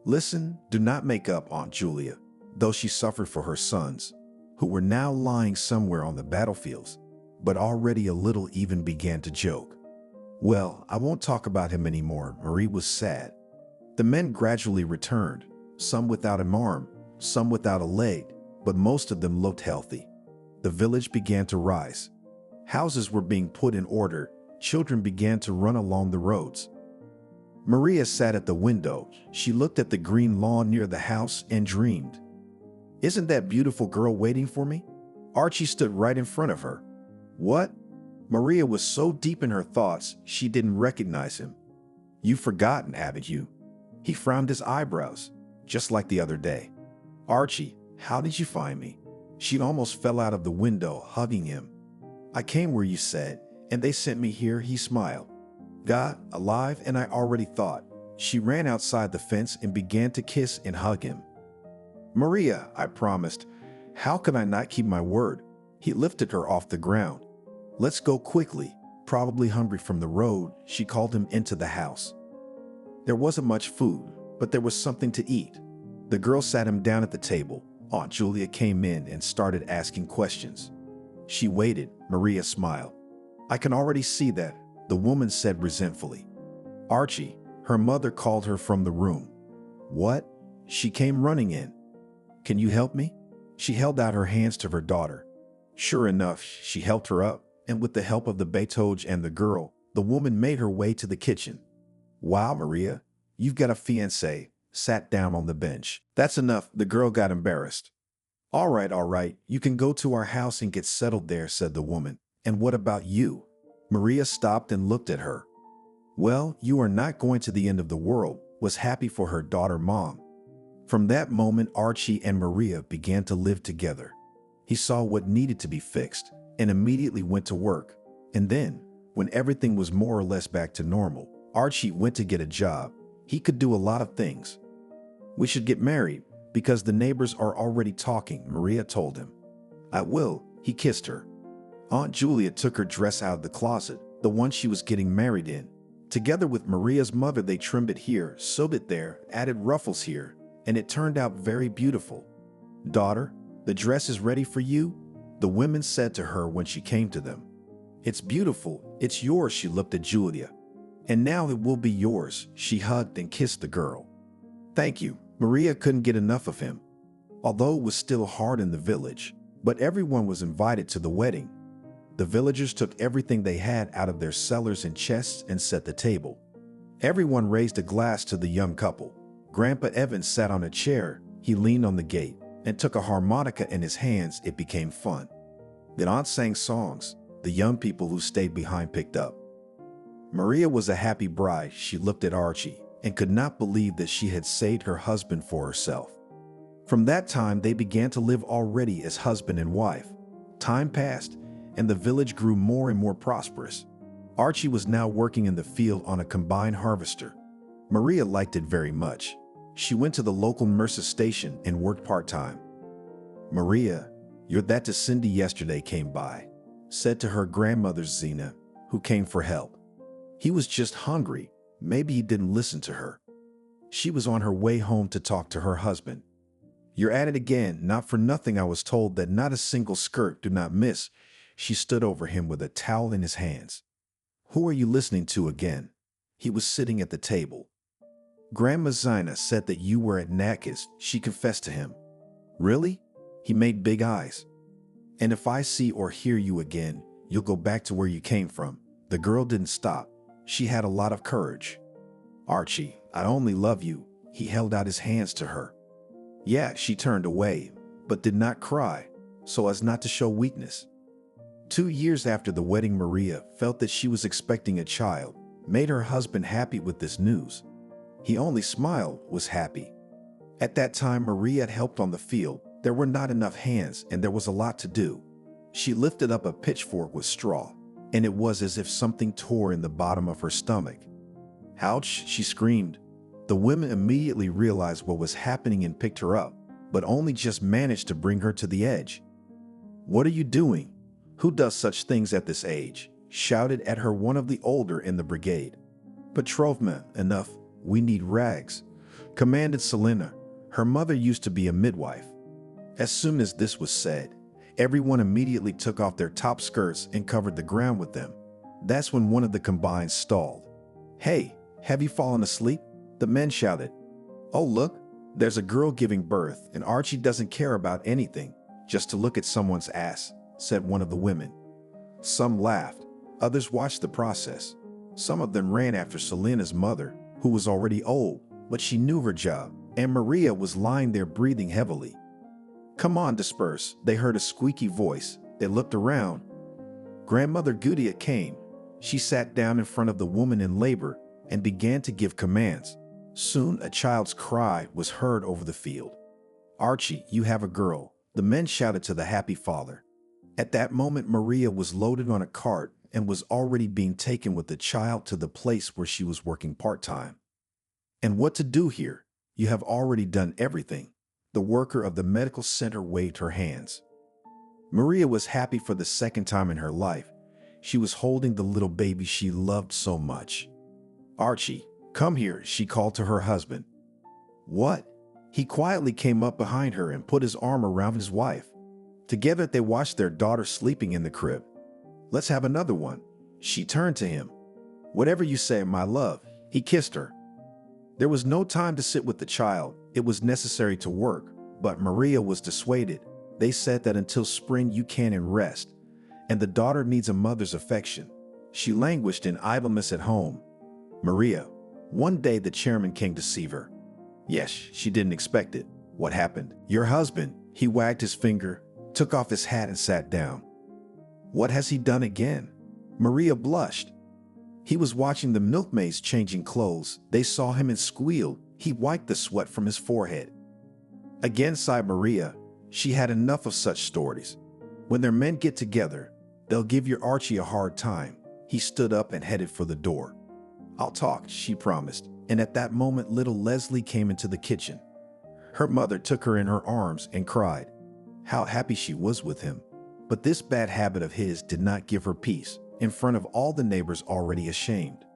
"Listen, do not make up, Aunt Julia," though she suffered for her sons, who were now lying somewhere on the battlefields, but already a little even began to joke. "Well, I won't talk about him anymore." Marie was sad. The men gradually returned, some without an arm, some without a leg, but most of them looked healthy. The village began to rise. Houses were being put in order. Children began to run along the roads. Maria sat at the window. She looked at the green lawn near the house and dreamed. "Isn't that beautiful girl waiting for me?" Archie stood right in front of her. "What?" Maria was so deep in her thoughts, she didn't recognize him. "You've forgotten, haven't you?" He frowned his eyebrows, just like the other day. "Archie, how did you find me?" She almost fell out of the window, hugging him. "I came where you said, and they sent me here," he smiled. "God, alive, and I already thought." She ran outside the fence and began to kiss and hug him. "Maria, I promised. How could I not keep my word?" He lifted her off the ground. "Let's go quickly." Probably hungry from the road, she called him into the house. There wasn't much food, but there was something to eat. The girl sat him down at the table. Aunt Julia came in and started asking questions. She waited. Maria smiled. I can already see that, the woman said resentfully. Archie, her mother called her from the room. What? She came running in. Can you help me? She held out her hands to her daughter. Sure enough, she helped her up, and with the help of the Beethoven and the girl, the woman made her way to the kitchen. Wow, Maria, you've got a fiancé, sat down on the bench. That's enough, the girl got embarrassed. All right, you can go to our house and get settled there, said the woman. And what about you? Maria stopped and looked at her. Well, you are not going to the end of the world, was happy for her daughter mom. From that moment, Archie and Maria began to live together. He saw what needed to be fixed and immediately went to work. And then, when everything was more or less back to normal, Archie went to get a job. He could do a lot of things. We should get married because the neighbors are already talking, Maria told him. I will, he kissed her. Aunt Julia took her dress out of the closet, the one she was getting married in. Together with Maria's mother, they trimmed it here, sewed it there, added ruffles here, and it turned out very beautiful. Daughter, the dress is ready for you, the women said to her when she came to them. It's beautiful, it's yours, she looked at Julia. And now it will be yours, she hugged and kissed the girl. Thank you, Maria couldn't get enough of him. Although it was still hard in the village, but everyone was invited to the wedding. The villagers took everything they had out of their cellars and chests and set the table. Everyone raised a glass to the young couple. Grandpa Evans sat on a chair, he leaned on the gate, and took a harmonica in his hands. It became fun. Then Aunt sang songs. The young people who stayed behind picked up. Maria was a happy bride. She looked at Archie and could not believe that she had saved her husband for herself. From that time, they began to live already as husband and wife. Time passed, and the village grew more and more prosperous. Archie was now working in the field on a combine harvester. Maria liked it very much. She went to the local nurse's station and worked part-time. Maria, your that to Cindy yesterday came by, said to her grandmother Zena, who came for help. He was just hungry. Maybe he didn't listen to her. She was on her way home to talk to her husband. You're at it again. Not for nothing I was told that not a single skirt do not miss. She stood over him with a towel in his hands. Who are you listening to again? He was sitting at the table. Grandma Zina said that you were at Nakis, she confessed to him. Really? He made big eyes. And if I see or hear you again, you'll go back to where you came from. The girl didn't stop. She had a lot of courage. Archie, I only love you. He held out his hands to her. Yeah, she turned away, but did not cry, so as not to show weakness. 2 years after the wedding, Maria felt that she was expecting a child, made her husband happy with this news. He only smiled, was happy. At that time, Maria had helped on the field. There were not enough hands and there was a lot to do. She lifted up a pitchfork with straw, and it was as if something tore in the bottom of her stomach. Ouch, she screamed. The women immediately realized what was happening and picked her up, but only just managed to bring her to the edge. What are you doing? Who does such things at this age? Shouted at her one of the older in the brigade. Petrovna, enough, we need rags, commanded Selena. Her mother used to be a midwife. As soon as this was said, everyone immediately took off their top skirts and covered the ground with them. That's when one of the combines stalled. Hey, have you fallen asleep? The men shouted. Oh, look, there's a girl giving birth, and Archie doesn't care about anything, just to look at someone's ass, said one of the women. Some laughed, others watched the process. Some of them ran after Selena's mother, who was already old, but she knew her job, and Maria was lying there breathing heavily. Come on, disperse, they heard a squeaky voice. They looked around. Grandmother Gudia came. She sat down in front of the woman in labor and began to give commands. Soon a child's cry was heard over the field. Archie, you have a girl, the men shouted to the happy father. At that moment, Maria was loaded on a cart and was already being taken with the child to the place where she was working part-time. And what to do here? You have already done everything. The worker of the medical center waved her hands. Maria was happy for the second time in her life. She was holding the little baby she loved so much. Archie, come here, she called to her husband. What? He quietly came up behind her and put his arm around his wife. Together, they watched their daughter sleeping in the crib. "Let's have another one." She turned to him. "Whatever you say, my love." He kissed her. There was no time to sit with the child. It was necessary to work, but Maria was dissuaded. They said that until spring you can and rest, and the daughter needs a mother's affection. She languished in idleness at home. Maria. One day the chairman came to see her. Yes, she didn't expect it. "What happened?" "Your husband." He wagged his finger, took off his hat and sat down. "What has he done again?" Maria blushed. "He was watching the milkmaids changing clothes. They saw him and squealed. He wiped the sweat from his forehead." Again sighed Maria. She had enough of such stories. When their men get together, they'll give your Archie a hard time. He stood up and headed for the door. "I'll talk," she promised. And at that moment, little Leslie came into the kitchen. Her mother took her in her arms and cried. How happy she was with him. But this bad habit of his did not give her peace, in front of all the neighbors already ashamed.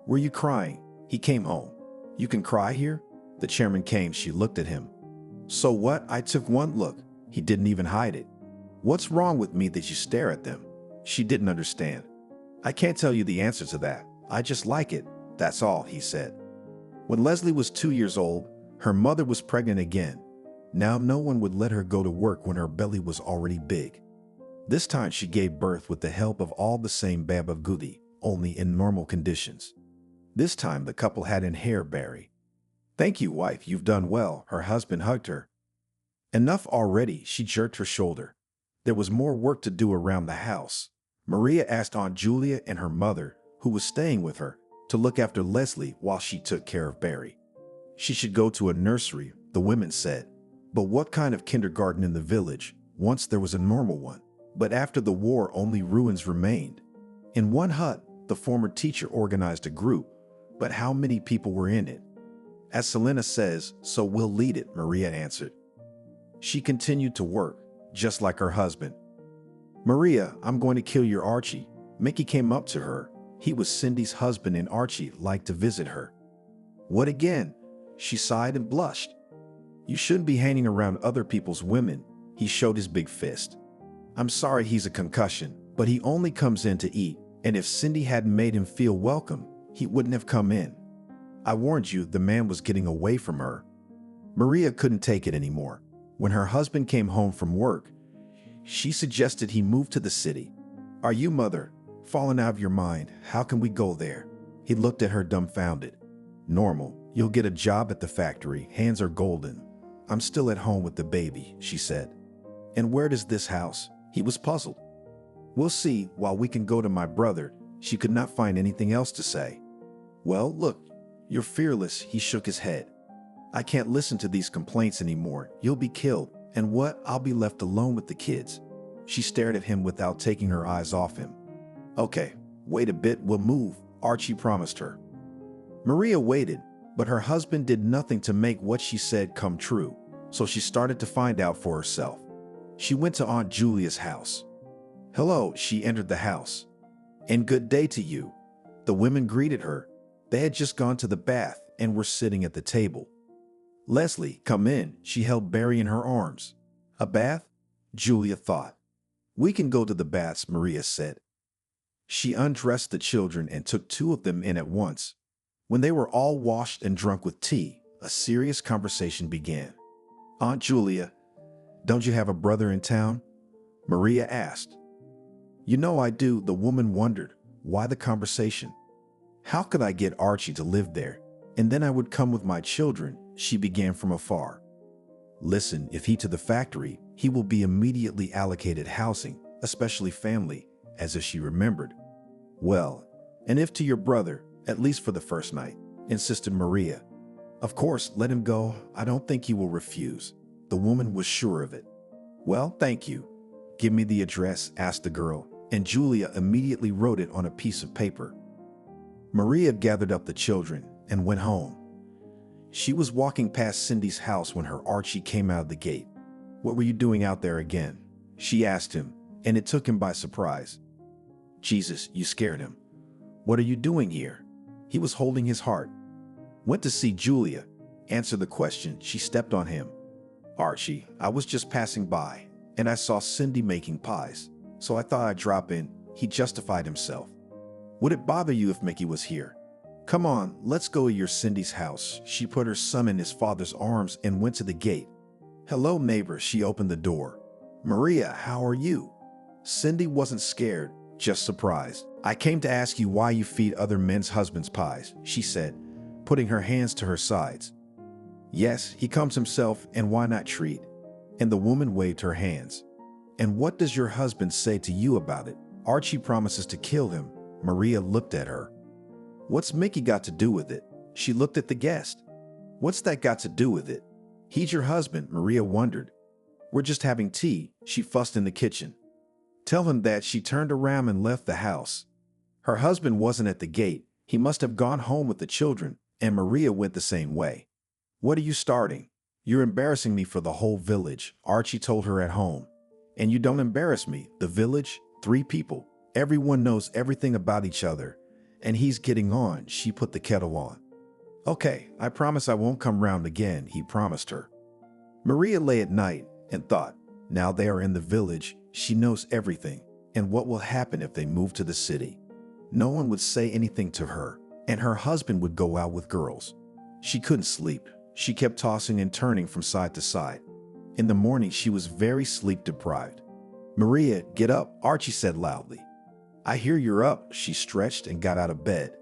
"Were you crying?" He came home. "You can cry here?" The chairman came. She looked at him. "So what?" I took one look. He didn't even hide it. "What's wrong with me that you stare at them?" She didn't understand. "I can't tell you the answer to that. I just like it. That's all," he said. When Leslie was 2 years old, her mother was pregnant again. Now no one would let her go to work when her belly was already big. This time she gave birth with the help of all the same Baba Goody, only in normal conditions. This time the couple had an hairberry. "Thank you, wife, you've done well." Her husband hugged her. "Enough already," she jerked her shoulder. There was more work to do around the house. Maria asked Aunt Julia and her mother, who was staying with her, to look after Leslie while she took care of Barry. She should go to a nursery, the women said. But what kind of kindergarten in the village? Once there was a normal one. But after the war, only ruins remained. In one hut, the former teacher organized a group. But how many people were in it? "As Selena says, so we'll lead it," Maria answered. She continued to work, just like her husband. "Maria, I'm going to kill your Archie." Mickey came up to her. He was Cindy's husband and Archie liked to visit her. "What again?" She sighed and blushed. "You shouldn't be hanging around other people's women." He showed his big fist. "I'm sorry he's a concussion, but he only comes in to eat, and if Cindy hadn't made him feel welcome, he wouldn't have come in. I warned you." The man was getting away from her. Maria couldn't take it anymore. When her husband came home from work, she suggested he move to the city. "Are you, mother, fallen out of your mind? How can we go there?" He looked at her dumbfounded. "Normal. You'll get a job at the factory. Hands are golden." "I'm still at home with the baby," she said. "And where does this house?" He was puzzled. "We'll see. While we can go to my brother." She could not find anything else to say. "Well, look, you're fearless." He shook his head. "I can't listen to these complaints anymore. You'll be killed. And what? I'll be left alone with the kids." She stared at him without taking her eyes off him. "Okay, wait a bit. We'll move," Archie promised her. Maria waited, but her husband did nothing to make what she said come true, so she started to find out for herself. She went to Aunt Julia's house. "Hello," she entered the house. "And good day to you." The women greeted her. They had just gone to the bath and were sitting at the table. "Leslie, come in." She held Barry in her arms. "A bath?" Julia thought. "We can go to the baths," Maria said. She undressed the children and took 2 of them in at once. When they were all washed and drunk with tea, a serious conversation began. "Aunt Julia, don't you have a brother in town?" Maria asked. "You know I do." The woman wondered. Why the conversation? "How could I get Archie to live there? And then I would come with my children." She began from afar. "Listen, if he to the factory, he will be immediately allocated housing, especially family," as if she remembered. "Well, and if to your brother, at least for the first night," insisted Maria. "Of course, let him go. I don't think he will refuse." The woman was sure of it. "Well, thank you. Give me the address," asked the girl, and Julia immediately wrote it on a piece of paper. Maria gathered up the children and went home. She was walking past Cindy's house when her Archie came out of the gate. "What were you doing out there again?" she asked him, and it took him by surprise. "Jesus, you scared him." "What are you doing here?" He was holding his heart. "Went to see Julia." answer the question. She stepped on him. Archie, I was just passing by, and I saw Cindy making pies, so I thought I'd drop in. He justified himself. Would it bother you if Mickey was here? Come on, let's go to your Cindy's house. She put her son in his father's arms and went to the gate. Hello, neighbor. She opened the door. Maria, how are you? Cindy wasn't scared, just surprised. I came to ask you why you feed other men's husbands pies, she said, putting her hands to her sides. Yes, he comes himself, and why not treat? And the woman waved her hands. And what does your husband say to you about it? Archie promises to kill him. Maria looked at her. What's Mickey got to do with it? She looked at the guest. What's that got to do with it? He's your husband, Maria wondered. We're just having tea, she fussed in the kitchen. Tell him that. She turned around and left the house. Her husband wasn't at the gate. He must have gone home with the children, and Maria went the same way. What are you starting? You're embarrassing me for the whole village, Archie told her at home. And you don't embarrass me. The village, 3 people. Everyone knows everything about each other. And he's getting on. She put the kettle on. Okay, I promise I won't come round again, he promised her. Maria lay at night and thought, now they are in the village, she knows everything. And what will happen if they move to the city? No one would say anything to her, and her husband would go out with girls. She couldn't sleep. She kept tossing and turning from side to side. In the morning, she was very sleep deprived. Maria, get up, Archie said loudly. I hear you're up. She stretched and got out of bed.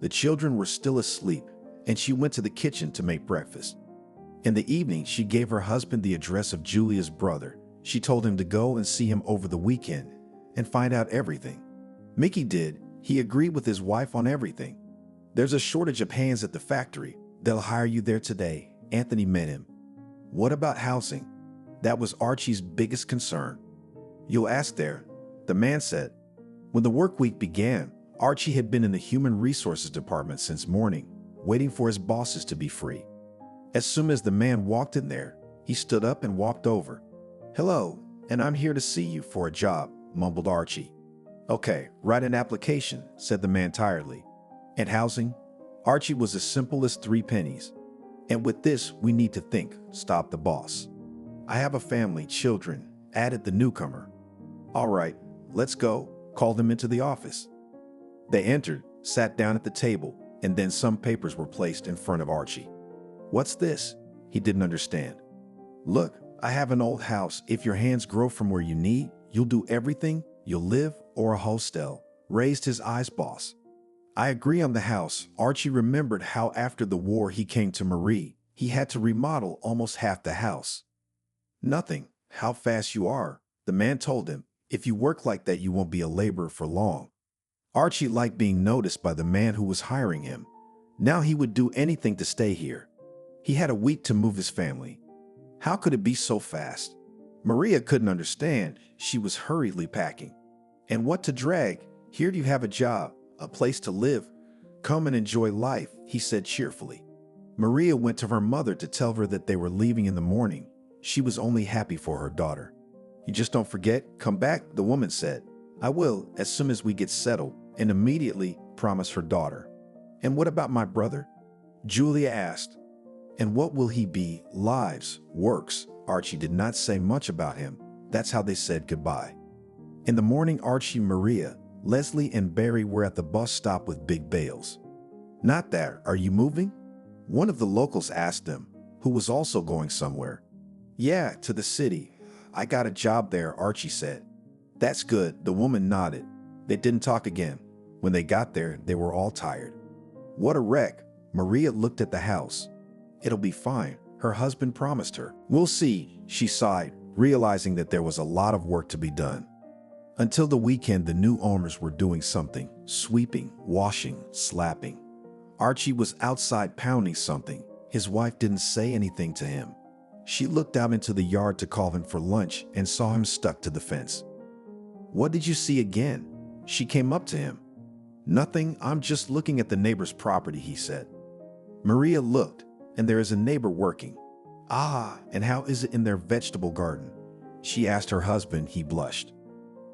The children were still asleep, and she went to the kitchen to make breakfast. In the evening, she gave her husband the address of Julia's brother. She told him to go and see him over the weekend and find out everything. Mickey did. He agreed with his wife on everything. There's a shortage of hands at the factory. They'll hire you there today. Anthony met him. What about housing? That was Archie's biggest concern. You'll ask there, the man said. When the work week began, Archie had been in the human resources department since morning, waiting for his bosses to be free. As soon as the man walked in there, he stood up and walked over. Hello, and I'm here to see you for a job, mumbled Archie. Okay, write an application, said the man tiredly. And housing? Archie was as simple as 3 pennies. And with this, we need to think, stopped the boss. I have a family, children, added the newcomer. All right, let's go, called him into the office. They entered, sat down at the table, and then some papers were placed in front of Archie. What's this? He didn't understand. Look, I have an old house. If your hands grow from where you need, you'll do everything. You'll live or a hostel, raised his eyes boss. I agree on the house. Archie remembered how after the war he came to Marie. He had to remodel almost half the house. Nothing. How fast you are, the man told him. If you work like that, you won't be a laborer for long. Archie liked being noticed by the man who was hiring him. Now he would do anything to stay here. He had a week to move his family. How could it be so fast? Maria couldn't understand. She was hurriedly packing. And what to drag? Here you have a job, a place to live. Come and enjoy life, he said cheerfully. Maria went to her mother to tell her that they were leaving in the morning. She was only happy for her daughter. You just don't forget, come back, the woman said. I will, as soon as we get settled, and immediately promised her daughter. And what about my brother? Julia asked. And what will he be? Lives, works. Archie did not say much about him. That's how they said goodbye. In the morning, Archie, Maria, Leslie, and Barry were at the bus stop with big bales. Not that. Are you moving? One of the locals asked them, who was also going somewhere. Yeah, to the city. I got a job there, Archie said. That's good, the woman nodded. They didn't talk again. When they got there, they were all tired. What a wreck. Maria looked at the house. It'll be fine, her husband promised her. We'll see, she sighed, realizing that there was a lot of work to be done. Until the weekend, the new owners were doing something, sweeping, washing, slapping. Archie was outside pounding something. His wife didn't say anything to him. She looked out into the yard to call him for lunch and saw him stuck to the fence. What did you see again? She came up to him. Nothing, I'm just looking at the neighbor's property, he said. Maria looked, and there is a neighbor working. Ah, and how is it in their vegetable garden? She asked her husband. He blushed.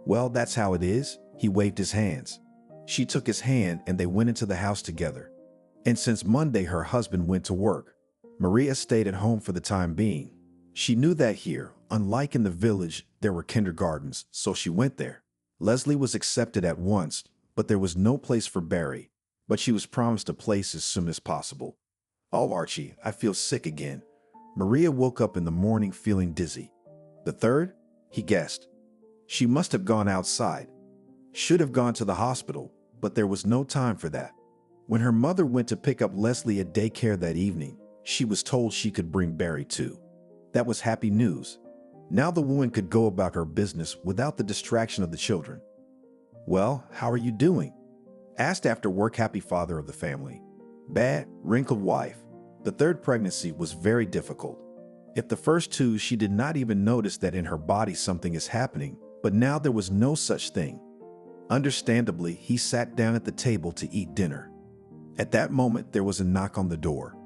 Well, that's how it is. He waved his hands. She took his hand and they went into the house together. And since Monday, her husband went to work. Maria stayed at home for the time being. She knew that here, unlike in the village, there were kindergartens, so she went there. Leslie was accepted at once, but there was no place for Barry. But she was promised a place as soon as possible. "Oh, Archie, I feel sick again." Maria woke up in the morning feeling dizzy. "The third?" he guessed. She must have gone outside. Should have gone to the hospital, but there was no time for that. When her mother went to pick up Leslie at daycare that evening, she was told she could bring Barry too. That was happy news. Now the woman could go about her business without the distraction of the children. "Well, how are you doing?" asked after work happy father of the family. "Bad, wrinkled wife. The third pregnancy was very difficult. If the first two she did not even notice that in her body something is happening, but now there was no such thing." Understandably, he sat down at the table to eat dinner. At that moment, there was a knock on the door.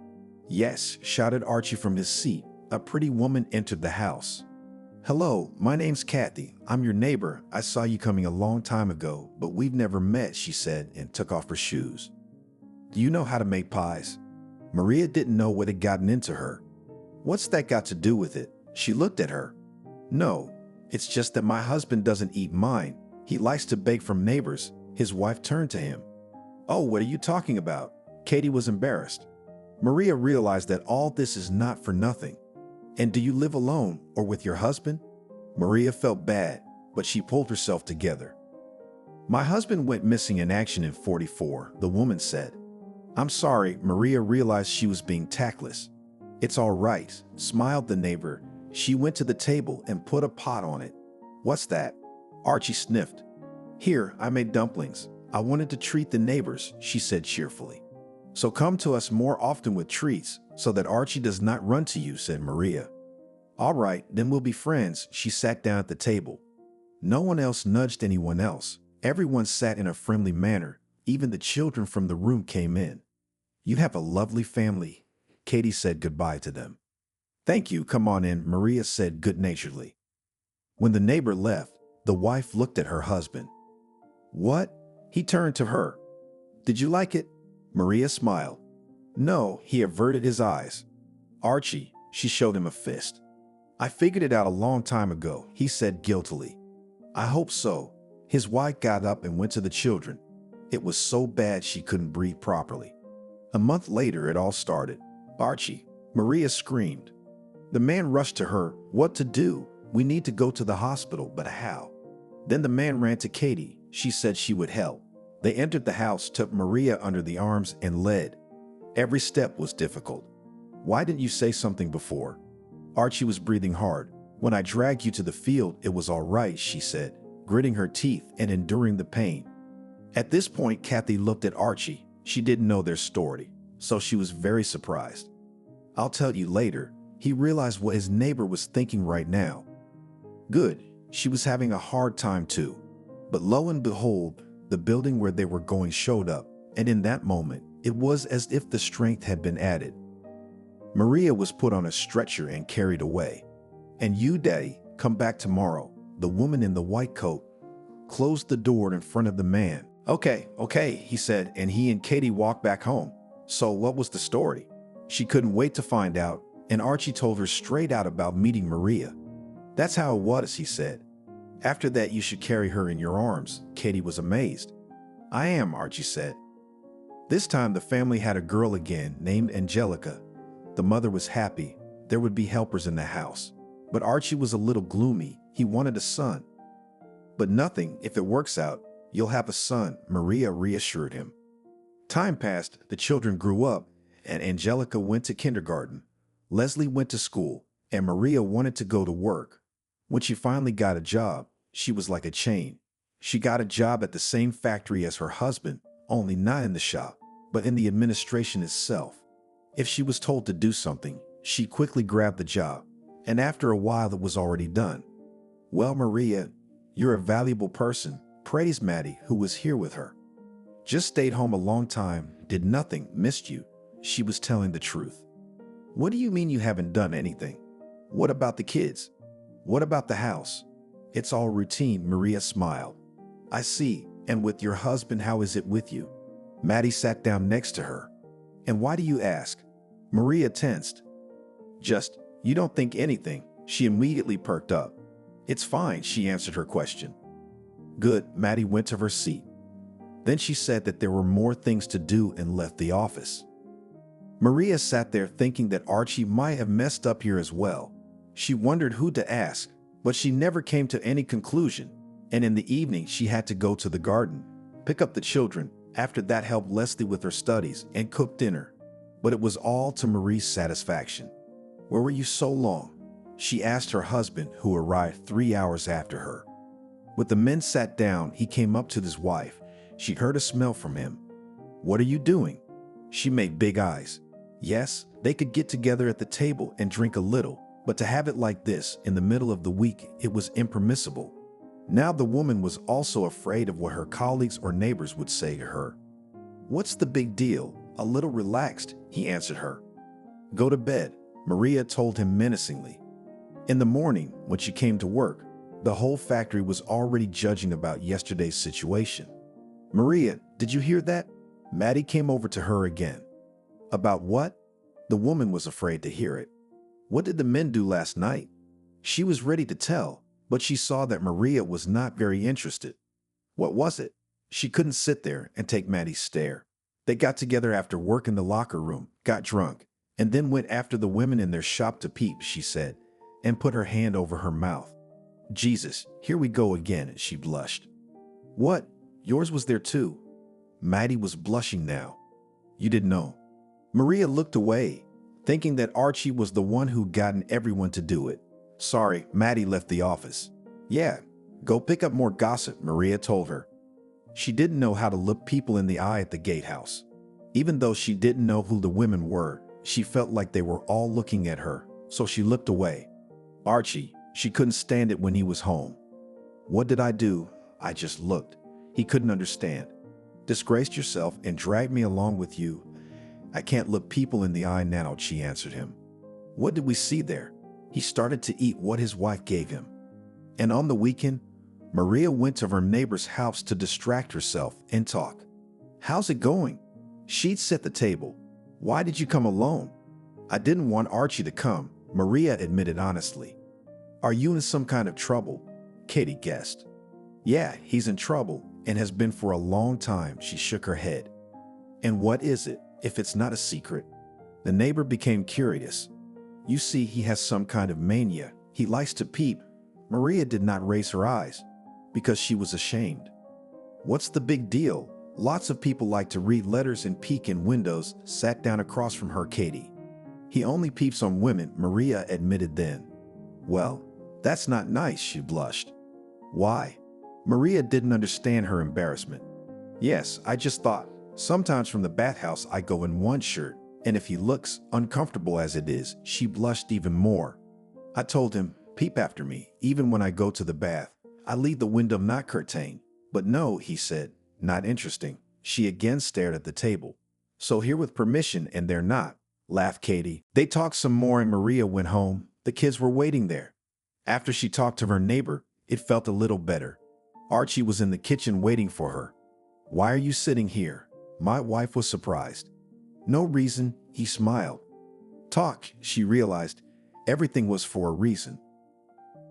"Yes," shouted Archie from his seat. A pretty woman entered the house. "Hello, my name's Kathy. I'm your neighbor. I saw you coming a long time ago, but we've never met," she said and took off her shoes. "Do you know how to make pies?" Maria didn't know what had gotten into her. "What's that got to do with it?" She looked at her. "No, it's just that my husband doesn't eat mine. He likes to bake from neighbors." His wife turned to him. "Oh, what are you talking about?" Katie was embarrassed. Maria realized that all this is not for nothing. "And do you live alone or with your husband?" Maria felt bad, but she pulled herself together. "My husband went missing in action in '44, the woman said. "I'm sorry," Maria realized she was being tactless. "It's all right," smiled the neighbor. She went to the table and put a pot on it. "What's that?" Archie sniffed. "Here, I made dumplings. I wanted to treat the neighbors," she said cheerfully. "So come to us more often with treats, so that Archie does not run to you," said Maria. "All right, then we'll be friends." She sat down at the table. No one else nudged anyone else. Everyone sat in a friendly manner. Even the children from the room came in. "You have a lovely family." Katie said goodbye to them. "Thank you, come on in," Maria said good-naturedly. When the neighbor left, the wife looked at her husband. "What?" He turned to her. "Did you like it?" Maria smiled. "No," he averted his eyes. "Archie," she showed him a fist. "I figured it out a long time ago," he said guiltily. "I hope so." His wife got up and went to the children. It was so bad she couldn't breathe properly. A month later, it all started. "Archie," Maria screamed. The man rushed to her. "What to do? We need to go to the hospital, but how?" Then the man ran to Katie. She said she would help. They entered the house, took Maria under the arms, and led. Every step was difficult. "Why didn't you say something before?" Archie was breathing hard. "When I dragged you to the field, it was all right," she said, gritting her teeth and enduring the pain. At this point, Kathy looked at Archie. She didn't know their story, so she was very surprised. "I'll tell you later." He realized what his neighbor was thinking right now. Good, she was having a hard time too. But lo and behold, the building where they were going showed up, and in that moment, it was as if the strength had been added. Maria was put on a stretcher and carried away. "And you, Daddy, come back tomorrow." The woman in the white coat closed the door in front of the man. Okay, he said, and he and Katie walked back home. So what was the story? She couldn't wait to find out, and Archie told her straight out about meeting Maria. "That's how it was," he said. "After that, you should carry her in your arms." Katie was amazed. "I am," Archie said. This time, the family had a girl again named Angelica. The mother was happy. There would be helpers in the house. But Archie was a little gloomy. He wanted a son. "But nothing, if it works out, you'll have a son," Maria reassured him. Time passed, the children grew up, and Angelica went to kindergarten. Leslie went to school, and Maria wanted to go to work. When she finally got a job, she was like a chain. She got a job at the same factory as her husband, only not in the shop, but in the administration itself. If she was told to do something, she quickly grabbed the job, and after a while it was already done. "Well, Maria, you're a valuable person," praised Maddie, who was here with her. "Just stayed home a long time, did nothing, missed you." She was telling the truth. "What do you mean you haven't done anything? What about the kids? What about the house?" "It's all routine," Maria smiled. "I see. And with your husband, how is it with you?" Maddie sat down next to her. "And why do you ask?" Maria tensed. Just, you don't think anything. She immediately perked up. It's fine, she answered her question. Good, Maddie went to her seat. Then she said that there were more things to do and left the office. Maria sat there thinking that Archie might have messed up here as well. She wondered who to ask, but she never came to any conclusion. And in the evening, she had to go to the garden, pick up the children, after that help Leslie with her studies, and cook dinner. But it was all to Marie's satisfaction. Where were you so long? She asked her husband, who arrived 3 hours after her. With the men sat down, he came up to his wife. She heard a smell from him. What are you doing? She made big eyes. Yes, they could get together at the table and drink a little, but to have it like this in the middle of the week, it was impermissible. Now the woman was also afraid of what her colleagues or neighbors would say to her. What's the big deal? A little relaxed, he answered her. Go to bed, Maria told him menacingly. In the morning, when she came to work, the whole factory was already judging about yesterday's situation. Maria, did you hear that? Maddie came over to her again. About what? The woman was afraid to hear it. What did the men do last night? She was ready to tell, but she saw that Maria was not very interested. What was it? She couldn't sit there and take Maddie's stare. They got together after work in the locker room, got drunk, and then went after the women in their shop to peep, she said, and put her hand over her mouth. Jesus, here we go again, she blushed. What? Yours was there too? Maddie was blushing now. You didn't know. Maria looked away, thinking that Archie was the one who'd gotten everyone to do it. Sorry, Maddie left the office. Yeah, go pick up more gossip, Maria told her. She didn't know how to look people in the eye at the gatehouse. Even though she didn't know who the women were, she felt like they were all looking at her, so she looked away. Archie, she couldn't stand it when he was home. What did I do? I just looked. He couldn't understand. Disgraced yourself and dragged me along with you. I can't look people in the eye now, she answered him. What did we see there? He started to eat what his wife gave him. And on the weekend, Maria went to her neighbor's house to distract herself and talk. How's it going? She'd set the table. Why did you come alone? I didn't want Archie to come, Maria admitted honestly. Are you in some kind of trouble? Katie guessed. Yeah, he's in trouble and has been for a long time, she shook her head. And what is it, if it's not a secret? The neighbor became curious. You see, he has some kind of mania. He likes to peep. Maria did not raise her eyes because she was ashamed. What's the big deal? Lots of people like to read letters and peek in windows, sat down across from her Katie. He only peeps on women, Maria admitted then. Well, that's not nice, she blushed. Why? Maria didn't understand her embarrassment. Yes, I just thought, sometimes from the bathhouse I go in one shirt, and if he looks uncomfortable as it is, she blushed even more. I told him, peep after me, even when I go to the bath. I leave the window not curtained. But no, he said, not interesting. She again stared at the table. So here with permission and they're not, laughed Katie. They talked some more and Maria went home. The kids were waiting there. After she talked to her neighbor, it felt a little better. Archie was in the kitchen waiting for her. Why are you sitting here? My wife was surprised. No reason, he smiled. Talk, she realized. Everything was for a reason.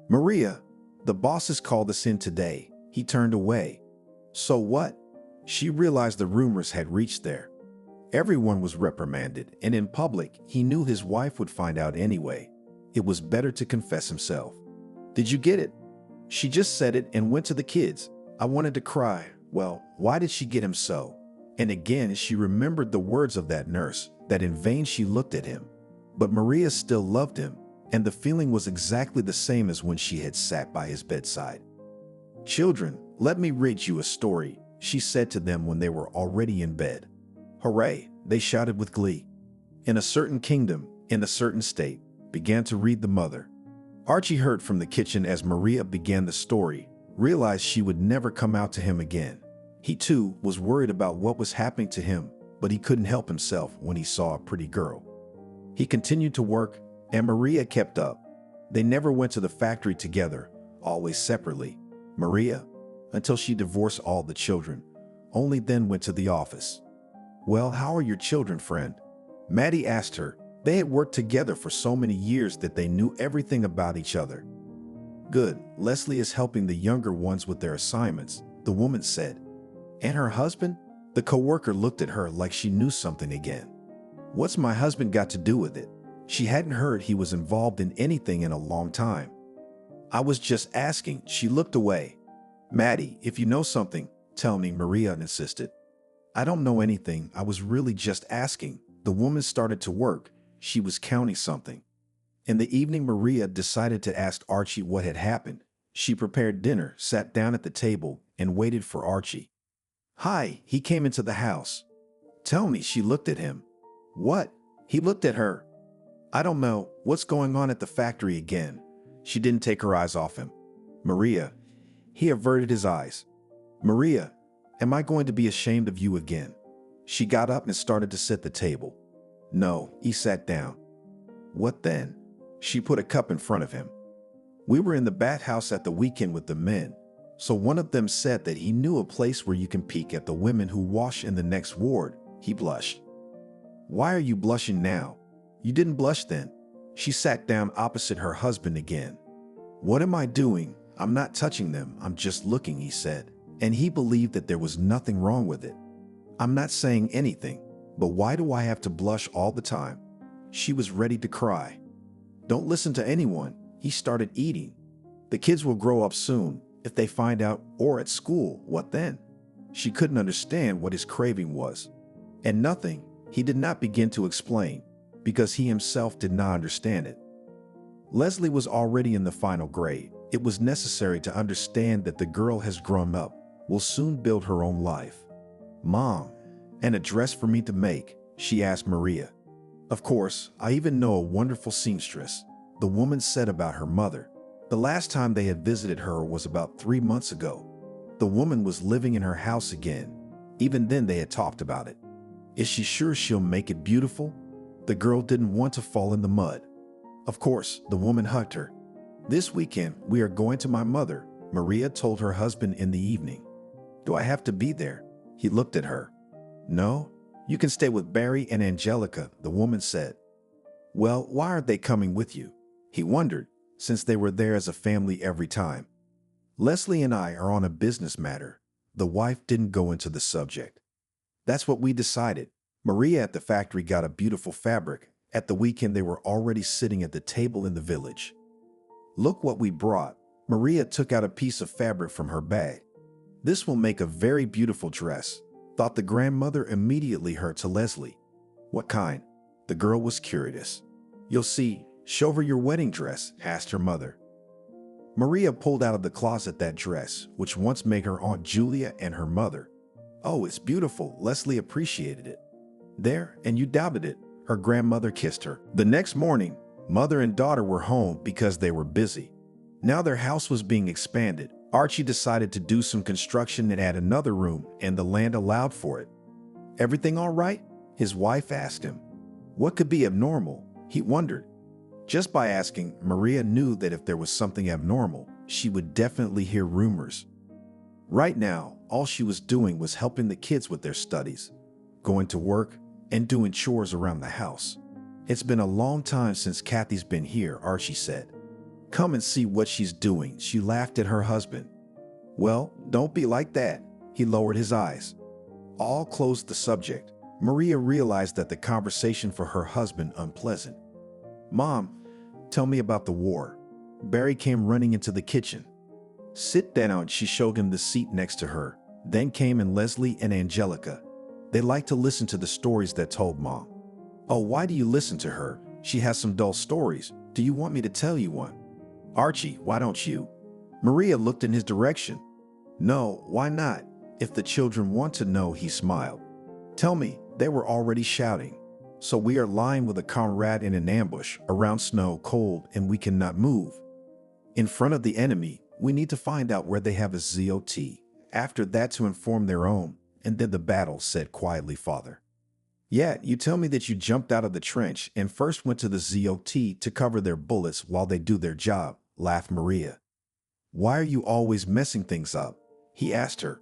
Maria, the bosses called us in today. He turned away. So what? She realized the rumors had reached there. Everyone was reprimanded, and in public, he knew his wife would find out anyway. It was better to confess himself. Did you get it? She just said it and went to the kids. I wanted to cry. Well, why did she get him so? And again, she remembered the words of that nurse, that in vain she looked at him. But Maria still loved him, and the feeling was exactly the same as when she had sat by his bedside. Children, let me read you a story, she said to them when they were already in bed. Hooray, they shouted with glee. In a certain kingdom, in a certain state, began to read the mother. Archie heard from the kitchen as Maria began the story, realized she would never come out to him again. He too was worried about what was happening to him, but he couldn't help himself when he saw a pretty girl. He continued to work, and Maria kept up. They never went to the factory together, always separately. Maria, until she divorced all the children, only then went to the office. Well, how are your children, friend? Maddie asked her, They had worked together for so many years that they knew everything about each other. Good, Leslie is helping the younger ones with their assignments, the woman said. And her husband? The coworker looked at her like she knew something again. What's my husband got to do with it? She hadn't heard he was involved in anything in a long time. I was just asking. She looked away. Maddie, if you know something, tell me, Maria insisted. I don't know anything. I was really just asking. The woman started to work. She was counting something. In the evening, Maria decided to ask Archie what had happened. She prepared dinner, sat down at the table, and waited for Archie. Hi, he came into the house. Tell me, she looked at him. What? He looked at her. I don't know. What's going on at the factory again? She didn't take her eyes off him. Maria. He averted his eyes. Maria, am I going to be ashamed of you again? She got up and started to set the table. No, he sat down. What then? She put a cup in front of him. We were in the bathhouse at the weekend with the men, so one of them said that he knew a place where you can peek at the women who wash in the next ward. He blushed. Why are you blushing now? You didn't blush then. She sat down opposite her husband again. What am I doing? I'm not touching them. I'm just looking, he said. And he believed that there was nothing wrong with it. I'm not saying anything, but why do I have to blush all the time? She was ready to cry. Don't listen to anyone. He started eating. The kids will grow up soon. If they find out, or at school, what then? She couldn't understand what his craving was. And nothing. He did not begin to explain, because he himself did not understand it. Leslie was already in the final grade. It was necessary to understand that the girl has grown up, will soon build her own life. Mom, an address for me to make, she asked Maria. Of course, I even know a wonderful seamstress, the woman said about her mother. The last time they had visited her was about 3 months ago. The woman was living in her house again. Even then they had talked about it. Is she sure she'll make it beautiful? The girl didn't want to fall in the mud. Of course, the woman hugged her. This weekend, we are going to my mother, Maria told her husband in the evening. Do I have to be there? He looked at her. No, you can stay with Barry and Angelica, the woman said. Well, why aren't they coming with you? He wondered, since they were there as a family every time. Leslie and I are on a business matter. The wife didn't go into the subject. That's what we decided. Maria at the factory got a beautiful fabric. At the weekend, they were already sitting at the table in the village. Look what we brought. Maria took out a piece of fabric from her bag. This will make a very beautiful dress, thought the grandmother, immediately heard to Leslie. What kind? The girl was curious. You'll see. Show her your wedding dress, asked her mother. Maria pulled out of the closet that dress, which once made her Aunt Julia and her mother. Oh, it's beautiful. Leslie appreciated it. There, and you doubted it. Her grandmother kissed her. The next morning, mother and daughter were home because they were busy. Now their house was being expanded. Archie decided to do some construction and add another room, and the land allowed for it. Everything all right? His wife asked him. What could be abnormal? He wondered. Just by asking, Maria knew that if there was something abnormal, she would definitely hear rumors. Right now, all she was doing was helping the kids with their studies, going to work, and doing chores around the house. It's been a long time since Kathy's been here, Archie said. Come and see what she's doing. She laughed at her husband. Well, don't be like that. He lowered his eyes. All closed the subject. Maria realized that the conversation for her husband unpleasant. Mom, tell me about the war. Barry came running into the kitchen. Sit down, she showed him the seat next to her. Then came in Leslie and Angelica. They liked to listen to the stories that told Mom. Oh, why do you listen to her? She has some dull stories. Do you want me to tell you one? Archie, why don't you? Maria looked in his direction. No, why not? If the children want to know, he smiled. Tell me, they were already shouting. So we are lying with a comrade in an ambush, around snow, cold, and we cannot move. In front of the enemy, we need to find out where they have a ZOT. After that to inform their own, and then the battle, said quietly Father. Yeah, you tell me that you jumped out of the trench and first went to the ZOT to cover their bullets while they do their job, laughed Maria. Why are you always messing things up? He asked her.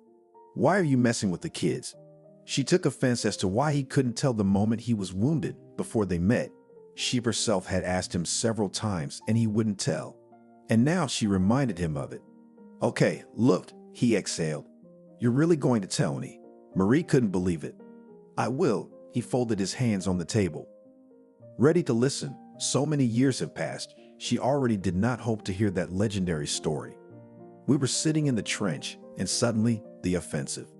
Why are you messing with the kids? She took offense as to why he couldn't tell the moment he was wounded before they met. She herself had asked him several times and he wouldn't tell. And now she reminded him of it. Okay, look, he exhaled. You're really going to tell me? Marie couldn't believe it. I will. He folded his hands on the table. Ready to listen. So many years have passed. She already did not hope to hear that legendary story. We were sitting in the trench, and suddenly, the offensive.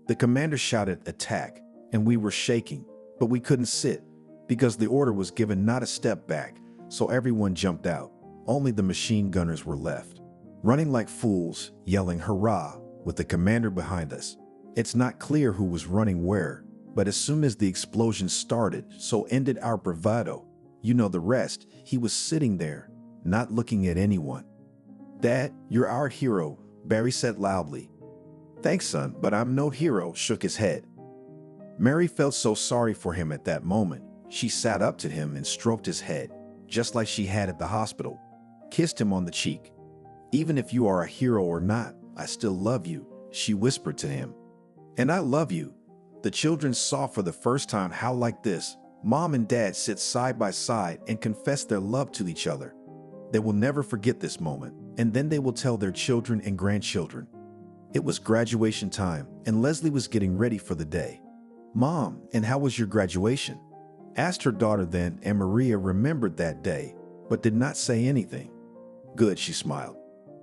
The commander shouted, "Attack," and we were shaking, but we couldn't sit, because the order was given not a step back, so everyone jumped out. Only the machine gunners were left, running like fools, yelling hurrah, with the commander behind us. It's not clear who was running where, but as soon as the explosion started, so ended our bravado. You know the rest. He was sitting there, not looking at anyone. "Dad, you're our hero," Barry said loudly. "Thanks, son, but I'm no hero," shook his head. Mary felt so sorry for him at that moment. She sat up to him and stroked his head, just like she had at the hospital, kissed him on the cheek. "Even if you are a hero or not, I still love you," she whispered to him. "And I love you." The children saw for the first time how like this, Mom and Dad sit side by side and confess their love to each other. They will never forget this moment, and then they will tell their children and grandchildren. It was graduation time, and Leslie was getting ready for the day. "Mom, and how was your graduation?" asked her daughter then, and Maria remembered that day, but did not say anything. "Good," she smiled.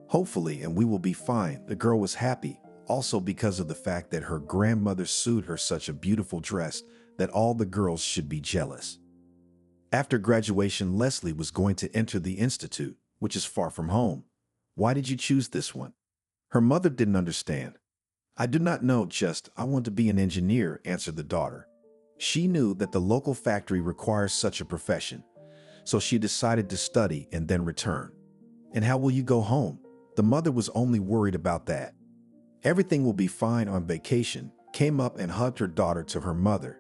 "Hopefully, and we will be fine." The girl was happy, also because of the fact that her grandmother sewed her such a beautiful dress that all the girls should be jealous. After graduation, Leslie was going to enter the institute, which is far from home. "Why did you choose this one?" Her mother didn't understand. "I do not know, just I want to be an engineer," answered the daughter. She knew that the local factory requires such a profession, so she decided to study and then return. "And how will you go home?" The mother was only worried about that. "Everything will be fine on vacation," came up and hugged her daughter to her mother.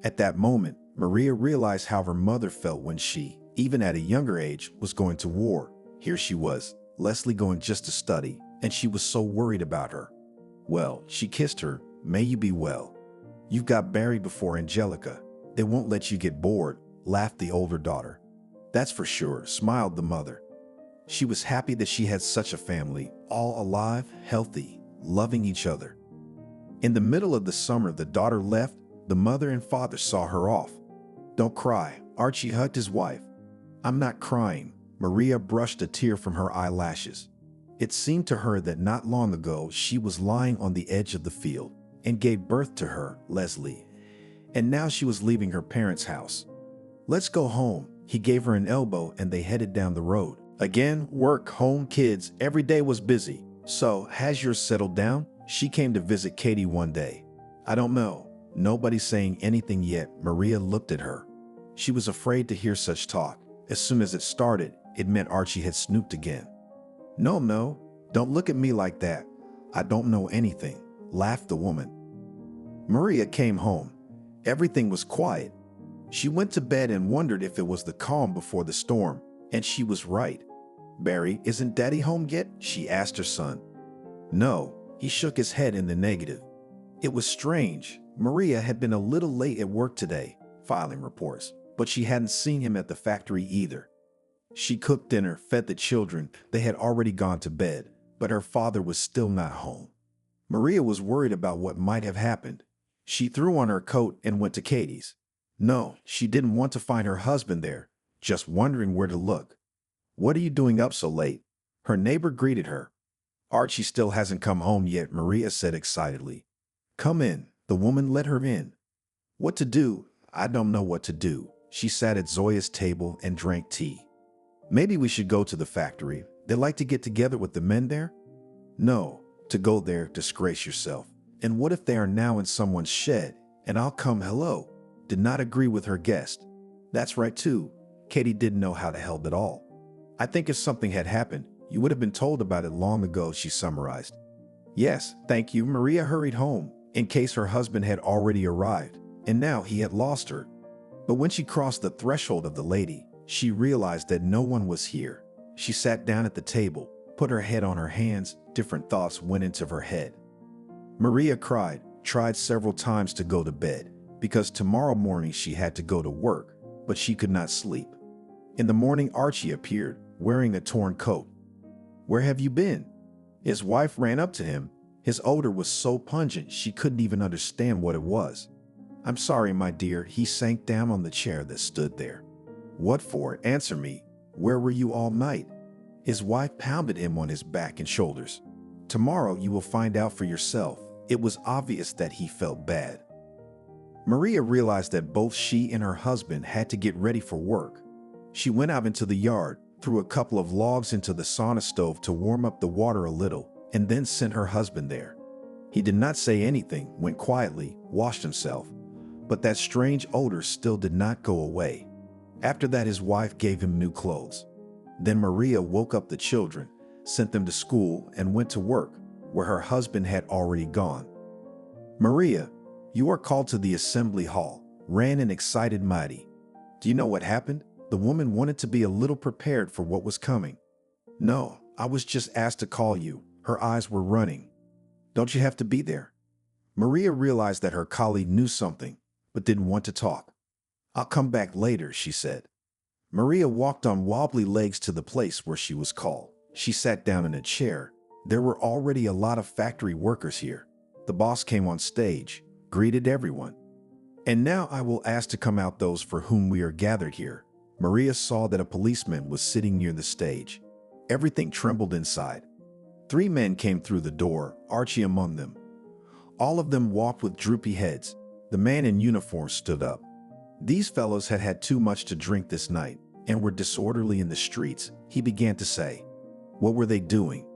At that moment, Maria realized how her mother felt when she, even at a younger age, was going to war. Here she was, Leslie going just to study, and she was so worried about her. Well, she kissed her. "May you be well. You've got Barry before Angelica. They won't let you get bored," laughed the older daughter. "That's for sure," smiled the mother. She was happy that she had such a family, all alive, healthy, loving each other. In the middle of the summer, the daughter left. The mother and father saw her off. "Don't cry," Archie hugged his wife. "I'm not crying." Maria brushed a tear from her eyelashes. It seemed to her that not long ago she was lying on the edge of the field and gave birth to her, Leslie. And now she was leaving her parents' house. "Let's go home." He gave her an elbow and they headed down the road. Again, work, home, kids, every day was busy. "So, has yours settled down?" She came to visit Katie one day. "I don't know." Nobody saying anything yet, Maria looked at her. She was afraid to hear such talk. As soon as it started, it meant Archie had snooped again. No, don't look at me like that. I don't know anything," laughed the woman. Maria came home. Everything was quiet. She went to bed and wondered if it was the calm before the storm, and she was right. "Barry, isn't Daddy home yet?" she asked her son. "No," he shook his head in the negative. It was strange. Maria had been a little late at work today, filing reports, but she hadn't seen him at the factory either. She cooked dinner, fed the children. They had already gone to bed, but her father was still not home. Maria was worried about what might have happened. She threw on her coat and went to Katie's. No, she didn't want to find her husband there, just wondering where to look. "What are you doing up so late?" Her neighbor greeted her. "Archie still hasn't come home yet," Maria said excitedly. "Come in." The woman let her in. "What to do?" "I don't know what to do." She sat at Zoya's table and drank tea. "Maybe we should go to the factory. They like to get together with the men there?" "No, to go there, disgrace yourself. And what if they are now in someone's shed, and I'll come hello?" Did not agree with her guest. "That's right too." Katie didn't know how to help at all. "I think if something had happened, you would have been told about it long ago," she summarized. "Yes, thank you." Maria hurried home, in case her husband had already arrived, and now he had lost her. But when she crossed the threshold of the lady, she realized that no one was here. She sat down at the table, put her head on her hands. Different thoughts went into her head. Maria cried, tried several times to go to bed, because tomorrow morning she had to go to work, but she could not sleep. In the morning, Archie appeared, wearing a torn coat. "Where have you been?" His wife ran up to him. His odor was so pungent she couldn't even understand what it was. "I'm sorry, my dear." He sank down on the chair that stood there. "What for? Answer me. Where were you all night?" His wife pounded him on his back and shoulders. "Tomorrow you will find out for yourself." It was obvious that he felt bad. Maria realized that both she and her husband had to get ready for work. She went out into the yard, threw a couple of logs into the sauna stove to warm up the water a little, and then sent her husband there. He did not say anything, went quietly, washed himself, but that strange odor still did not go away. After that, his wife gave him new clothes. Then Maria woke up the children, sent them to school, and went to work, where her husband had already gone. "Maria, you are called to the assembly hall," ran an excited Mighty. "Do you know what happened?" The woman wanted to be a little prepared for what was coming. "No, I was just asked to call you." Her eyes were running. "Don't you have to be there?" Maria realized that her colleague knew something, but didn't want to talk. "I'll come back later," she said. Maria walked on wobbly legs to the place where she was called. She sat down in a chair. There were already a lot of factory workers here. The boss came on stage, greeted everyone. "And now I will ask to come out those for whom we are gathered here." Maria saw that a policeman was sitting near the stage. Everything trembled inside. 3 men came through the door, Archie among them. All of them walked with droopy heads. The man in uniform stood up. These fellows had had too much to drink this night and were disorderly in the streets, he began to say. What were they doing?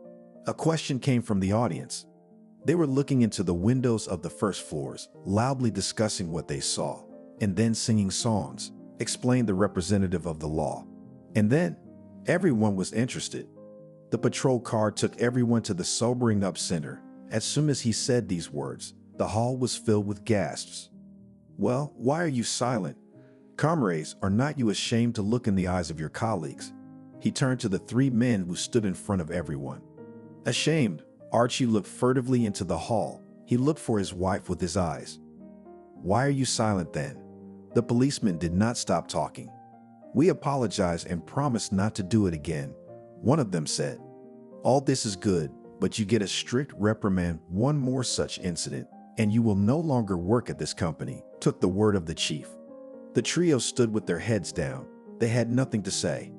A question came from the audience. They were looking into the windows of the first floors, loudly discussing what they saw, and then singing songs, explained the representative of the law. And then, everyone was interested. The patrol car took everyone to the sobering up center. As soon as he said these words, the hall was filled with gasps. "Well, why are you silent? Comrades, are not you ashamed to look in the eyes of your colleagues?" He turned to the 3 men who stood in front of everyone. Ashamed, Archie looked furtively into the hall. He looked for his wife with his eyes. "Why are you silent then?" The policeman did not stop talking. "We apologize and promise not to do it again," one of them said. "All this is good, but you get a strict reprimand. One more such incident, and you will no longer work at this company," took the word of the chief. The trio stood with their heads down. They had nothing to say.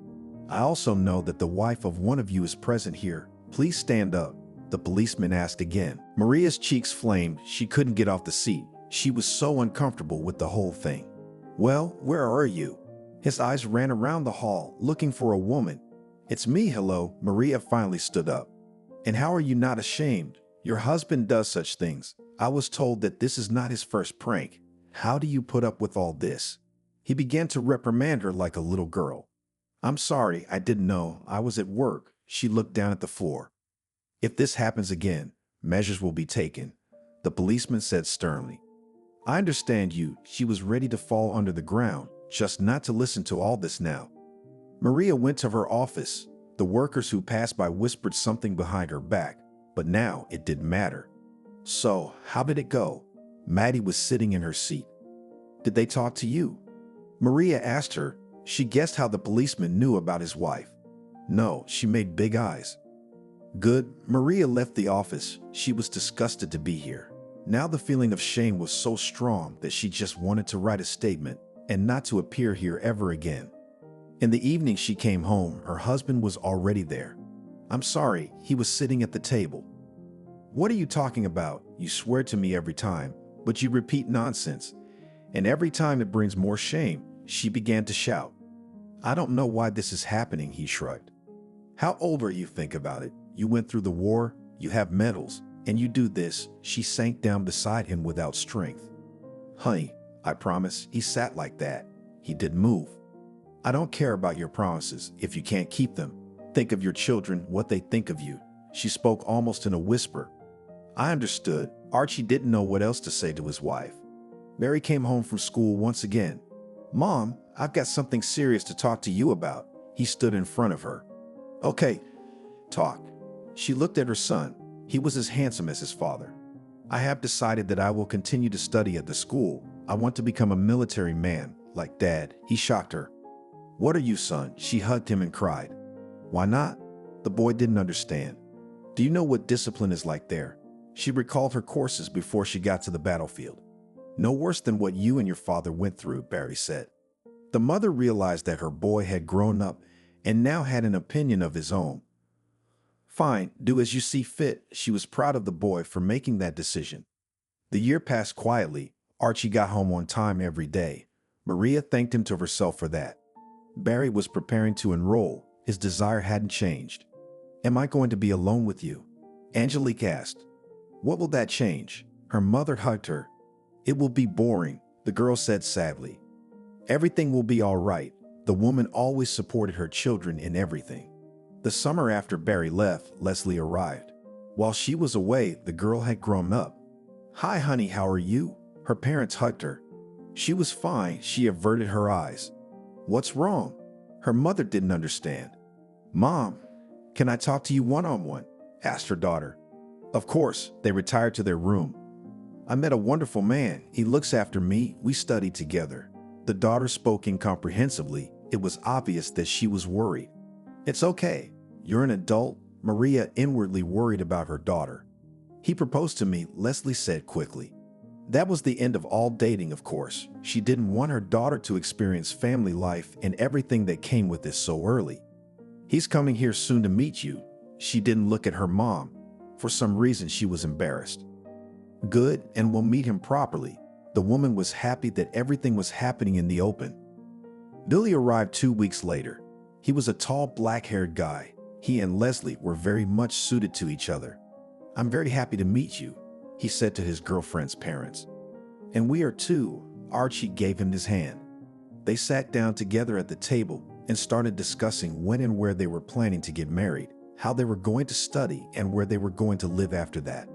"I also know that the wife of one of you is present here. Please stand up," the policeman asked again. Maria's cheeks flamed. She couldn't get off the seat. She was so uncomfortable with the whole thing. "Well, where are you?" His eyes ran around the hall, looking for a woman. "It's me, hello." Maria finally stood up. "And how are you not ashamed? Your husband does such things. I was told that this is not his first prank. How do you put up with all this?" He began to reprimand her like a little girl. "I'm sorry, I didn't know. I was at work." She looked down at the floor. "If this happens again, measures will be taken," the policeman said sternly. "I understand you." She was ready to fall under the ground, just not to listen to all this now. Maria went to her office. The workers who passed by whispered something behind her back, but now it didn't matter. "So, how did it go?" Maddie was sitting in her seat. "Did they talk to you?" Maria asked her. She guessed how the policeman knew about his wife. "No," she made big eyes. "Good." Maria left the office. She was disgusted to be here. Now the feeling of shame was so strong that she just wanted to write a statement and not to appear here ever again. In the evening she came home. Her husband was already there. "I'm sorry," he was sitting at the table. "What are you talking about? You swear to me every time, but you repeat nonsense. And every time it brings more shame." She began to shout. "I don't know why this is happening," he shrugged. "How old are you? Think about it. You went through the war, you have medals, and you do this." She sank down beside him without strength. "Honey, I promise." He sat like that. He didn't move. "I don't care about your promises if you can't keep them. Think of your children, what they think of you." She spoke almost in a whisper. I understood. Archie didn't know what else to say to his wife. Mary came home from school once again. "Mom, I've got something serious to talk to you about." He stood in front of her. "Okay, talk." She looked at her son. He was as handsome as his father. "I have decided that I will continue to study at the school. I want to become a military man, like Dad. He shocked her. What are you, son? She hugged him and cried. Why not? The boy didn't understand. Do you know what discipline is like there? She recalled her courses before she got to the battlefield. No worse than what you and your father went through, Barry said. The mother realized that her boy had grown up and now had an opinion of his own. Fine, do as you see fit. She was proud of the boy for making that decision. The year passed quietly. Archie got home on time every day. Maria thanked him to herself for that. Barry was preparing to enroll. His desire hadn't changed. Am I going to be alone with you? Angelique asked. What will that change? Her mother hugged her. It will be boring, the girl said sadly. Everything will be all right. The woman always supported her children in everything. The summer after Barry left, Leslie arrived. While she was away, the girl had grown up. Hi, honey, how are you? Her parents hugged her. She was fine. She averted her eyes. What's wrong? Her mother didn't understand. Mom, can I talk to you one-on-one? Asked her daughter. Of course. They retired to their room. I met a wonderful man. He looks after me. We studied together. The daughter spoke incomprehensibly. It was obvious that she was worried. It's okay. You're an adult. Maria inwardly worried about her daughter. He proposed to me, Leslie said quickly. That was the end of all dating, of course. She didn't want her daughter to experience family life and everything that came with it so early. He's coming here soon to meet you. She didn't look at her mom. For some reason, she was embarrassed. Good, and we'll meet him properly. The woman was happy that everything was happening in the open. Billy arrived 2 weeks later. He was a tall, black-haired guy. He and Leslie were very much suited to each other. I'm very happy to meet you, he said to his girlfriend's parents. And we are too. Archie gave him his hand. They sat down together at the table and started discussing when and where they were planning to get married, how they were going to study, and where they were going to live after that.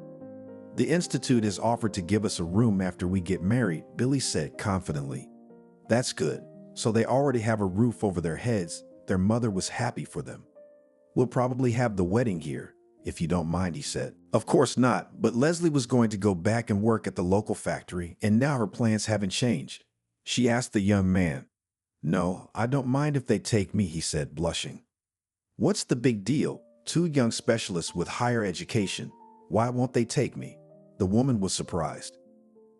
The Institute has offered to give us a room after we get married, Billy said confidently. That's good. So they already have a roof over their heads. Their mother was happy for them. We'll probably have the wedding here, if you don't mind, he said. Of course not, but Leslie was going to go back and work at the local factory, and now her plans haven't changed. She asked the young man. No, I don't mind if they take me, he said, blushing. What's the big deal? 2 young specialists with higher education. Why won't they take me? The woman was surprised.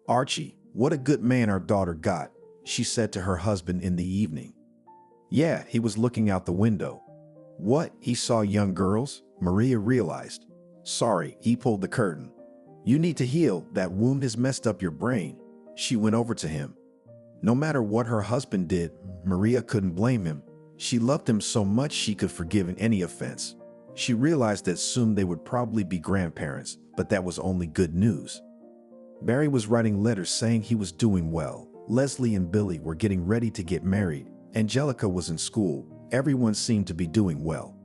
Archie, what a good man our daughter got, she said to her husband in the evening. Yeah, he was looking out the window. What, he saw young girls? Maria realized. Sorry, he pulled the curtain. You need to heal. That wound has messed up your brain. She went over to him. No matter what her husband did, Maria couldn't blame him. She loved him so much she could forgive any offense. She realized that soon they would probably be grandparents, but that was only good news. Barry was writing letters saying he was doing well. Leslie and Billy were getting ready to get married. Angelica was in school. Everyone seemed to be doing well.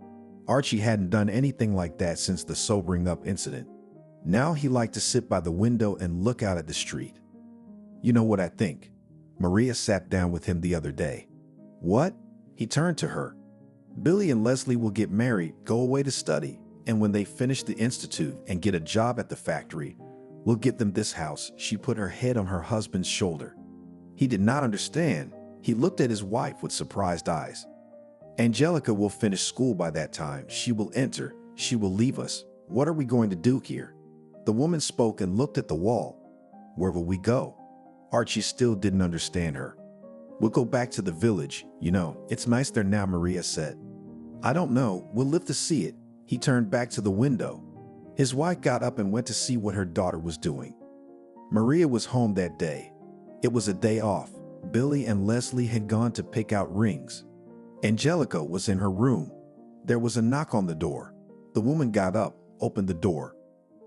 Archie hadn't done anything like that since the sobering up incident. Now he liked to sit by the window and look out at the street. You know what I think? Maria sat down with him the other day. What? He turned to her. Billy and Leslie will get married, go away to study, and when they finish the institute and get a job at the factory, we'll get them this house. She put her head on her husband's shoulder. He did not understand. He looked at his wife with surprised eyes. Angelica will finish school by that time. She will enter. She will leave us. What are we going to do here? The woman spoke and looked at the wall. Where will we go? Archie still didn't understand her. We'll go back to the village. You know, it's nice there now, Maria said. I don't know. We'll live to see it. He turned back to the window. His wife got up and went to see what her daughter was doing. Maria was home that day. It was a day off. Billy and Leslie had gone to pick out rings. Angelica was in her room. There was a knock on the door. The woman got up, opened the door.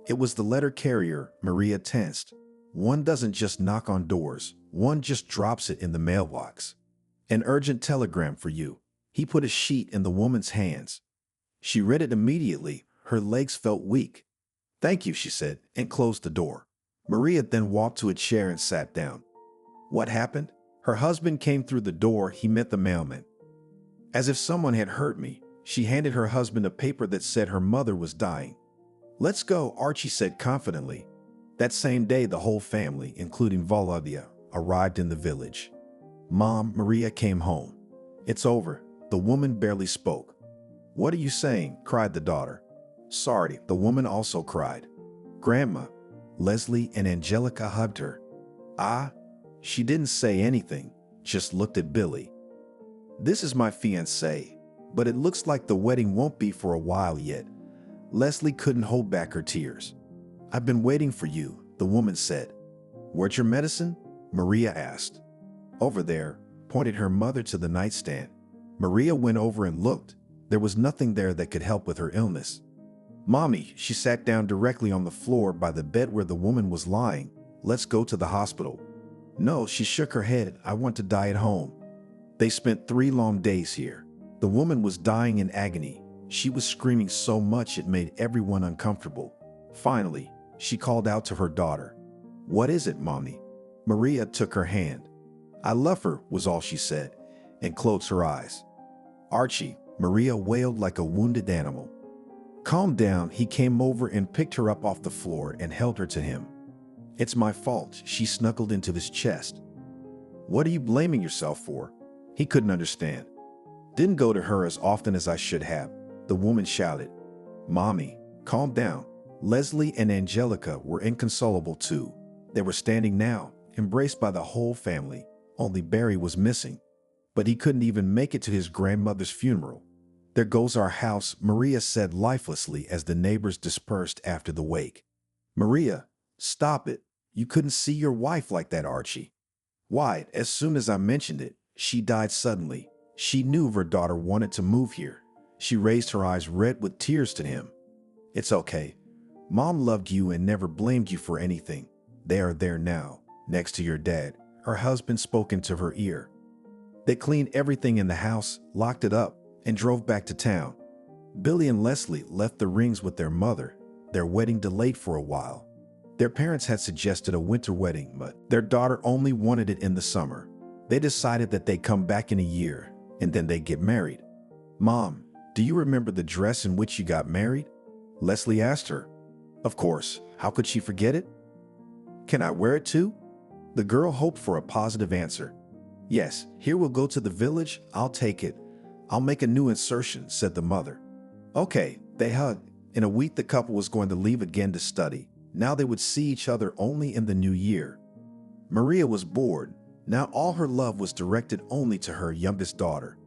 It was the letter carrier. Maria tensed. One doesn't just knock on doors. One just drops it in the mailbox. An urgent telegram for you. He put a sheet in the woman's hands. She read it immediately. Her legs felt weak. Thank you, she said, and closed the door. Maria then walked to a chair and sat down. What happened? Her husband came through the door. He met the mailman. As if someone had hurt me, she handed her husband a paper that said her mother was dying. Let's go, Archie said confidently. That same day, the whole family, including Volodya, arrived in the village. Mom, Maria came home. It's over. The woman barely spoke. What are you saying? Cried the daughter. Sorry, the woman also cried. Grandma, Leslie and Angelica hugged her. Ah, she didn't say anything, just looked at Billy. This is my fiancé, but it looks like the wedding won't be for a while yet. Leslie couldn't hold back her tears. I've been waiting for you, the woman said. Where's your medicine? Maria asked. Over there, pointed her mother to the nightstand. Maria went over and looked. There was nothing there that could help with her illness. Mommy, she sat down directly on the floor by the bed where the woman was lying. Let's go to the hospital. No, she shook her head. I want to die at home. They spent 3 long days here. The woman was dying in agony. She was screaming so much it made everyone uncomfortable. Finally, she called out to her daughter. What is it, Mommy? Maria took her hand. I love her, was all she said, and closed her eyes. Archie, Maria wailed like a wounded animal. Calm down, he came over and picked her up off the floor and held her to him. It's my fault, she snuggled into his chest. What are you blaming yourself for? He couldn't understand. Didn't go to her as often as I should have, the woman shouted. Mommy, calm down. Leslie and Angelica were inconsolable too. They were standing now, embraced by the whole family. Only Barry was missing. But he couldn't even make it to his grandmother's funeral. There goes our house, Maria said lifelessly as the neighbors dispersed after the wake. Maria, stop it. You couldn't see your wife like that, Archie. Why, as soon as I mentioned it, she died suddenly. She knew her daughter wanted to move here. She raised her eyes red with tears to him. It's okay. Mom loved you and never blamed you for anything. They are there now, next to your dad. Her husband spoke into her ear. They cleaned everything in the house, locked it up, and drove back to town. Billy and Leslie left the rings with their mother, their wedding delayed for a while. Their parents had suggested a winter wedding, but their daughter only wanted it in the summer. They decided that they'd come back in a year, and then they'd get married. Mom, do you remember the dress in which you got married? Leslie asked her. Of course, how could she forget it? Can I wear it too? The girl hoped for a positive answer. Yes, here we'll go to the village. I'll take it. I'll make a new insertion, said the mother. Okay, they hugged. In a week, the couple was going to leave again to study. Now they would see each other only in the new year. Maria was bored. Now all her love was directed only to her youngest daughter.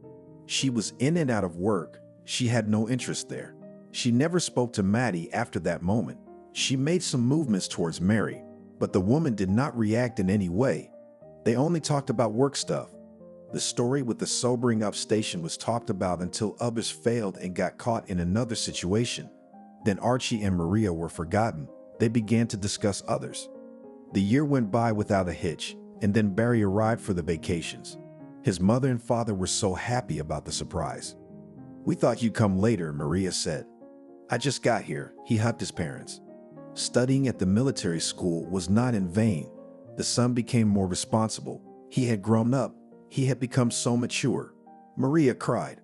She was in and out of work. She had no interest there. She never spoke to Maddie after that moment. She made some movements towards Mary, but the woman did not react in any way. They only talked about work stuff. The story with the sobering up station was talked about until others failed and got caught in another situation. Then Archie and Maria were forgotten. They began to discuss others. The year went by without a hitch, and then Barry arrived for the vacations. His mother and father were so happy about the surprise. We thought you'd come later, Maria said. I just got here, he hugged his parents. Studying at the military school was not in vain. The son became more responsible. He had grown up. He had become so mature. Maria cried.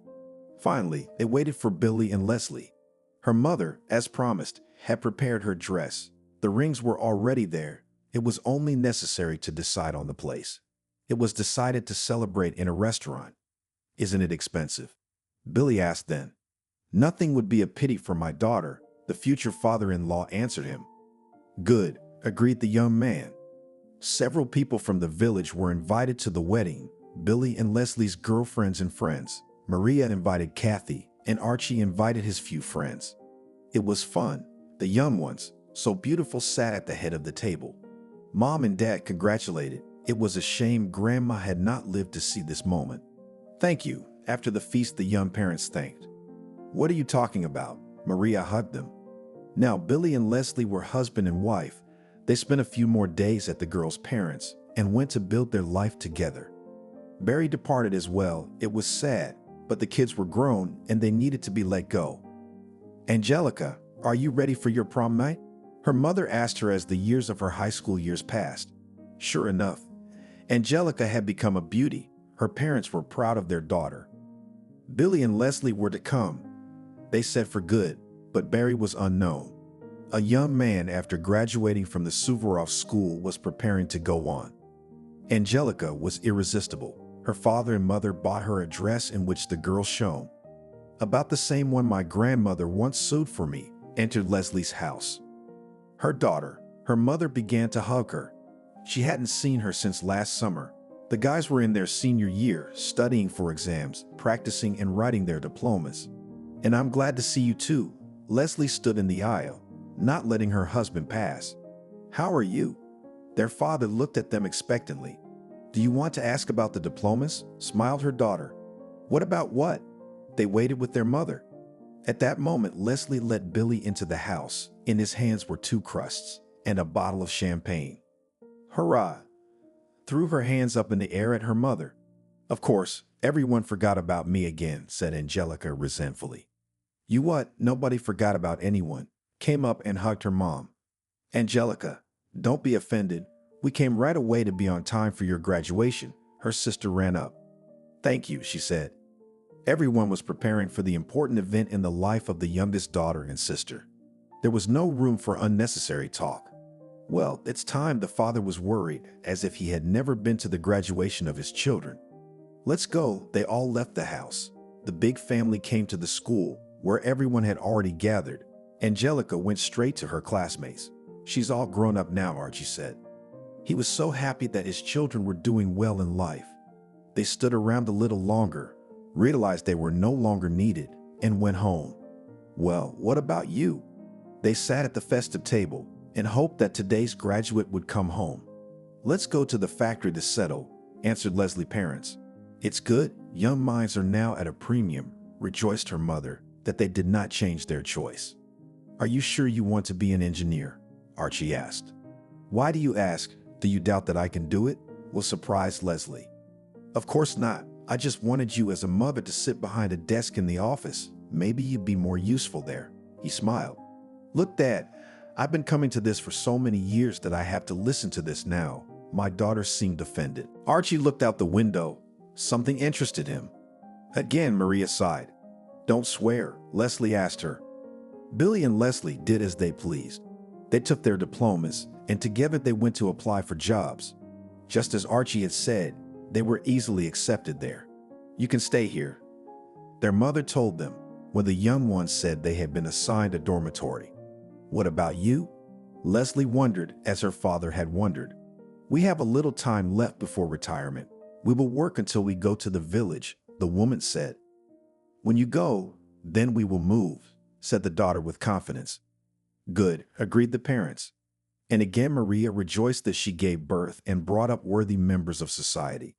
Finally, they waited for Billy and Leslie. Her mother, as promised, had prepared her dress. The rings were already there. It was only necessary to decide on the place. It was decided to celebrate in a restaurant. Isn't it expensive? Billy asked then. Nothing would be a pity for my daughter, the future father-in-law answered him. Good, agreed the young man. Several people from the village were invited to the wedding. Billy and Leslie's girlfriends and friends. Maria invited Kathy, and Archie invited his few friends. It was fun. The young ones, so beautiful, sat at the head of the table. Mom and Dad congratulated. It was a shame Grandma had not lived to see this moment. Thank you. After the feast, the young parents thanked. What are you talking about? Maria hugged them. Now, Billy and Leslie were husband and wife. They spent a few more days at the girls' parents and went to build their life together. Barry departed as well. It was sad, but the kids were grown and they needed to be let go. Angelica, are you ready for your prom night? Her mother asked her as the years of her high school years passed. Sure enough, Angelica had become a beauty. Her parents were proud of their daughter. Billy and Leslie were to come. They said for good, but Barry was unknown. A young man after graduating from the Suvorov school was preparing to go on. Angelica was irresistible. Her father and mother bought her a dress in which the girl shone. About the same one my grandmother once sewed for me, entered Leslie's house. Her daughter, her mother began to hug her. She hadn't seen her since last summer. The guys were in their senior year, studying for exams, practicing and writing their diplomas. And I'm glad to see you too. Leslie stood in the aisle, not letting her husband pass. How are you? Their father looked at them expectantly. Do you want to ask about the diplomas? Smiled her daughter. What about what? They waited with their mother. At that moment, Leslie let Billy into the house. In his hands were 2 crusts and a bottle of champagne. Hurrah! Threw her hands up in the air at her mother. Of course, everyone forgot about me again, said Angelica resentfully. You what? Nobody forgot about anyone. Came up and hugged her mom. Angelica, don't be offended. We came right away to be on time for your graduation. Her sister ran up. Thank you, she said. Everyone was preparing for the important event in the life of the youngest daughter and sister. There was no room for unnecessary talk. Well, it's time. The father was worried, as if he had never been to the graduation of his children. Let's go. They all left the house. The big family came to the school, where everyone had already gathered. Angelica went straight to her classmates. She's all grown up now, Archie said. He was so happy that his children were doing well in life. They stood around a little longer, realized they were no longer needed, and went home. Well, what about you? They sat at the festive table and hoped that today's graduate would come home. Let's go to the factory to settle, answered Leslie's parents. It's good, young minds are now at a premium, rejoiced her mother, that they did not change their choice. Are you sure you want to be an engineer? Archie asked. Why do you ask? Do you doubt that I can do it? Was surprised Leslie. Of course not. I just wanted you as a mother to sit behind a desk in the office. Maybe you'd be more useful there. He smiled. Look, Dad, I've been coming to this for so many years that I have to listen to this now. My daughter seemed offended. Archie looked out the window. Something interested him. Again, Maria sighed. Don't swear, Leslie asked her. Billy and Leslie did as they pleased. They took their diplomas, and together they went to apply for jobs. Just as Archie had said, they were easily accepted there. You can stay here, their mother told them, when the young ones said they had been assigned a dormitory. What about you? Leslie wondered, as her father had wondered. We have a little time left before retirement. We will work until we go to the village, the woman said. When you go, then we will move, said the daughter with confidence. Good, agreed the parents. And again Maria rejoiced that she gave birth and brought up worthy members of society.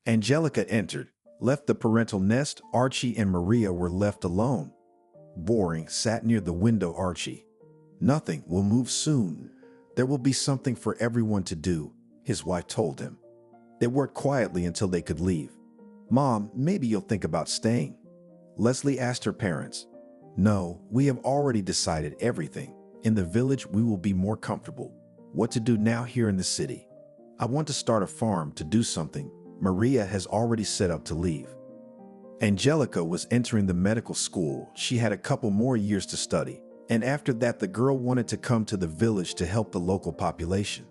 Angelica entered, left the parental nest. Archie and Maria were left alone. Boring, sat near the window Archie. Nothing, will move soon. There will be something for everyone to do, his wife told him. They worked quietly until they could leave. Mom, maybe you'll think about staying. Leslie asked her parents. No, we have already decided everything. In the village, we will be more comfortable. What to do now here in the city? I want to start a farm to do something. Maria has already set up to leave. Angelica was entering the medical school. She had a couple more years to study. And after that, the girl wanted to come to the village to help the local population.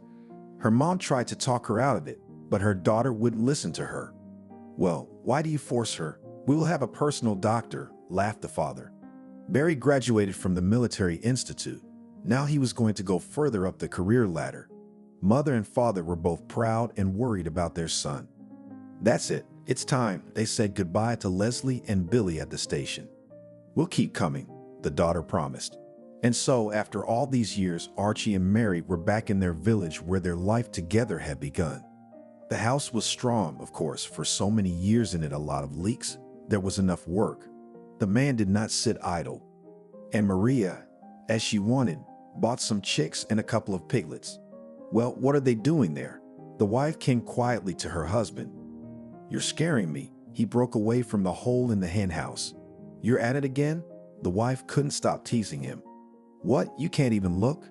Her mom tried to talk her out of it, but her daughter wouldn't listen to her. Well, why do you force her? We will have a personal doctor, laughed the father. Barry graduated from the military institute. Now he was going to go further up the career ladder. Mother and father were both proud and worried about their son. That's it. It's time. They said goodbye to Leslie and Billy at the station. We'll keep coming, the daughter promised. And so, after all these years, Archie and Mary were back in their village where their life together had begun. The house was strong, of course, for so many years in it, a lot of leaks. There was enough work. The man did not sit idle. And Maria, as she wanted, bought some chicks and a couple of piglets. Well, what are they doing there? The wife came quietly to her husband. You're scaring me. He broke away from the hole in the hen house. You're at it again? The wife couldn't stop teasing him. What? You can't even look?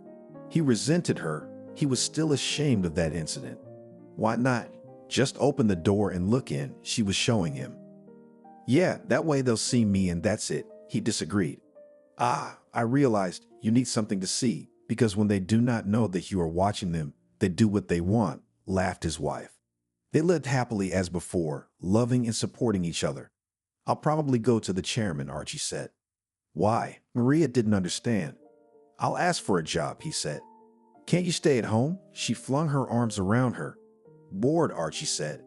He resented her. He was still ashamed of that incident. Why not? Just open the door and look in, she was showing him. Yeah, that way they'll see me and that's it, he disagreed. Ah, I realized you need something to see, because when they do not know that you are watching them, they do what they want, laughed his wife. They lived happily as before, loving and supporting each other. I'll probably go to the chairman, Archie said. Why? Maria didn't understand. I'll ask for a job, he said. Can't you stay at home? She flung her arms around her. Bored, Archie said.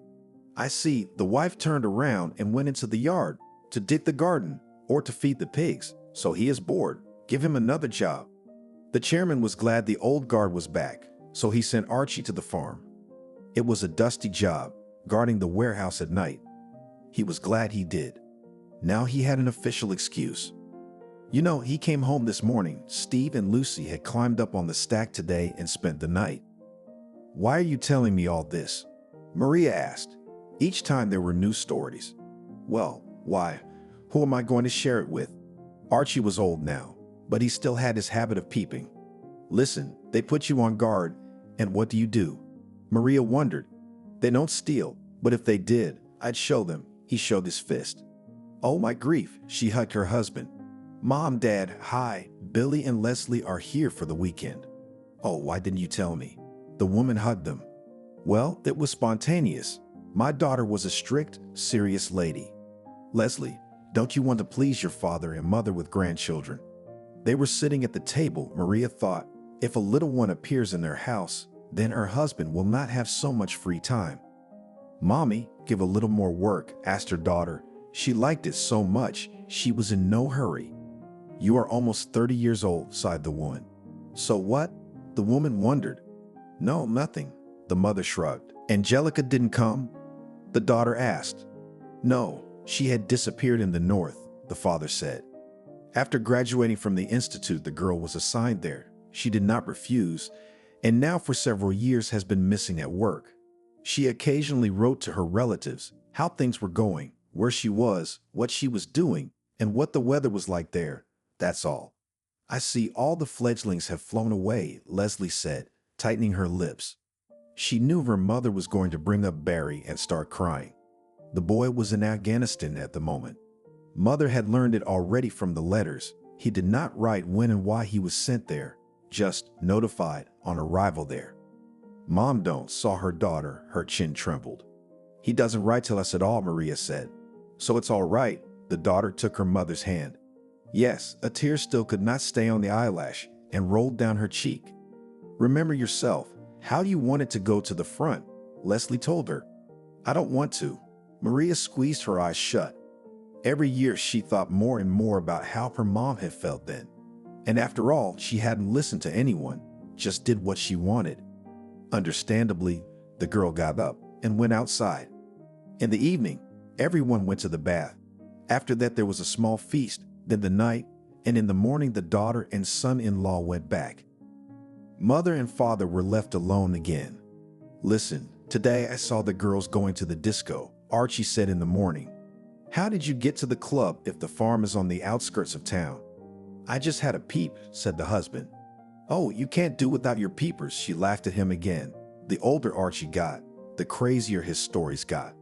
I see. The wife turned around and went into the yard to dig the garden or to feed the pigs. So he is bored. Give him another job. The chairman was glad the old guard was back, so he sent Archie to the farm. It was a dusty job, guarding the warehouse at night. He was glad he did. Now he had an official excuse. You know, he came home this morning. Steve and Lucy had climbed up on the stack today and spent the night. Why are you telling me all this? Maria asked. Each time there were new stories. Well, why? Who am I going to share it with? Archie was old now, but he still had his habit of peeping. Listen, they put you on guard, and what do? Maria wondered. They don't steal, but if they did, I'd show them. He showed his fist. Oh my grief, she hugged her husband. Mom, Dad, hi, Billy and Leslie are here for the weekend. Oh, why didn't you tell me? The woman hugged them. Well, it was spontaneous. My daughter was a strict, serious lady. Leslie, don't you want to please your father and mother with grandchildren? They were sitting at the table. Maria thought, if a little one appears in their house, then her husband will not have so much free time. Mommy, give a little more work, asked her daughter. She liked it so much, she was in no hurry. You are almost 30 years old, sighed the woman. So what? The woman wondered. No, nothing, the mother shrugged. Angelica didn't come? The daughter asked. No, she had disappeared in the north, the father said. After graduating from the institute, the girl was assigned there. She did not refuse, and now for several years has been missing at work. She occasionally wrote to her relatives how things were going, where she was, what she was doing, and what the weather was like there. That's all. I see all the fledglings have flown away, Leslie said, tightening her lips. She knew her mother was going to bring up Barry and start crying. The boy was in Afghanistan at the moment. Mother had learned it already from the letters. He did not write when and why he was sent there, just notified on arrival there. Mom don't saw her daughter, her chin trembled. He doesn't write to us at all, Maria said. So it's all right, the daughter took her mother's hand. Yes, a tear still could not stay on the eyelash and rolled down her cheek. Remember yourself. How do you want it to go to the front? Leslie told her. I don't want to. Maria squeezed her eyes shut. Every year she thought more and more about how her mom had felt then. And after all, she hadn't listened to anyone, just did what she wanted. Understandably, the girl got up and went outside. In the evening, everyone went to the bath. After that, there was a small feast, then the night, and in the morning the daughter and son-in-law went back. Mother and father were left alone again. Listen, today I saw the girls going to the disco, Archie said in the morning. How did you get to the club if the farm is on the outskirts of town? I just had a peep, said the husband. Oh, you can't do without your peepers, she laughed at him again. The older Archie got, the crazier his stories got.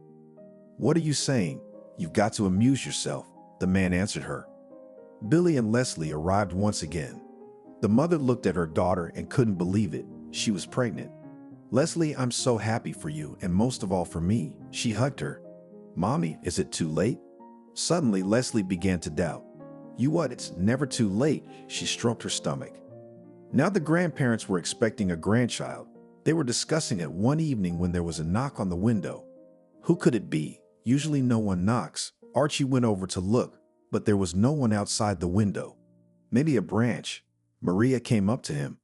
What are you saying? You've got to amuse yourself, the man answered her. Billy and Leslie arrived once again. The mother looked at her daughter and couldn't believe it. She was pregnant. Leslie, I'm so happy for you, and most of all for me. She hugged her. Mommy, is it too late? Suddenly, Leslie began to doubt. You what, it's never too late. She stroked her stomach. Now the grandparents were expecting a grandchild. They were discussing it one evening when there was a knock on the window. Who could it be? Usually no one knocks. Archie went over to look, but there was no one outside the window. Maybe a branch. Maria came up to him.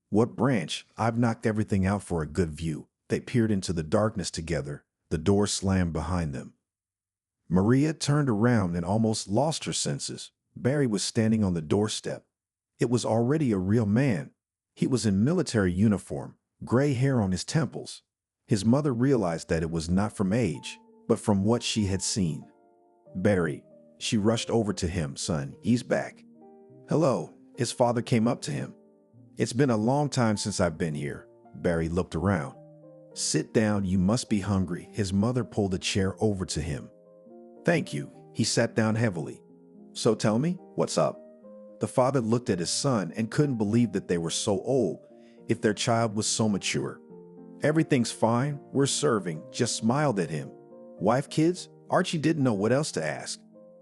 What branch? I've knocked everything out for a good view. They peered into the darkness together. The door slammed behind them. Maria turned around and almost lost her senses. Barry was standing on the doorstep. It was already a real man. He was in military uniform, gray hair on his temples. His mother realized that it was not from age, but from what she had seen. Barry, she rushed over to him. Son, he's back. Hello. His father came up to him. It's been a long time since I've been here. Barry looked around. Sit down, you must be hungry. His mother pulled a chair over to him. Thank you. He sat down heavily. So tell me, what's up? The father looked at his son and couldn't believe that they were so old, if their child was so mature. Everything's fine, we're serving, just smiled at him. Wife, kids? Archie didn't know what else to ask.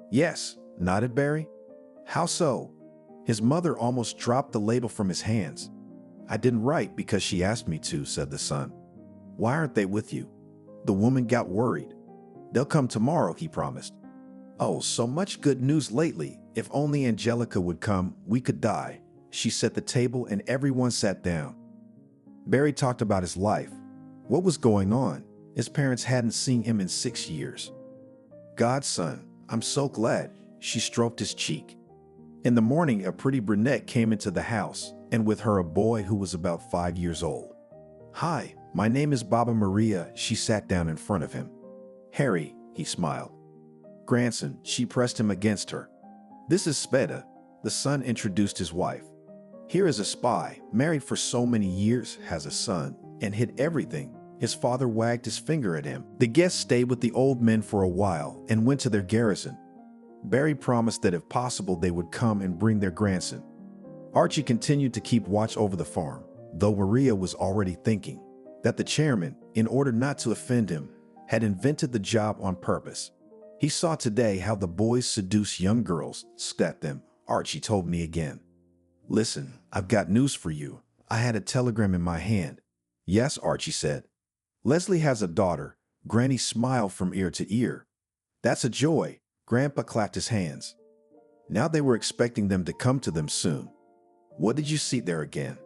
Yes, nodded Barry. How so? His mother almost dropped the label from his hands. I didn't write because she asked me to, said the son. Why aren't they with you? The woman got worried. They'll come tomorrow, he promised. Oh, so much good news lately. If only Angelica would come, we could die. She set the table and everyone sat down. Barry talked about his life. What was going on? His parents hadn't seen him in 6 years. Godson, I'm so glad. She stroked his cheek. In the morning, a pretty brunette came into the house, and with her a boy who was about 5 years old. Hi, my name is Baba Maria. She sat down in front of him. Harry, he smiled. Grandson, she pressed him against her. This is Speda. The son introduced his wife. Here is a spy, married for so many years, has a son, and hid everything. His father wagged his finger at him. The guests stayed with the old men for a while and went to their garrison. Barry promised that if possible they would come and bring their grandson. Archie continued to keep watch over the farm, though Maria was already thinking that the chairman, in order not to offend him, had invented the job on purpose. He saw today how the boys seduce young girls, scat them. Archie told me again. Listen, I've got news for you. I had a telegram in my hand. Yes, Archie said. Leslie has a daughter. Granny smiled from ear to ear. That's a joy. Grandpa clapped his hands. Now they were expecting them to come to them soon. What did you see there again?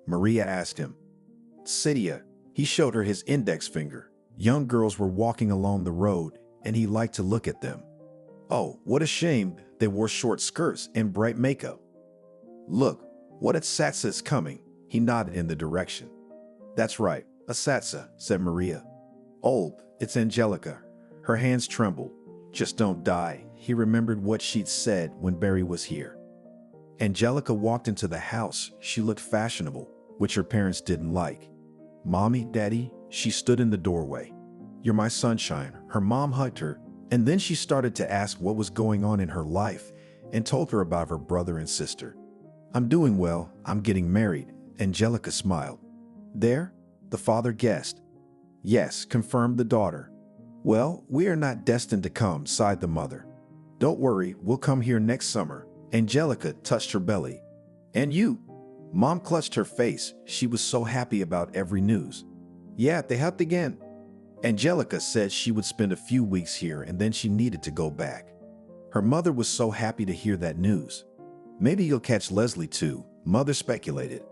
Maria asked him. Cydia. He showed her his index finger. Young girls were walking along the road, and he liked to look at them. Oh, what a shame. They wore short skirts and bright makeup. Look, what Asatsa is coming. He nodded in the direction. That's right, Asatsa, said Maria. Old, it's Angelica. Her hands trembled. Just don't die. He remembered what she'd said when Barry was here. Angelica walked into the house. She looked fashionable, which her parents didn't like. Mommy, Daddy, she stood in the doorway. You're my sunshine. Her mom hugged her, and then she started to ask what was going on in her life and told her about her brother and sister. I'm doing well. I'm getting married. Angelica smiled. There? The father guessed. Yes, confirmed the daughter. Well, we are not destined to come, sighed the mother. Don't worry, we'll come here next summer. Angelica touched her belly. And you? Mom clutched her face. She was so happy about every news. Yeah, they helped again. Angelica said she would spend a few weeks here and then she needed to go back. Her mother was so happy to hear that news. Maybe you'll catch Leslie too, Mother speculated.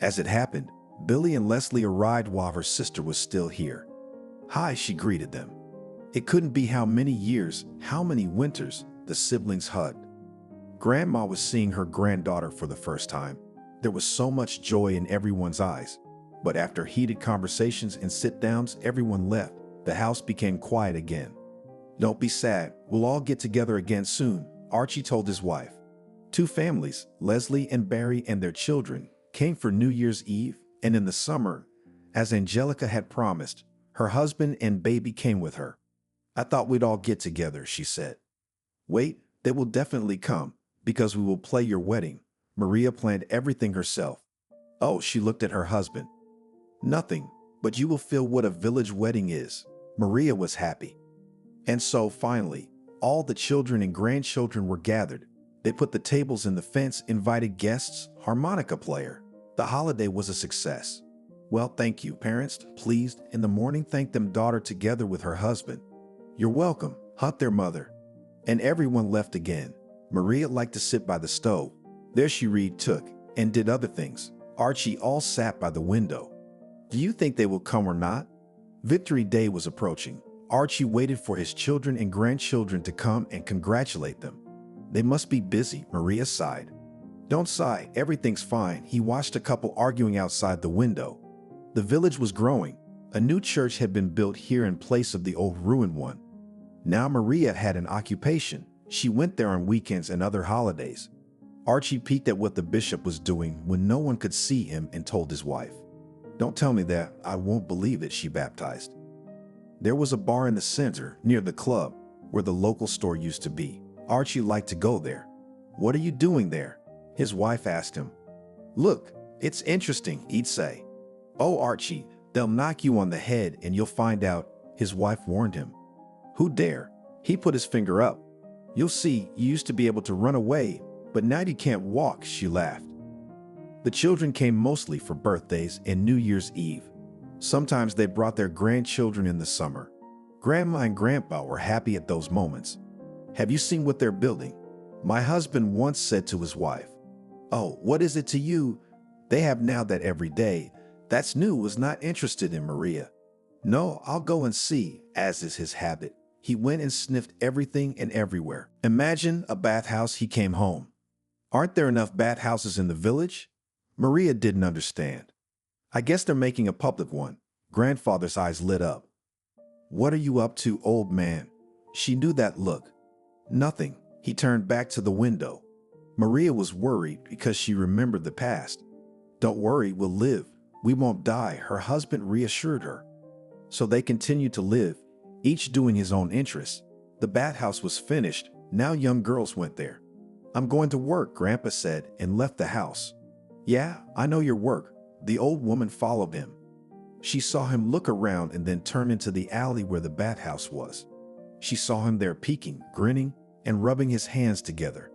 As it happened, Billy and Leslie arrived while her sister was still here. Hi, she greeted them. It couldn't be how many years, how many winters, the siblings hugged. Grandma was seeing her granddaughter for the first time. There was so much joy in everyone's eyes. But after heated conversations and sit-downs, everyone left. The house became quiet again. Don't be sad. We'll all get together again soon, Archie told his wife. 2 families, Leslie and Barry and their children, came for New Year's Eve, and in the summer, as Angelica had promised, her husband and baby came with her. I thought we'd all get together, she said. Wait, they will definitely come, because we will play your wedding. Maria planned everything herself. Oh, she looked at her husband. Nothing, but you will feel what a village wedding is. Maria was happy. And so, finally, all the children and grandchildren were gathered. They put the tables in the fence, invited guests, harmonica player. The holiday was a success. Well, thank you, parents, pleased. In the morning, thanked them daughter together with her husband. You're welcome, hugged their mother. And everyone left again. Maria liked to sit by the stove. There she read, took, and did other things. Archie all sat by the window. Do you think they will come or not? Victory Day was approaching. Archie waited for his children and grandchildren to come and congratulate them. They must be busy, Maria sighed. Don't sigh, everything's fine. He watched a couple arguing outside the window. The village was growing. A new church had been built here in place of the old ruined one. Now Maria had an occupation. She went there on weekends and other holidays. Archie peeked at what the bishop was doing when no one could see him and told his wife. Don't tell me that, I won't believe it, she baptized. There was a bar in the center, near the club, where the local store used to be. Archie liked to go there. What are you doing there? His wife asked him. Look, it's interesting, he'd say. Oh, Archie, They'll knock you on the head and you'll find out his wife warned him. Who dare? He put his finger up. You'll see, you used to be able to run away, but now you can't walk, she laughed. The children came mostly for birthdays and New Year's Eve. Sometimes they brought their grandchildren in the summer. Grandma and Grandpa were happy at those moments. Have you seen what they're building? My husband once said to his wife, "Oh, what is it to you? They have now that every day." That's new was not interested in Maria. "No, I'll go and see," as is his habit. He went and sniffed everything and everywhere. Imagine a bathhouse. He came home. Aren't there enough bathhouses in the village? Maria didn't understand. I guess they're making a public one. Grandfather's eyes lit up. What are you up to, old man? She knew that look. Nothing. He turned back to the window. Maria was worried because she remembered the past. Don't worry, we'll live. We won't die, her husband reassured her. So they continued to live, each doing his own interests. The bathhouse was finished. Now young girls went there. I'm going to work, Grandpa said, and left the house. Yeah, I know your work. The old woman followed him. She saw him look around and then turn into the alley where the bathhouse was. She saw him there peeking, grinning, and rubbing his hands together.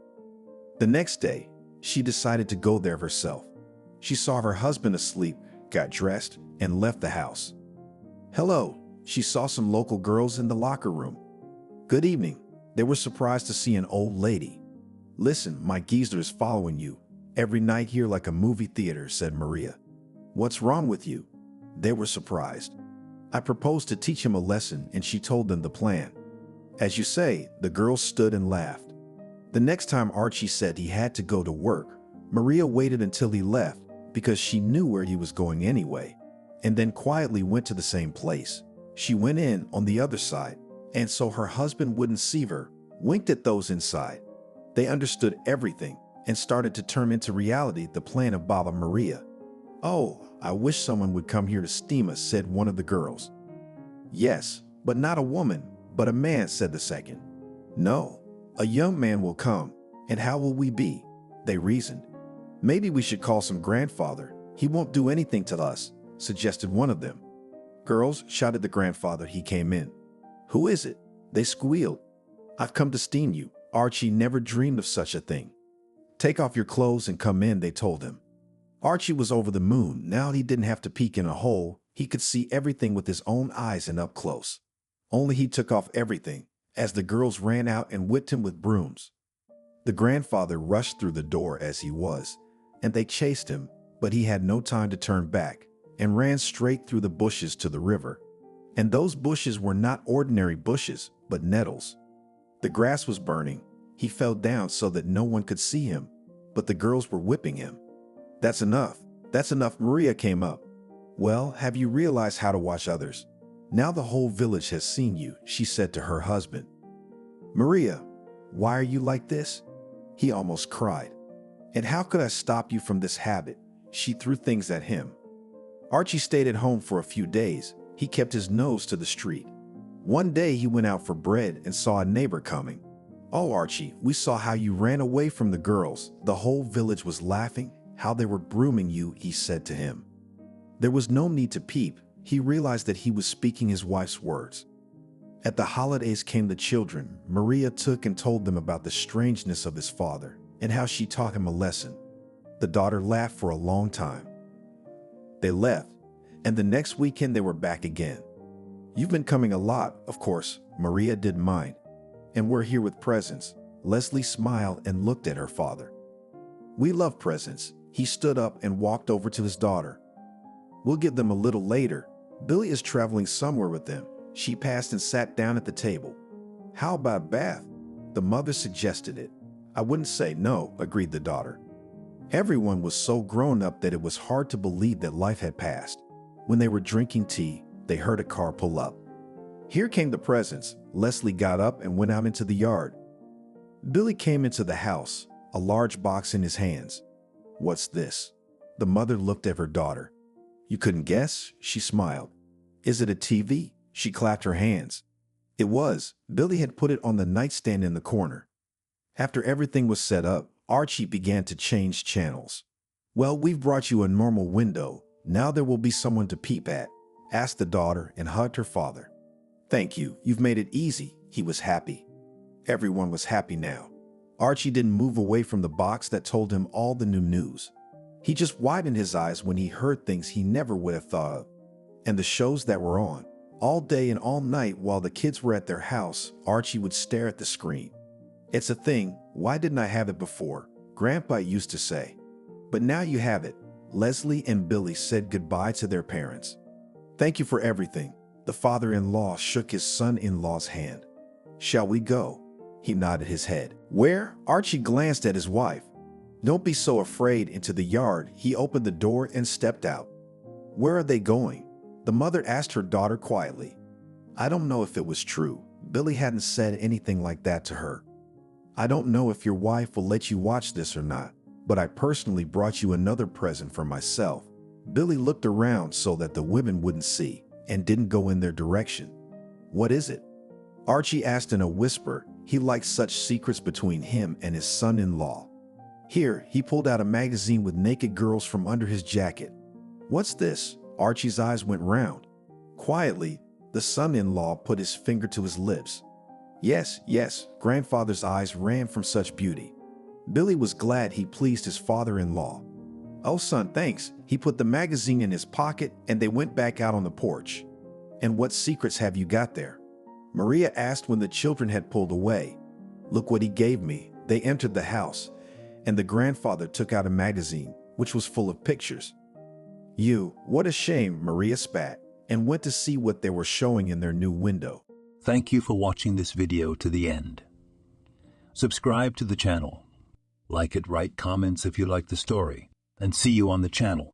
The next day, she decided to go there herself. She saw her husband asleep, got dressed, and left the house. Hello, she saw some local girls in the locker room. Good evening. They were surprised to see an old lady. Listen, my geezer is following you. Every night here like a movie theater, said Maria. What's wrong with you? They were surprised. I proposed to teach him a lesson and she told them the plan. As you say, the girls stood and laughed. The next time Archie said he had to go to work, Maria waited until he left because she knew where he was going anyway, and then quietly went to the same place. She went in on the other side, and so her husband wouldn't see her, winked at those inside. They understood everything and started to turn into reality the plan of Baba Maria. Oh, I wish someone would come here to steam us, said one of the girls. Yes, but not a woman, but a man, said the second. No, a young man will come, and how will we be? They reasoned. Maybe we should call some grandfather. He won't do anything to us, suggested one of them. Girls, shouted the grandfather. He came in. Who is it? They squealed. I've come to steam you. Archie never dreamed of such a thing. Take off your clothes and come in, they told him. Archie was over the moon. Now he didn't have to peek in a hole. He could see everything with his own eyes and up close. Only he took off everything as the girls ran out and whipped him with brooms. The grandfather rushed through the door as he was, and they chased him, but he had no time to turn back and ran straight through the bushes to the river. And those bushes were not ordinary bushes, but nettles. The grass was burning. He fell down so that no one could see him, but the girls were whipping him. That's enough. That's enough. Maria came up. Well, have you realized how to watch others? Now the whole village has seen you, she said to her husband. Maria, why are you like this? He almost cried. And how could I stop you from this habit? She threw things at him. Archie stayed at home for a few days. He kept his nose to the street. One day he went out for bread and saw a neighbor coming. Oh, Archie, we saw how you ran away from the girls. The whole village was laughing, how they were brooming you, he said to him. There was no need to peep. He realized that he was speaking his wife's words. At the holidays came the children. Maria took and told them about the strangeness of his father and how she taught him a lesson. The daughter laughed for a long time. They left, and the next weekend they were back again. You've been coming a lot, of course. Maria didn't mind. And we're here with presents. Leslie smiled and looked at her father. We love presents. He stood up and walked over to his daughter. We'll give them a little later. Billy is traveling somewhere with them. She passed and sat down at the table. How about a bath? The mother suggested it. I wouldn't say no, agreed the daughter. Everyone was so grown up that it was hard to believe that life had passed. When they were drinking tea, they heard a car pull up. Here came the presents. Leslie got up and went out into the yard. Billy came into the house, a large box in his hands. What's this? The mother looked at her daughter. You couldn't guess? She smiled. Is it a TV? She clapped her hands. It was. Billy had put it on the nightstand in the corner. After everything was set up, Archie began to change channels. Well, we've brought you a normal window. Now there will be someone to peep at. asked the daughter and hugged her father. Thank you. You've made it easy. He was happy. Everyone was happy now. Archie didn't move away from the box that told him all the new news. He just widened his eyes when he heard things he never would have thought of. And the shows that were on. All day and all night while the kids were at their house, Archie would stare at the screen. It's a thing. Why didn't I have it before? Grandpa used to say. But now you have it. Leslie and Billy said goodbye to their parents. Thank you for everything. The father-in-law shook his son-in-law's hand. Shall we go? He nodded his head. Where? Archie glanced at his wife. Don't be so afraid. Into the yard. He opened the door and stepped out. Where are they going? The mother asked her daughter quietly. I don't know if it was true. Billy hadn't said anything like that to her. I don't know if your wife will let you watch this or not, but I personally brought you another present for myself. Billy looked around so that the women wouldn't see and didn't go in their direction. What is it? Archie asked in a whisper. He liked such secrets between him and his son-in-law. Here, he pulled out a magazine with naked girls from under his jacket. What's this? Archie's eyes went round. Quietly, the son-in-law put his finger to his lips. Yes, yes, grandfather's eyes ran from such beauty. Billy was glad he pleased his father-in-law. Oh, son, thanks. He put the magazine in his pocket and they went back out on the porch. And what secrets have you got there? Maria asked when the children had pulled away. Look what he gave me. They entered the house, and the grandfather took out a magazine, which was full of pictures. What a shame, Maria spat, and went to see what they were showing in their new window. Thank you for watching this video to the end. Subscribe to the channel. Like it, write comments if you like the story, and see you on the channel.